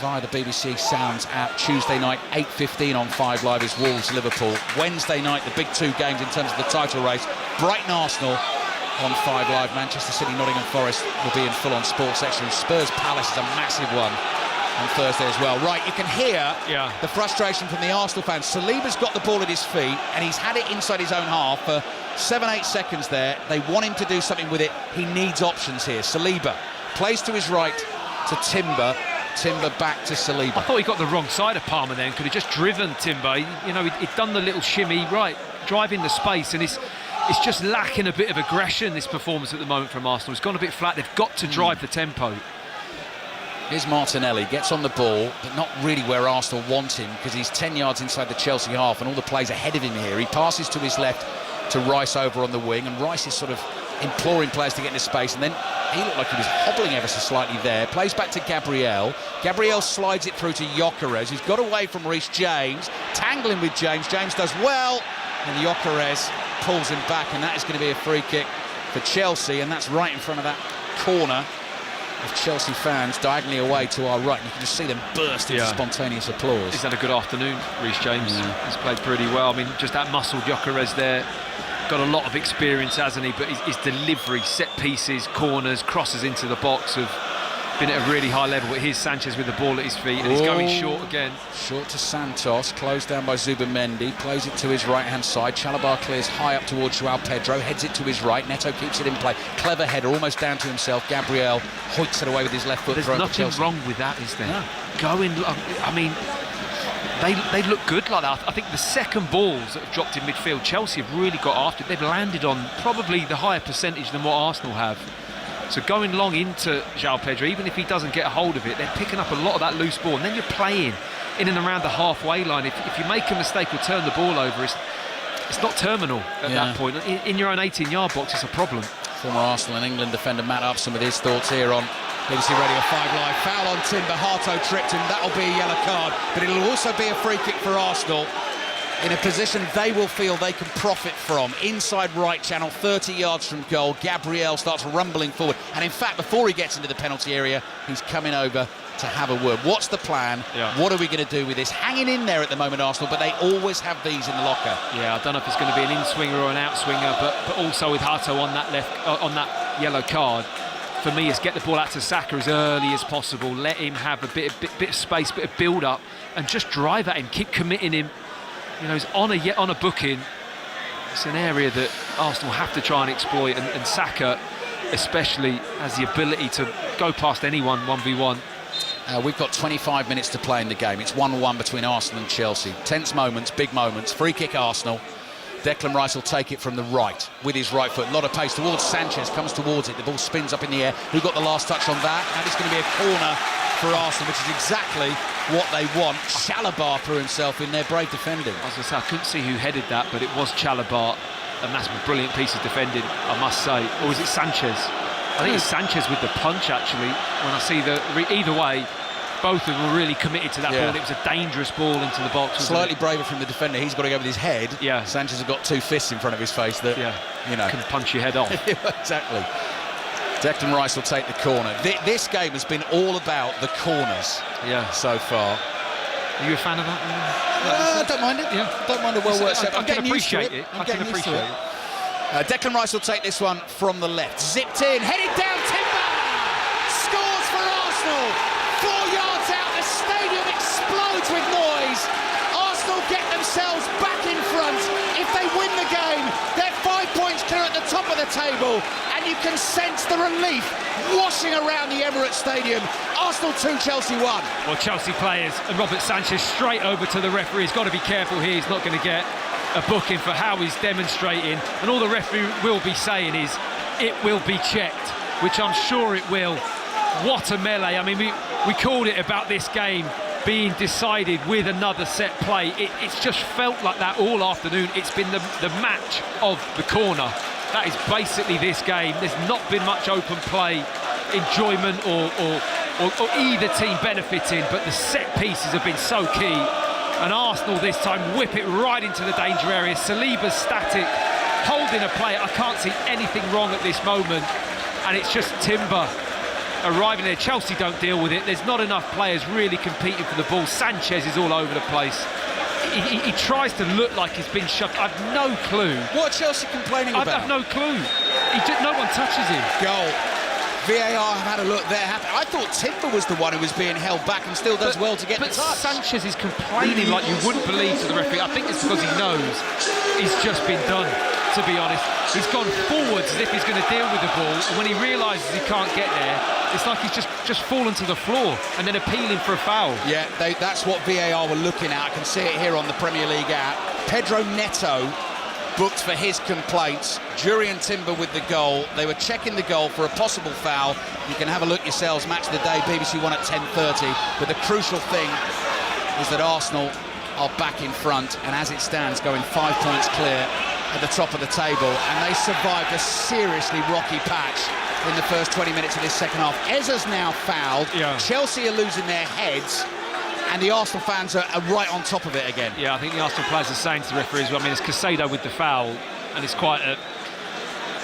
via the BBC Sounds app. Tuesday night, 8:15 on 5 Live is Wolves-Liverpool. Wednesday night, the big two games in terms of the title race. Brighton-Arsenal on 5 Live. Manchester City, Nottingham Forest will be in full-on Sports Extra. And Spurs-Palace is a massive one on Thursday as well. Right, you can hear the frustration from the Arsenal fans. Saliba's got the ball at his feet and he's had it inside his own half for 7-8 seconds there. They want him to do something with it. He needs options here. Saliba plays to his right to Timber. Timber back to Saliba. I thought he got the wrong side of Palmer then. Could have just driven Timber. You know, he'd done the little shimmy, right, driving the space, and it's just lacking a bit of aggression, this performance at the moment from Arsenal. It's gone a bit flat. They've got to drive the tempo. Here's Martinelli, gets on the ball, but not really where Arsenal want him because he's 10 yards inside the Chelsea half and all the players ahead of him here. He passes to his left to Rice over on the wing, and Rice is sort of imploring players to get into space, and then he looked like he was hobbling ever so slightly there. Plays back to Gabriel. Gabriel slides it through to Gyökeres, who's got away from Reece James, tangling with James. James does well, and Gyökeres pulls him back, and that is going to be a free kick for Chelsea, and that's right in front of that corner of Chelsea fans diagonally away to our right, and you can just see them burst into spontaneous applause. He's had a good afternoon, Reece James. He's played pretty well. I mean, just that muscle Gyökeres there. Got a lot of experience, hasn't he? But his delivery, set pieces, corners, crosses into the box have been at a really high level. But here's Sanchez with the ball at his feet, and he's going short again. Short to Santos, closed down by Zubimendi, plays it to his right-hand side. Chalabar clears high up towards Joao Pedro, heads it to his right. Neto keeps it in play. Clever header, almost down to himself. Gabriel hoiks it away with his left foot. There's nothing wrong with that, is there? No. Going, I mean, they look good like that. I think the second balls that have dropped in midfield, Chelsea have really got after it. They've landed on probably the higher percentage than what Arsenal have. So going long into Joao Pedro, even if he doesn't get a hold of it, they're picking up a lot of that loose ball. And then you're playing in and around the halfway line. If you make a mistake or turn the ball over, it's not terminal at that point. In your own 18-yard box, it's a problem. Former Arsenal and England defender Matt Upson with his thoughts here on BBC Radio 5 Live. Foul on Timber, Harto tripped him, that'll be a yellow card, but it'll also be a free kick for Arsenal in a position they will feel they can profit from. Inside right channel, 30 yards from goal. Gabriel starts rumbling forward, and in fact before he gets into the penalty area he's coming over to have a word. What's the plan? What are we going to do with this? Hanging in there at the moment, Arsenal, but they always have these in the locker. Yeah, I don't know if it's going to be an in-swinger or an out-swinger, but also with Harto on that yellow card, for me, is get the ball out to Saka as early as possible. Let him have a bit of space, bit of build-up, and just drive at him. Keep committing him. You know, he's on a booking. It's an area that Arsenal have to try and exploit, and Saka especially has the ability to go past anyone 1v1. We've got 25 minutes to play in the game. It's 1-1 between Arsenal and Chelsea. Tense moments, big moments. Free kick Arsenal. Declan Rice will take it from the right with his right foot. A lot of pace towards Sanchez, comes towards it. The ball spins up in the air. Who got the last touch on that? And it's going to be a corner for Arsenal, which is exactly what they want. Chalabar threw himself in there, brave defending. I was going to say, I couldn't see who headed that, but it was Chalabar, and that's a brilliant piece of defending, I must say. Or was it Sanchez? I think it's Sanchez with the punch, actually. When I see either way, both of them were really committed to that ball. It was a dangerous ball into the box. Slightly braver from the defender. He's got to go with his head. Yeah. Sanchez has got 2 fists in front of his face that, can punch your head off. Exactly. Declan Rice will take the corner. This game has been all about the corners so far. Are you a fan of that? I don't mind it. Yeah. Don't mind a well-worked set. I can appreciate it. I can appreciate it. Declan Rice will take this one from the left. Zipped in, headed down, Timber! Scores for Arsenal! 4 yards out, the stadium explodes with noise. Arsenal get themselves back in front. If they win the game, they're 5 points clear at the top of the table, and you can sense the relief washing around the Emirates Stadium. Arsenal 2, Chelsea 1. Well, Chelsea players and Robert Sanchez straight over to the referee. He's got to be careful here. He's not going to get a booking for how he's demonstrating, and all the referee will be saying is it will be checked, which I'm sure it will. What a melee. I mean, we called it about this game being decided with another set play. It's just felt like that all afternoon. It's been the match of the corner. That is basically this game. There's not been much open play, enjoyment or either team benefiting, but the set pieces have been so key. And Arsenal this time whip it right into the danger area. Saliba's static, holding a player. I can't see anything wrong at this moment. And it's just Timber arriving there. Chelsea don't deal with it. There's not enough players really competing for the ball. Sanchez is all over the place. He tries to look like he's been shoved. I've no clue. What are Chelsea complaining about? I've no clue. No one touches him. Goal. VAR have had a look there. I thought Timber was the one who was being held back and still does well to get the touch. Sanchez is complaining like you wouldn't believe to the referee. I think it's because he knows he's just been done, to be honest. He's gone forwards as if he's going to deal with the ball, and when he realises he can't get there, it's like he's just fallen to the floor and then appealing for a foul. Yeah, that's what VAR were looking at. I can see it here on the Premier League app. Pedro Neto booked for his complaints. Jurriën Timber with the goal. They were checking the goal for a possible foul. You can have a look yourselves. Match of the day, BBC One at 10:30. But the crucial thing is that Arsenal are back in front, and as it stands, going 5 points clear at the top of the table. And they survived a seriously rocky patch in the first 20 minutes of this second half. Ezza's now fouled. Chelsea are losing their heads, and the Arsenal fans are right on top of it again. Yeah, I think the Arsenal players are saying to the referees, well, I mean, it's Caicedo with the foul, and it's quite a...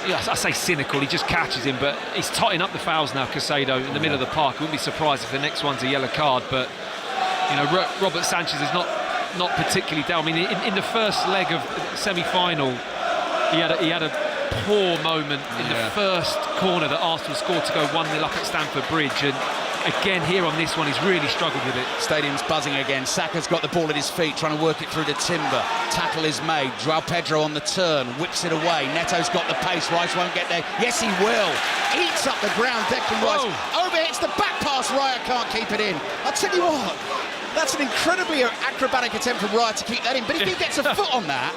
Yeah, I say cynical, he just catches him, but he's totting up the fouls now, Caicedo, in the middle of the park. I wouldn't be surprised if the next one's a yellow card, but, you know, Robert Sanchez is not particularly down. I mean, in the first leg of semi-final, he had a poor moment in the first corner that Arsenal scored to go 1-0 up at Stamford Bridge, and again here on this one he's really struggled with it. Stadium's buzzing again. Saka's got the ball at his feet, trying to work it through to Timber. Tackle is made. João Pedro on the turn, whips it away. Neto's got the pace. Rice won't get there. Yes, he will. Eats up the ground. Declan Rice overhits the back pass. Raya can't keep it in. I'll tell you what, that's an incredibly acrobatic attempt from Raya to keep that in. But if he gets a foot on that,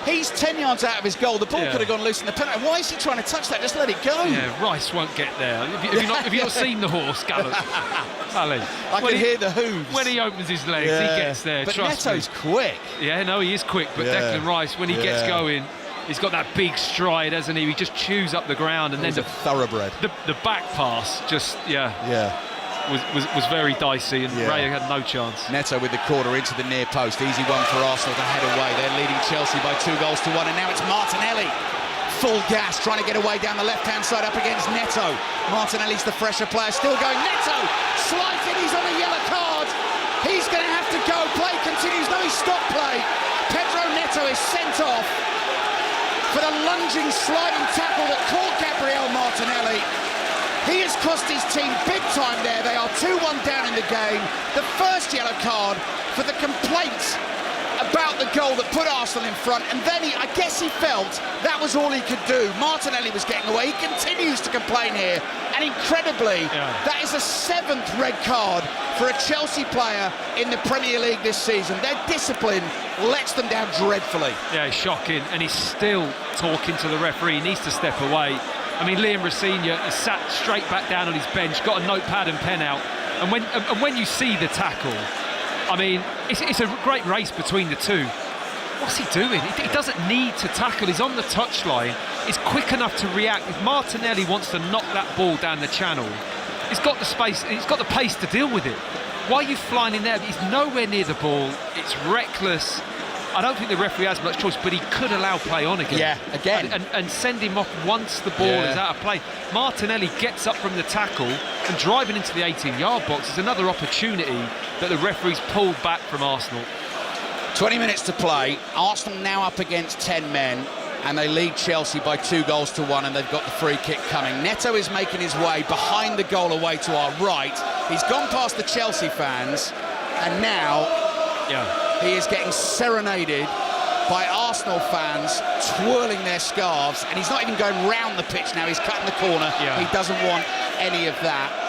he's 10 yards out of his goal. The ball could have gone loose in the penalty. Why is he trying to touch that? Just let it go. Yeah, Rice won't get there. Have you not seen the horse gallop? Ali, I can hear the hooves. When he opens his legs, he gets there. But trust Neto's me. quick. Yeah, no, he is quick. But Declan Rice, when he gets going, he's got that big stride, hasn't he? He just chews up the ground, and then the thoroughbred. The back pass just was very dicey, and Raya had no chance. Neto with the corner into the near post. Easy one for Arsenal to head away. They're leading Chelsea by 2-1, and now it's Martinelli. Full gas, trying to get away down the left-hand side up against Neto. Martinelli's the fresher player, still going. Neto slides in, he's on a yellow card. He's going to have to go. Play continues. No, he stopped play. Pedro Neto is sent off for the lunging, sliding tackle that caught Gabriel Martinelli. He has cost his team big time there. They are 2-1 down in the game. The first yellow card for the complaints about the goal that put Arsenal in front, and then I guess he felt that was all he could do. Martinelli was getting away. He continues to complain here, and incredibly, that is a 7th red card for a Chelsea player in the Premier League this season. Their discipline lets them down dreadfully. Yeah, it's shocking, and he's still talking to the referee. He needs to step away. I mean, Liam Rosenior is sat straight back down on his bench, got a notepad and pen out, and when you see the tackle, I mean, it's a great race between the two. What's he doing? He doesn't need to tackle. He's on the touchline. He's quick enough to react. If Martinelli wants to knock that ball down the channel, he's got the space. He's got the pace to deal with it. Why are you flying in there? He's nowhere near the ball. It's reckless. I don't think the referee has much choice, but he could allow play on again. Yeah, again. And send him off once the ball is out of play. Martinelli gets up from the tackle and driving into the 18-yard box is another opportunity that the referee's pulled back from Arsenal. 20 minutes to play. Arsenal now up against 10 men, and they lead Chelsea by 2-1, and they've got the free kick coming. Neto is making his way behind the goal away to our right. He's gone past the Chelsea fans, and now he is getting serenaded by Arsenal fans twirling their scarves, and he's not even going round the pitch now. He's cutting the corner. He doesn't want any of that.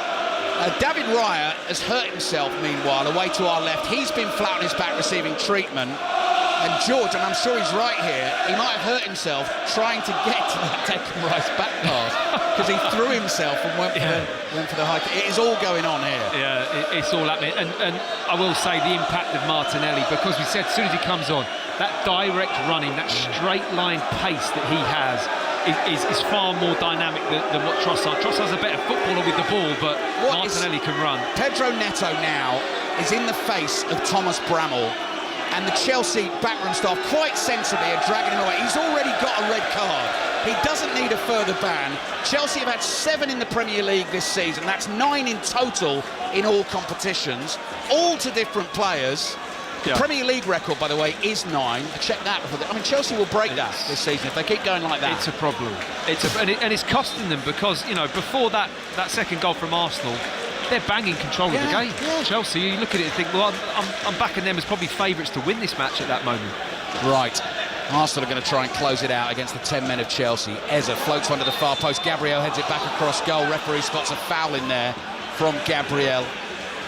David Raya has hurt himself, meanwhile, away to our left. He's been flat on his back receiving treatment. And George, and I'm sure he's right here, he might have hurt himself trying to get to that Declan Rice back pass because he threw himself and went for the high kick. It is all going on here. Yeah, it's all happening. And I will say the impact of Martinelli, because we said as soon as he comes on, that direct running, that straight line pace that he has is far more dynamic than what Trossard. Trossard's a better footballer with the ball, but Martinelli can run. Pedro Neto now is in the face of Thomas Bramall, and the Chelsea backroom staff quite sensibly are dragging him away. He's already got a red card. He doesn't need a further ban. Chelsea have had 7 in the Premier League this season. That's 9 in total in all competitions, all to different players. The Premier League record, by the way, is 9. I checked that before. I mean, Chelsea will break that this season if they keep going like that. It's a problem. And it's costing them because, you know, before that second goal from Arsenal, they're banging control of the game. Chelsea, you look at it and think, well, I'm backing them as probably favourites to win this match at that moment. Right. Arsenal are going to try and close it out against the 10 men of Chelsea. Eza floats one to the far post. Gabriel heads it back across goal. Referee spots a foul in there from Gabriel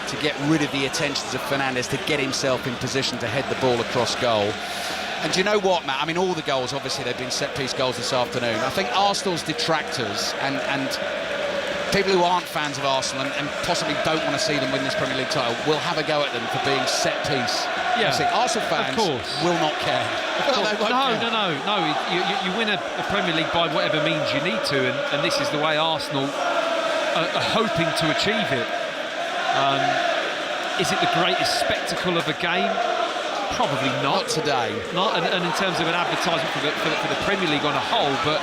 to get rid of the attentions of Fernandes, to get himself in position to head the ball across goal. And do you know what, Matt? I mean, all the goals, obviously, they've been set-piece goals this afternoon. I think Arsenal's detractors and people who aren't fans of Arsenal and possibly don't want to see them win this Premier League title will have a go at them for being set-piece. Yeah, I think Arsenal fans will not care. No. You win a Premier League by whatever means you need to, and this is the way Arsenal are hoping to achieve it. Is it the greatest spectacle of a game? Probably not. Not today. And in terms of an advertisement for the Premier League on a whole, but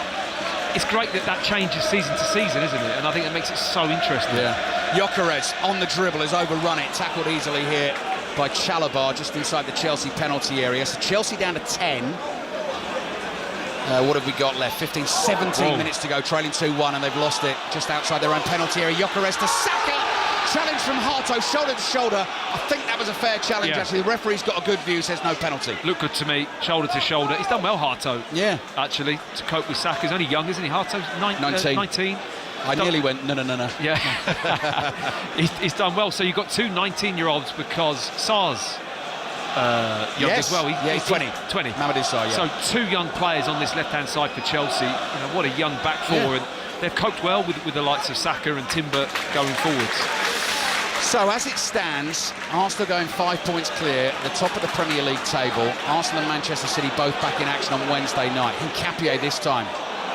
it's great that changes season to season, isn't it? And I think it makes it so interesting. Yeah. Gyökeres on the dribble has overrun it, tackled easily here by Chalobah just inside the Chelsea penalty area. So Chelsea down to 10. What have we got left? 17 minutes to go, trailing 2-1, and they've lost it just outside their own penalty area. Gyökeres to Saka. Challenge from Harto, shoulder to shoulder. I think that was a fair challenge, actually. The referee's got a good view, says no penalty. Looked good to me, shoulder to shoulder. He's done well, Harto. Yeah. Actually, to cope with Saka. He's only young, isn't he, Harto? 19. I nearly went, no. Yeah. he's done well. So you've got 2 19-year-olds because Sarr's young as well. He's 20. Mamadou Sarr, So 2 young players on this left-hand side for Chelsea. You know, what a young back four. And they've coped well with the likes of Saka and Timber going forwards. So as it stands, Arsenal going 5 points clear at the top of the Premier League table. Arsenal and Manchester City both back in action on Wednesday night. Hincapié this time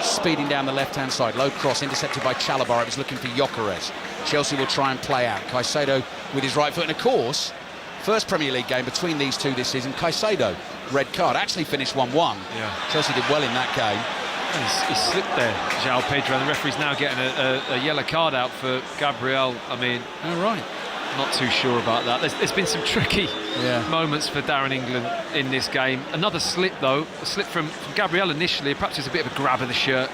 speeding down the left-hand side. Low cross intercepted by Chalobah. It was looking for Gyökeres. Chelsea will try and play out. Caicedo with his right foot. And of course, first Premier League game between these two this season. Caicedo, red card. Actually finished 1-1. Yeah. Chelsea did well in that game. He slipped there, João Pedro. The referee's now getting a yellow card out for Gabriel. I mean, not too sure about that. There's been some tricky moments for Darren England in this game. Another slip, though. A slip from Gabriel initially. Perhaps it's a bit of a grab of the shirt,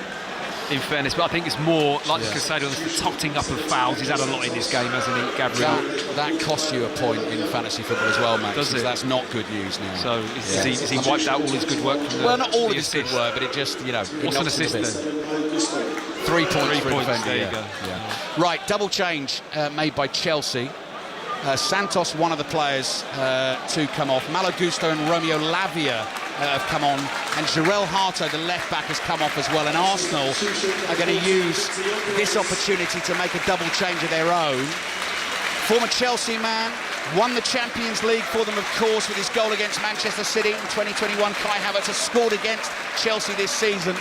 in fairness. But I think it's more, like Caicedo, the totting up of fouls. He's had a lot in this game, hasn't he, Gabriel? That costs you a point in fantasy football as well, Max. Does it? That's not good news now. So is he wiped out all his good work from the Well, not all of his assist? good work, but it just, you know... What's an assist then? 3 points for a defender. There you go. Yeah. Right, double change made by Chelsea. Santos, one of the players to come off. Malo Gusto and Romeo Lavia have come on, and Jarell Harto, the left-back, has come off as well. And Arsenal are going to use this opportunity to make a double change of their own. Former Chelsea man, won the Champions League for them, of course, with his goal against Manchester City in 2021. Kai Havertz has scored against Chelsea this season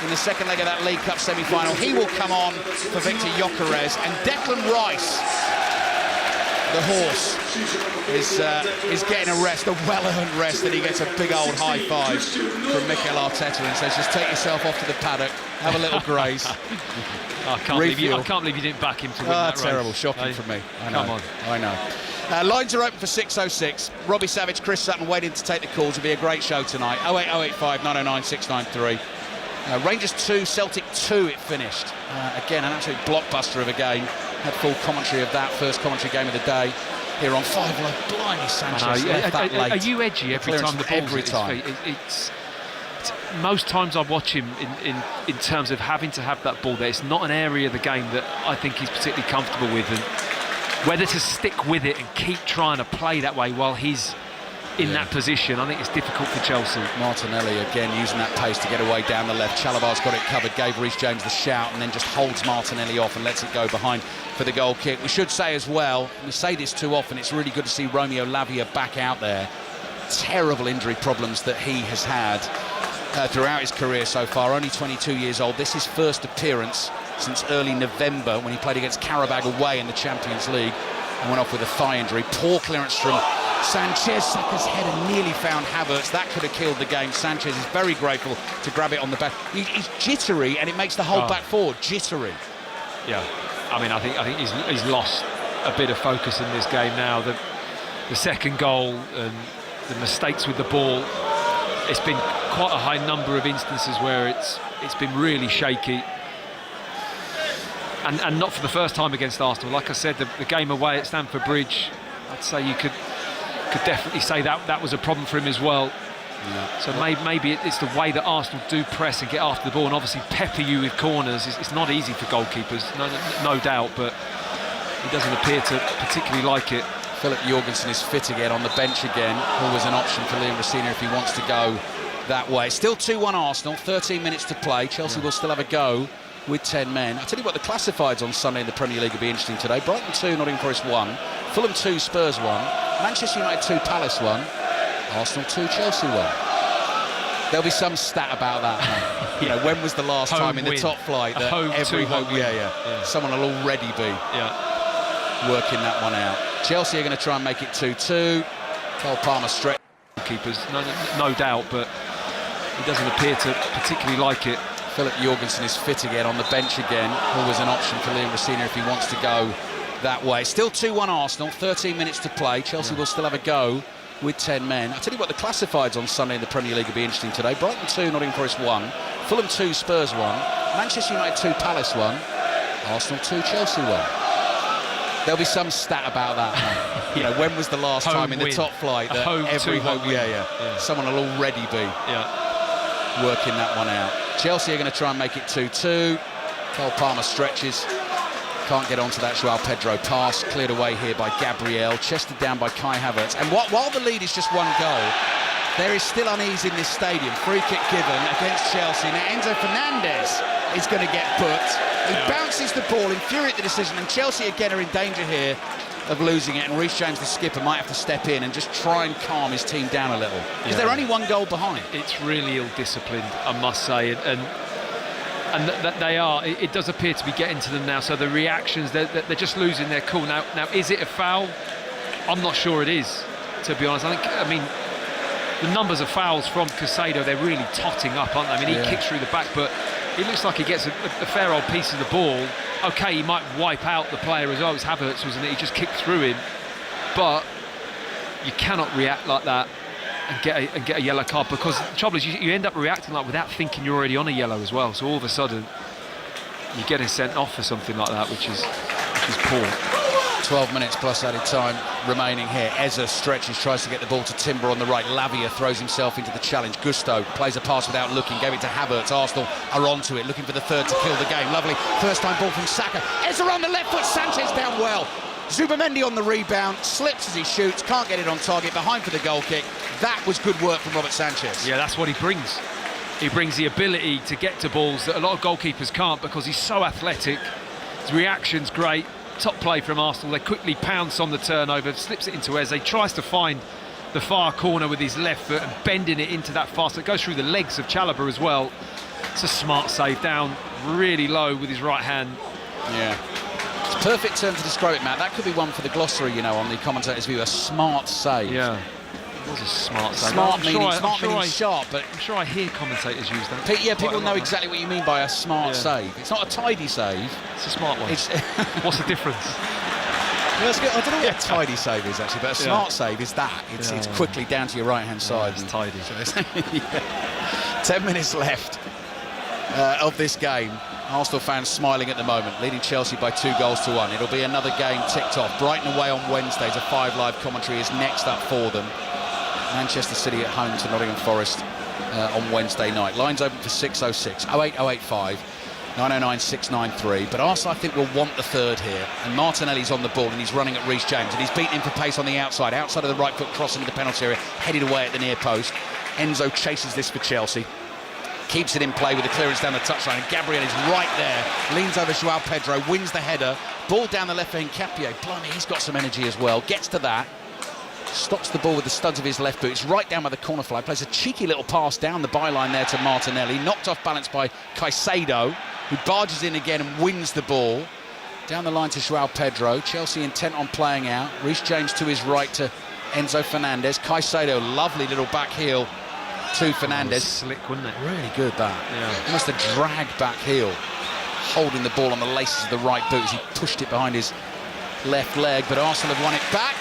in the second leg of that League Cup semi-final. He will come on for Victor Gyökeres, and Declan Rice the horse is getting a rest, a well-earned rest, and he gets a big old high five from Mikel Arteta and says, just take yourself off to the paddock, have a little grace. I can't believe you didn't back him to win that race. Terrible, shocking from me. Come on. I know. Lines are open for 6:06. Robbie Savage, Chris Sutton waiting to take the calls. It'll be a great show tonight. 08085 909 693. Rangers 2, Celtic 2 it finished. Again, an absolute blockbuster of a game. Had full commentary of that, first commentary game of the day. Here on 5 Live. Blimey, Sanchez left that late. Are you edgy every time the ball's every time? It's most times I watch him in terms of having to have that ball there. It's not an area of the game that I think he's particularly comfortable with, and whether to stick with it and keep trying to play that way while he's in that position, I think it's difficult for Chelsea. Martinelli again using that pace to get away down the left. Chalabar's got it covered, gave Reece James the shout, and then just holds Martinelli off and lets it go behind for the goal kick. We should say as well, we say this too often, it's really good to see Romeo Lavia back out there. Terrible injury problems that he has had throughout his career so far. Only 22 years old. This is his first appearance since early November when he played against Qarabag away in the Champions League and went off with a thigh injury. Poor clearance from Sanchez. Saka's header nearly found Havertz. That could have killed the game. Sanchez is very grateful to grab it on the back. He's jittery, and it makes the whole back four jittery. Yeah, I mean, I think he's lost a bit of focus in this game now. The second goal and the mistakes with the ball. It's been quite a high number of instances where it's been really shaky. And not for the first time against Arsenal. Like I said, the game away at Stamford Bridge, I'd say you could definitely say that was a problem for him as well. Yeah. So maybe it's the way that Arsenal do press and get after the ball and obviously pepper you with corners. It's not easy for goalkeepers, no doubt, but he doesn't appear to particularly like it. Philip Jorgensen is fit again, on the bench again. Always an option for Liam Rosenior if he wants to go that way. Still 2-1 Arsenal, 13 minutes to play. Chelsea will still have a go with 10 men. I'll tell you what, the classifieds on Sunday in the Premier League will be interesting today. Brighton 2, Nottingham Forest 1. Fulham 2, Spurs 1. Manchester United 2, Palace 1. Arsenal 2, Chelsea 1. There'll be some stat about that. You know, when was the last time in the top flight that every home win? Yeah. Someone will already be working that one out. Chelsea are going to try and make it 2-2. Cole Palmer stretch. Keepers, no doubt, but he doesn't appear to particularly like it. Philip Jorgensen is fit again, on the bench again. Always an option for Liam Rosenior if he wants to go that way. Still 2-1 Arsenal, 13 minutes to play. Chelsea will still have a go with 10 men. I'll tell you what, the classifieds on Sunday in the Premier League will be interesting today. Brighton 2, Nottingham Forest 1. Fulham 2, Spurs 1. Manchester United 2, Palace 1. Arsenal 2, Chelsea 1. There'll be some stat about that. You know, when was the last time in the top flight that every home win? Someone will already be working that one out. Chelsea are going to try and make it 2-2. Cole Palmer stretches. Can't get onto that Joao Pedro pass. Cleared away here by Gabriel. Chested down by Kai Havertz. And while the lead is just one goal, there is still unease in this stadium. Free kick given against Chelsea. Now Enzo Fernandez is going to get put. He bounces the ball, infuriated the decision, and Chelsea again are in danger here of losing it, and Reece James, the skipper, might have to step in and just try and calm his team down a little. Because they're only one goal behind. It's really ill-disciplined, I must say, and that they are. It does appear to be getting to them now, so the reactions, they're just losing their cool. Now, is it a foul? I'm not sure it is, to be honest. I mean, the numbers of fouls from Caicedo, they're really totting up, aren't they? I mean, he kicks through the back, but it looks like he gets a fair old piece of the ball. OK, he might wipe out the player as well. It was Havertz, wasn't it? He just kicked through him. But you cannot react like that and get a yellow card, because the trouble is you end up reacting like without thinking you're already on a yellow as well. So all of a sudden you're getting sent off for something like that, which is poor. 12 minutes plus added time remaining here. Eza stretches, tries to get the ball to Timber on the right. Lavia throws himself into the challenge. Gusto plays a pass without looking, gave it to Havertz. Arsenal are onto it, looking for the third to kill the game. Lovely first time ball from Saka. Eza on the left foot, Sanchez down well. Zubamendi on the rebound, slips as he shoots, can't get it on target, behind for the goal kick. That was good work from Robert Sanchez. Yeah, that's what he brings. He brings the ability to get to balls that a lot of goalkeepers can't, because he's so athletic. His reaction's great. Top play from Arsenal. They quickly pounce on the turnover, slips it into Eze, tries to find the far corner with his left foot and bending it into that fast. It goes through the legs of Chalobah as well. It's a smart save, down really low with his right hand. Yeah. It's a perfect term to describe it, Matt. That could be one for the glossary, you know, on the commentator's view. A smart save. Yeah. It was a smart save. Smart meaning sharp, but I'm sure I hear commentators use that. People know exactly what you mean by a smart save. It's not a tidy save. It's a smart one. What's the difference? Well, I don't know what a tidy save is actually, but a smart save is that. It's quickly down to your right-hand side. It's tidy. 10 minutes left of this game. Arsenal fans smiling at the moment, leading Chelsea by 2-1. It'll be another game ticked off. Brighton away on Wednesday. A 5 Live commentary is next up for them. Manchester City at home to Nottingham Forest on Wednesday night. Lines open for 606 08085 909 693. But Arsenal, I think, will want the third here. And Martinelli's on the ball and he's running at Reece James. And he's beaten him for pace on the outside of the right foot, crossing into the penalty area, headed away at the near post. Enzo chases this for Chelsea. Keeps it in play with a clearance down the touchline. And Gabriel is right there. Leans over Joao Pedro, wins the header. Ball down the left wing, Capio. Blimey, he's got some energy as well. Gets to that. Stops the ball with the studs of his left boot. It's right down by the corner flag. Plays a cheeky little pass down the byline there to Martinelli. Knocked off balance by Caicedo, who barges in again and wins the ball. Down the line to Joao Pedro. Chelsea intent on playing out. Reece James to his right to Enzo Fernandez. Caicedo, lovely little back heel to Fernandez. Slick, wasn't it? Really good, that. Yeah. Almost a drag back heel. Holding the ball on the laces of the right boot as he pushed it behind his left leg. But Arsenal have won it back.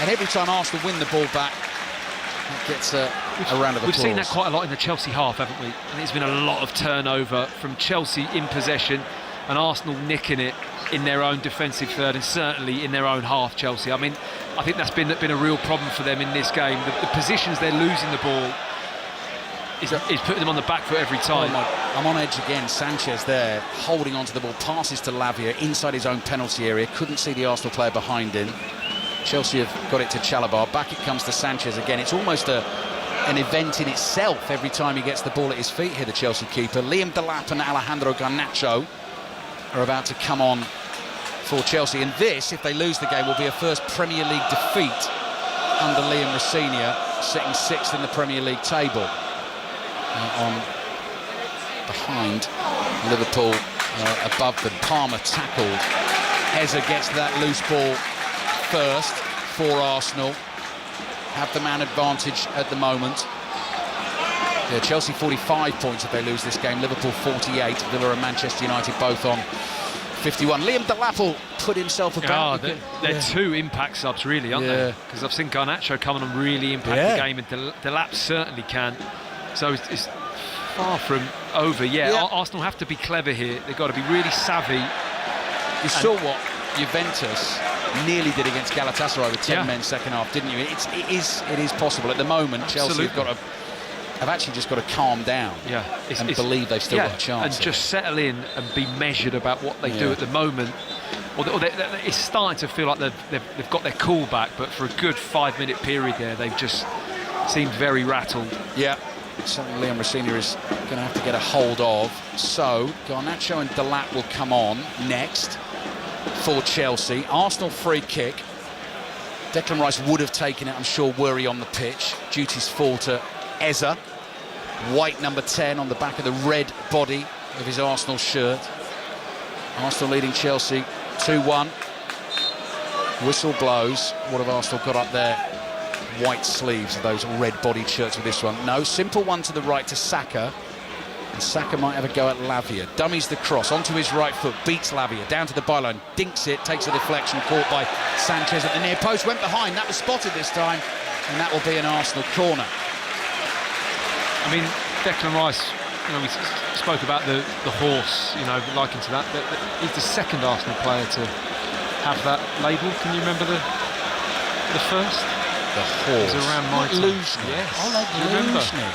And every time Arsenal win the ball back, it gets a round of applause. We've seen that quite a lot in the Chelsea half, haven't we? And it's been a lot of turnover from Chelsea in possession and Arsenal nicking it in their own defensive third and certainly in their own half, Chelsea. I mean, I think that's been a real problem for them in this game. The positions they're losing the ball is putting them on the back foot every time. I'm on edge again. Sanchez there, holding onto the ball, passes to Lavia inside his own penalty area. Couldn't see the Arsenal player behind him. Chelsea have got it to Chalobah. Back it comes to Sanchez again. It's almost an event in itself every time he gets the ball at his feet here, the Chelsea keeper. Liam Delap and Alejandro Garnacho are about to come on for Chelsea. And this, if they lose the game, will be a first Premier League defeat under Liam Rosenior, sitting 6th in the Premier League table. Behind Liverpool, above them. Palmer tackled. Eza gets that loose ball first for Arsenal. Have the man advantage at the moment. Yeah, Chelsea 45 points if they lose this game. Liverpool 48. Villa and Manchester United both on 51. Liam Delap will put himself about. They're two impact subs, really, aren't they? Because I've seen Garnacho come on and really impact the game, and Delap certainly can. So it's far from over. Arsenal have to be clever here. They've got to be really savvy. You saw what Juventus nearly did against Galatasaray with 10 men second half, didn't you? It is possible. At the moment, Chelsea have actually just got to calm down and believe they've still got a chance. And just settle in and be measured about what they do at the moment. It's starting to feel like they've got their cool back, but for a good 5-minute period there, they've just seemed very rattled. Yeah, something Liam Rosenior is going to have to get a hold of. So Garnacho and Delap will come on next for Chelsea. Arsenal free kick. Declan Rice would have taken it, I'm sure, were he on the pitch. Duties fall to Eza. White number 10 on the back of the red body of his Arsenal shirt. Arsenal leading Chelsea 2-1. Whistle blows. What have Arsenal got up there? White sleeves of those red-bodied shirts with this one. No, simple one to the right to Saka. And Saka might have a go at Lavia. Dummies the cross onto his right foot, beats Lavia down to the byline, dinks it, takes a deflection, caught by Sanchez at the near post, went behind. That was spotted this time, and that will be an Arsenal corner. I mean, Declan Rice, we spoke about the horse, likened to that. He's the second Arsenal player to have that label. Can you remember the first? The horse. It was around my time. Yes. I like Luzhny.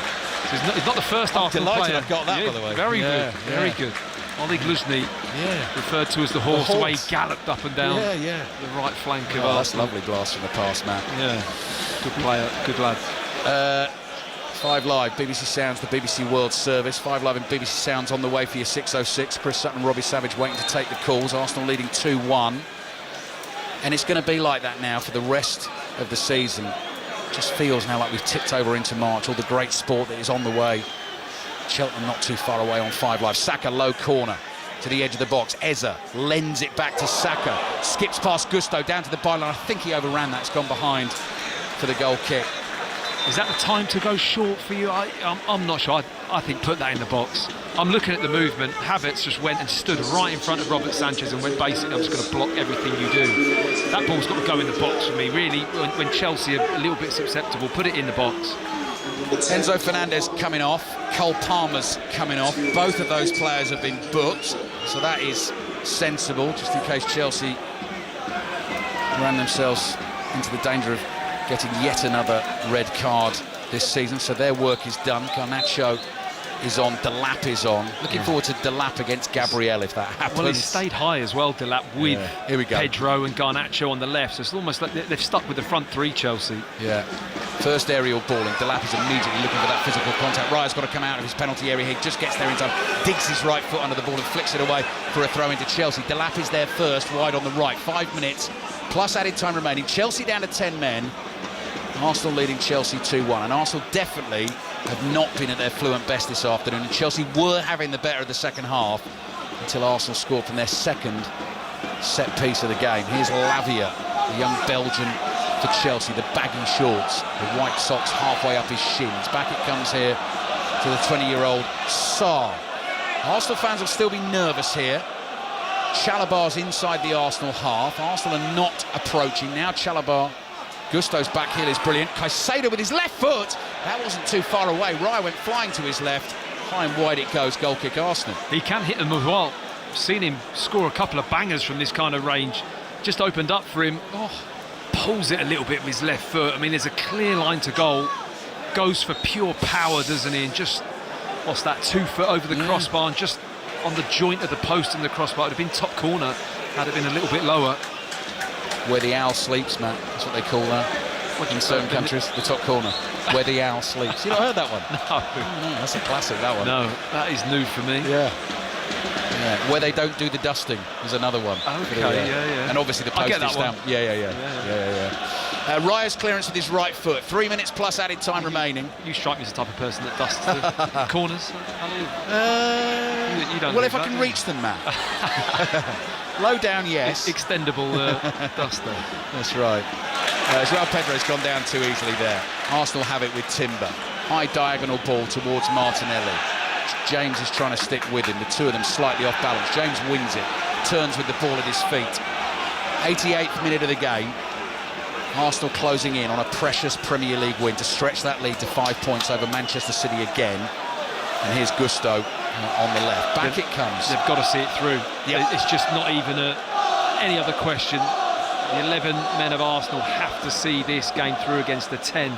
So he's not the first Arsenal player. I've got that, by the way. Very good, very good. Oleg Luzhny, referred to as the horse, the way he galloped up and down the right flank of Arsenal. That's lovely blast from the past, Matt. Yeah, good player, good lad. 5 Live, BBC Sounds, the BBC World Service. 5 Live and BBC Sounds on the way for your 6:06. Chris Sutton and Robbie Savage waiting to take the calls. Arsenal leading 2-1. And it's going to be like that now for the rest of the season. Just feels now like we've tipped over into March. All the great sport that is on the way. Cheltenham not too far away on 5 Live. Saka low corner. to the edge of the box. Eza lends it back to Saka. Skips past Gusto down to the byline. I think he overran that. It's gone behind for the goal kick. Is that the time to go short for you? I'm not sure. I think put that in the box. I'm looking at the movement. Havertz just went and stood right in front of Robert Sanchez and went, basically, I'm just going to block everything you do. That ball's got to go in the box for me, really. When Chelsea are a little bit susceptible, put it in the box. Enzo Fernandez coming off. Cole Palmer's coming off. Both of those players have been booked, so that is sensible, just in case Chelsea ran themselves into the danger of getting yet another red card this season. So their work is done. Garnacho is on, Delap is on. Looking forward to Delap against Gabriel if that happens. Well, he's stayed high as well, Delap, with Here we go. Pedro and Garnacho on the left. So it's almost like they've stuck with the front three, Chelsea. Yeah. First aerial balling. Delap is immediately looking for that physical contact. Raya's got to come out of his penalty area. He just gets there in time, digs his right foot under the ball and flicks it away for a throw into Chelsea. Delap is there first, wide on the right. 5 minutes plus added time remaining. Chelsea down to 10 men. Arsenal leading Chelsea 2-1, and Arsenal definitely have not been at their fluent best this afternoon, and Chelsea were having the better of the second half until Arsenal scored from their second set piece of the game. Here's Lavia, the young Belgian for Chelsea, the baggy shorts, the white socks halfway up his shins. Back it comes here to the 20-year-old Sarr. Arsenal fans will still be nervous here. Chalobah's inside the Arsenal half. Arsenal are not approaching now. Chalobah, Gusto's back heel is brilliant. Caicedo with his left foot. That wasn't too far away. Raya went flying to his left. High and wide it goes. Goal kick Arsenal. He can hit them as well. I've seen him score a couple of bangers from this kind of range. Just opened up for him. Pulls it a little bit with his left foot. I mean, there's a clear line to goal. Goes for pure power, doesn't he? And just, what's that, 2 foot over the crossbar and just on the joint of the post and the crossbar. It would have been top corner had it been a little bit lower. Where the owl sleeps, Matt. That's what they call that. In certain countries, the top corner. Where the owl sleeps. You not heard that one? No. No, that's a classic, that one. No, that is new for me. Yeah. Where they don't do the dusting is another one. Okay, yeah. And obviously the postage stamp. Yeah. Raya's clearance with his right foot. 3 minutes plus added time remaining. You strike me as the type of person that dusts the corners. You don't. Well, if I can reach them, Matt. Low down, yes. Extendable duster. That's right. João Pedro's gone down too easily there. Arsenal have it with Timber. High diagonal ball towards Martinelli. James is trying to stick with him. The two of them slightly off balance. James wins it. Turns with the ball at his feet. 88th minute of the game. Arsenal closing in on a precious Premier League win to stretch that lead to 5 points over Manchester City again. And here's Gusto on the left. Back it comes. They've got to see it through. Yep. It's just not even any other question. The 11 men of Arsenal have to see this game through against the 10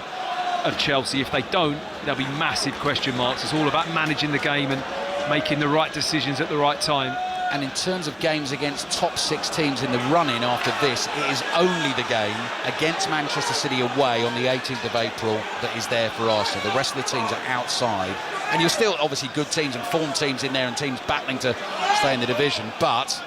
of Chelsea. If they don't, there'll be massive question marks. It's all about managing the game and making the right decisions at the right time. And in terms of games against top 6 teams in the run-in after this, it is only the game against Manchester City away on the 18th of April that is there for Arsenal. The rest of the teams are outside. And you're still obviously good teams and form teams in there and teams battling to stay in the division. But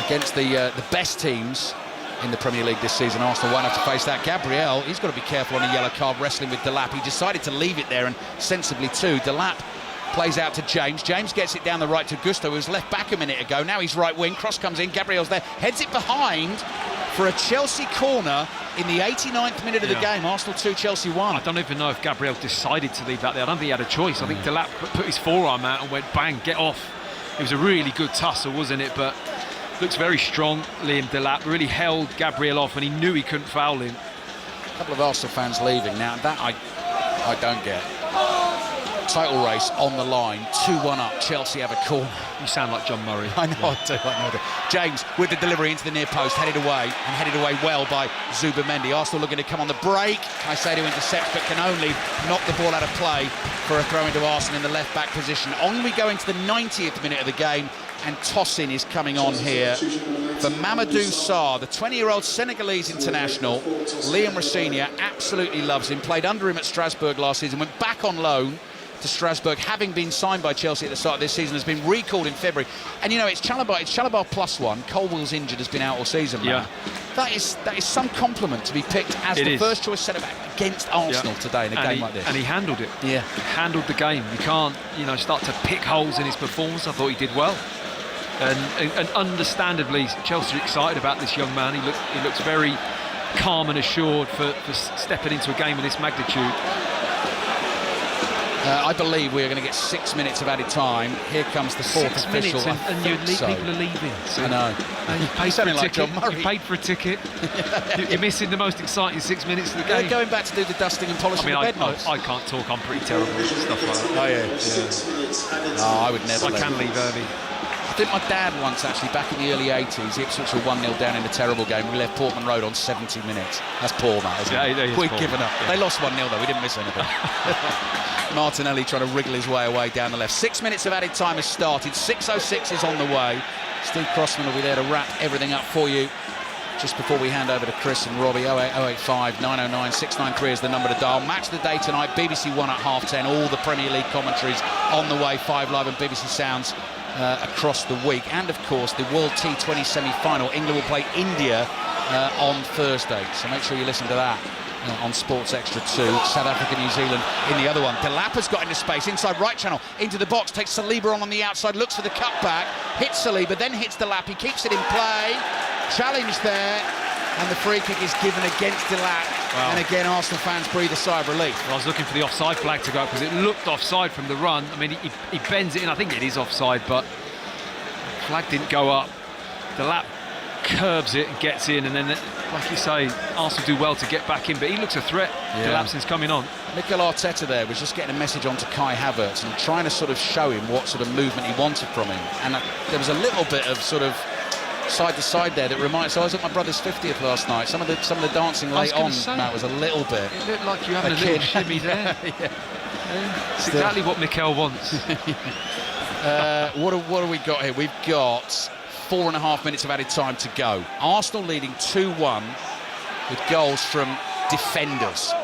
against the best teams in the Premier League this season, Arsenal won't have to face that. Gabriel, he's got to be careful on a yellow card wrestling with Delap. He decided to leave it there, and sensibly too. Delap plays out to James. James gets it down the right to Gusto, who was left back a minute ago. Now he's right wing. Cross comes in. Gabriel's there. Heads it behind for a Chelsea corner in the 89th minute of the game. Arsenal 2, Chelsea 1. I don't even know if Gabriel decided to leave that there. I don't think he had a choice. I think Delap put his forearm out and went bang, get off. It was a really good tussle, wasn't it? But looks very strong, Liam Delap. Really held Gabriel off, and he knew he couldn't foul him. A couple of Arsenal fans leaving. Now, that I don't get. Title race on the line, 2-1 up. Chelsea have a corner. You sound like John Murray. I know, I do. James with the delivery into the near post, headed away well by Zubimendi. Arsenal looking to come on the break. Caicedo intercepts, but can only knock the ball out of play for a throw into Arsenal in the left back position. On we go into the 90th minute of the game, and tossing is coming on here for Mamadou Sarr, the 20-year-old Senegalese international. Liam Rosenior absolutely loves him. Played under him at Strasbourg last season, went back on loan to Strasbourg, having been signed by Chelsea at the start of this season, has been recalled in February. And you know, it's Chalobah plus one. Colwell's injured, has been out all season. Yeah. That is some compliment to be picked as the first choice centre-back against Arsenal today in a game like this. And he handled it. Yeah. He handled the game. You can't, start to pick holes in his performance. I thought he did well. And understandably, Chelsea are excited about this young man. He looks very calm and assured for stepping into a game of this magnitude. I believe we are going to get 6 minutes of added time. Here comes the fourth 6 official. minutes, and people are leaving. So I know. You paid for a like ticket. John Murray. You paid for a ticket. You're missing the most exciting 6 minutes of the game. They're going back to do the dusting and polishing the bed notes. I can't talk. I'm pretty terrible at stuff like that. Oh, yeah. Oh, I would never. I can leave early. I think my dad once, actually, back in the early 80s, Ipswich were 1-0 down in a terrible game. We left Portman Road on 70 minutes. That's poor, that, isn't it? We've given up. Yeah. They lost 1-0, though. We didn't miss anything. Martinelli trying to wriggle his way away down the left. 6 minutes of added time has started. 6:06 is on the way. Steve Crossman will be there to wrap everything up for you. Just before we hand over to Chris and Robbie, 08085 909 693 is the number to dial. Match of the day tonight, BBC One at 10:30. All the Premier League commentaries on the way, 5 Live and BBC Sounds across the week. And, of course, the World T20 semi-final. England will play India on Thursday. So make sure you listen to that on Sports Extra 2. South Africa, New Zealand in the other one. Delap has got into space, inside right channel, into the box, takes Saliba on the outside, looks for the cutback, hits Saliba, then hits Delap. He keeps it in play. Challenge there, and the free kick is given against Delap. Wow. And again, Arsenal fans breathe a sigh of relief. Well, I was looking for the offside flag to go up because it looked offside from the run. I mean, he bends it in. I think it is offside, but the flag didn't go up. Delap curbs it and gets in, and then, like you say, Arsenal do well to get back in, but he looks a threat. Delap since coming on. Mikel Arteta there was just getting a message onto Kai Havertz and trying to sort of show him what sort of movement he wanted from him. And there was a little bit of sort of side to side there that reminds. So I was at my brother's 50th last night. Some of the dancing late on, Matt, was a little bit. It looked like you having a little shimmy there. It's exactly what Mikel wants. What have we got here? We've got 4.5 minutes of added time to go. Arsenal leading 2-1 with goals from defenders.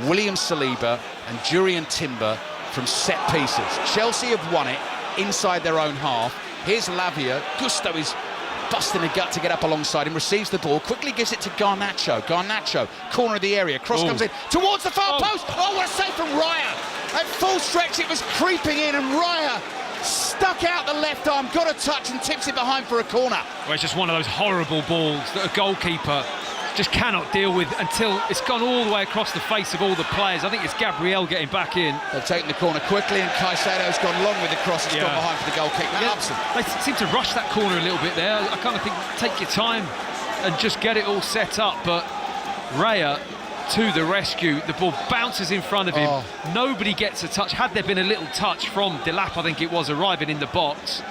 William Saliba and Jurriën Timber from set pieces. Chelsea have won it inside their own half. Here's Lavia. Gusto is busting a gut to get up alongside him, receives the ball, quickly gives it to Garnacho. Garnacho, corner of the area, cross comes in towards the far post. Oh, what a save from Raya. At full stretch, it was creeping in, and Raya stuck out the left arm, got a touch and tips it behind for a corner. Well, it's just one of those horrible balls that a goalkeeper just cannot deal with until it's gone all the way across the face of all the players. I think it's Gabriel getting back in. They've taken the corner quickly, and Caicedo's gone long with the cross. It's gone behind for the goal kick. They seem to rush that corner a little bit there. I kind of think take your time and just get it all set up, but Raya to the rescue. The ball bounces in front of him. Nobody gets a touch. Had there been a little touch from Delap, I think it was, arriving in the box,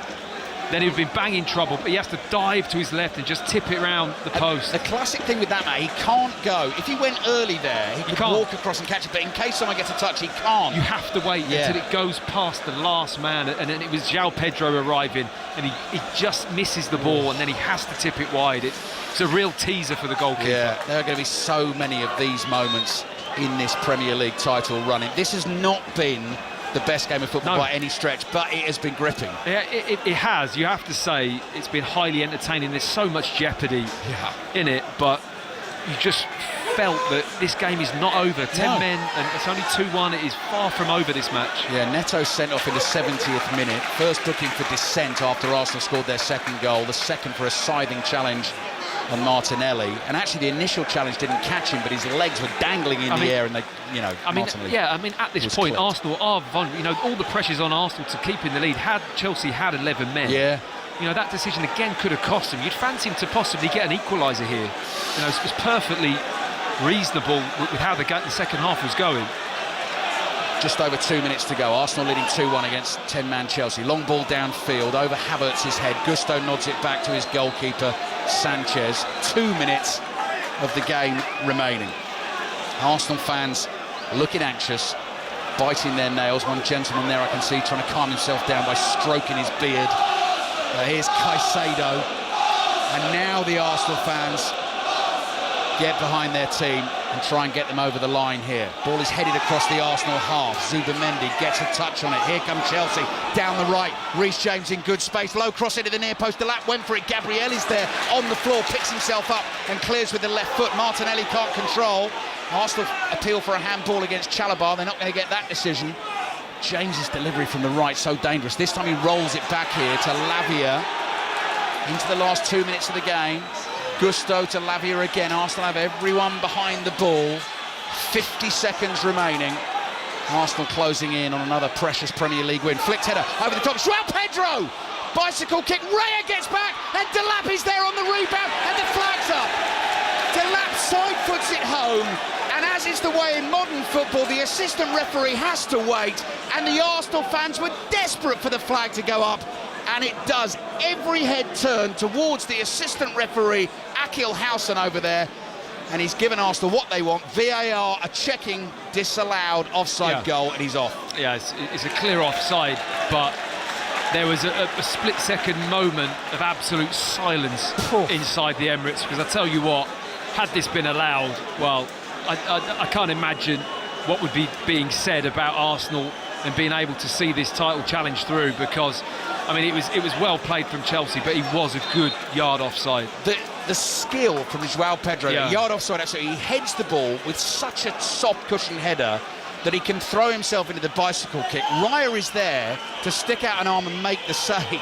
then he'd have been banging trouble, but he has to dive to his left and just tip it round the post. The classic thing with that, Matt, he can't go. If he went early there, he could walk across and catch it, but in case someone gets a touch, he can't. You have to wait until it goes past the last man, and then it was João Pedro arriving, and he just misses the ball, and then he has to tip it wide. It's a real teaser for the goalkeeper. Yeah, there are going to be so many of these moments in this Premier League title running. This has not been the best game of football by any stretch, but it has been gripping. Yeah, it has. You have to say it's been highly entertaining. There's so much jeopardy in it, but you just felt that this game is not over. 10 men, and it's only 2-1. It is far from over, this match. Yeah, Neto sent off in the 70th minute. First booking for dissent after Arsenal scored their second goal. The second for a scything challenge on Martinelli, and actually the initial challenge didn't catch him, but his legs were dangling in the air, and they, Martinelli. At this point, Arsenal are vulnerable. All the pressure's on Arsenal to keep in the lead. Had Chelsea had 11 men, that decision again could have cost them. You'd fancy him to possibly get an equaliser here. It was perfectly reasonable with how the second half was going. Just over 2 minutes to go. Arsenal leading 2-1 against 10-man Chelsea. Long ball downfield over Havertz's head. Gusto nods it back to his goalkeeper, Sanchez. 2 minutes of the game remaining. Arsenal fans looking anxious, biting their nails. One gentleman there I can see trying to calm himself down by stroking his beard. Here's Caicedo. And now the Arsenal fans get behind their team and try and get them over the line here. Ball is headed across the Arsenal half. Zubimendi gets a touch on it. Here come Chelsea down the right. Reece James in good space. Low cross into the near post. Delap went for it. Gabriel is there on the floor, picks himself up and clears with the left foot. Martinelli can't control. Arsenal appeal for a handball against Chalobah. They're not going to get that decision. James's delivery from the right, so dangerous. This time he rolls it back here to Lavia. into the last 2 minutes of the game. Gusto to Lavia again. Arsenal have everyone behind the ball. 50 seconds remaining. Arsenal closing in on another precious Premier League win. Flicked header over the top. João Pedro! Bicycle kick. Raya gets back, and Delap is there on the rebound, and the flag's up. Delap side foots it home, and as is the way in modern football, the assistant referee has to wait, and the Arsenal fans were desperate for the flag to go up, and it does. Every head turned towards the assistant referee, Akil Housen over there, and he's given Arsenal what they want. VAR, a checking, disallowed offside goal, and he's off. Yeah, it's a clear offside, but there was a split-second moment of absolute silence inside the Emirates, because I tell you what, had this been allowed, well, I can't imagine what would be being said about Arsenal and being able to see this title challenge through, because, I mean, it was well played from Chelsea, but he was a good yard offside. The skill from João Pedro, yard offside, absolutely. He heads the ball with such a soft cushion header that he can throw himself into the bicycle kick. Raya is there to stick out an arm and make the save.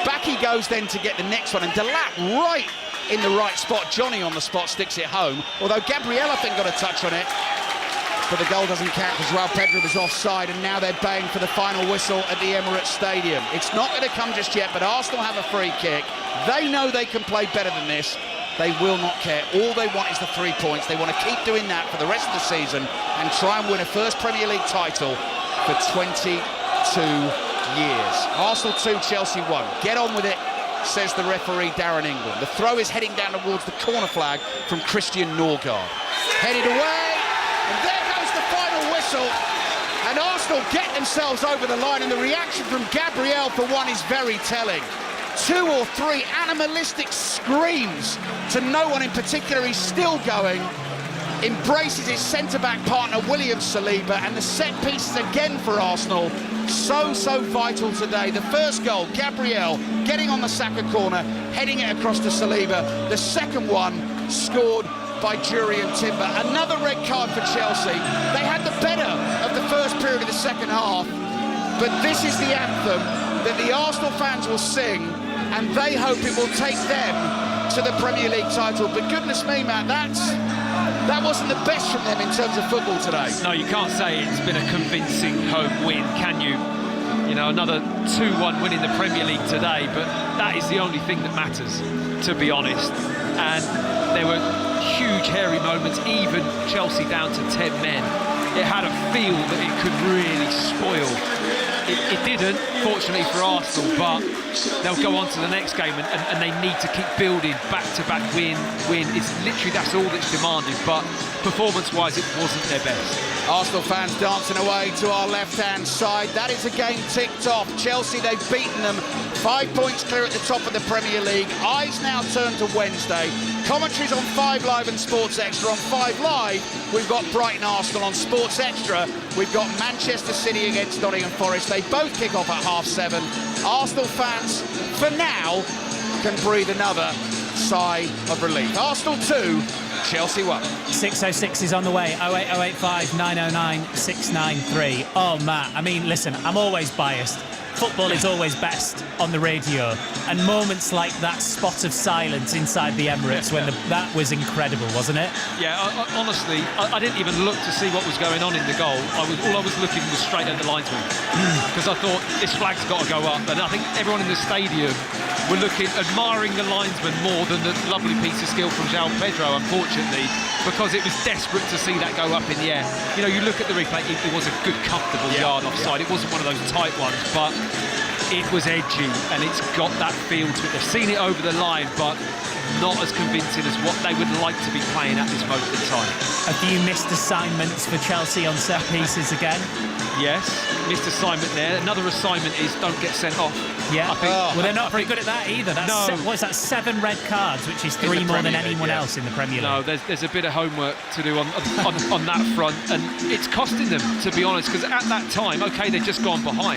Back he goes then to get the next one, and Delap right in the right spot. Johnny on the spot sticks it home, although Gabriel, I think, got a touch on it. But the goal doesn't count because João Pedro was offside, and now they're baying for the final whistle at the Emirates Stadium. It's not going to come just yet, but Arsenal have a free kick. They know they can play better than this. They will not care. All they want is the 3 points. They want to keep doing that for the rest of the season and try and win a first Premier League title for 22 years. Arsenal 2, Chelsea 1. Get on with it, says the referee, Darren England. The throw is heading down towards the corner flag from Christian Norgard. Headed away, and there goes the final whistle. And Arsenal get themselves over the line, and the reaction from Gabriel, for one, is very telling. 2 or 3 animalistic screams to no one in particular. He's still going, embraces his centre-back partner William Saliba, and the set pieces again for Arsenal. So vital today. The first goal, Gabriel getting on the Saka corner, heading it across to Saliba. The second one scored by Jurriën Timber. Another red card for Chelsea. They had the better of the first period of the second half, but this is the anthem that the Arsenal fans will sing, and they hope it will take them to the Premier League title. But goodness me, Matt, that wasn't the best from them in terms of football today. No, you can't say it's been a convincing home win, can you? You know, another 2-1 win in the Premier League today, but that is the only thing that matters, to be honest. And there were huge, hairy moments, even Chelsea down to 10 men. It had a feel that it could really spoil. It didn't, fortunately for Arsenal, but they'll go on to the next game, and they need to keep building back-to-back win. It's literally, that's all that's demanded, but performance-wise, it wasn't their best. Arsenal fans dancing away to our left-hand side. That is a game ticked off. Chelsea, they've beaten them. 5 points clear at the top of the Premier League. Eyes now turn to Wednesday. Commentaries on 5 Live and Sports Extra. On 5 Live, we've got Brighton Arsenal. On Sports Extra, we've got Manchester City against Nottingham Forest. They both kick off at 7:30. Arsenal fans, for now, can breathe another sigh of relief. Arsenal 2, Chelsea 1. 606 is on the way. 08085 909 693. Oh, Matt, I mean, listen, I'm always biased. Football is always best on the radio, and moments like that spot of silence inside the Emirates that was incredible, wasn't it? Yeah, honestly, I didn't even look to see what was going on in the goal. All I was looking was straight at the linesman, because I thought this flag's got to go up, and I think everyone in the stadium were admiring the linesman more than the lovely piece of skill from João Pedro, unfortunately, because it was desperate to see that go up in the air. You know, you look at the replay, it was a good, comfortable yard offside. It wasn't one of those tight ones, but it was edgy, and it's got that feel to it. They've seen it over the line, but not as convincing as what they would like to be playing at this moment in time. A few missed assignments for Chelsea on set pieces again. Yes, missed assignment there. Another assignment is don't get sent off. Yeah, well, they're not very good at that either. That's what is that, 7 red cards, which is 3 more than anyone else in the Premier League. No, there's a bit of homework to do on that front, and it's costing them, to be honest, because at that time, OK, they'd just gone behind,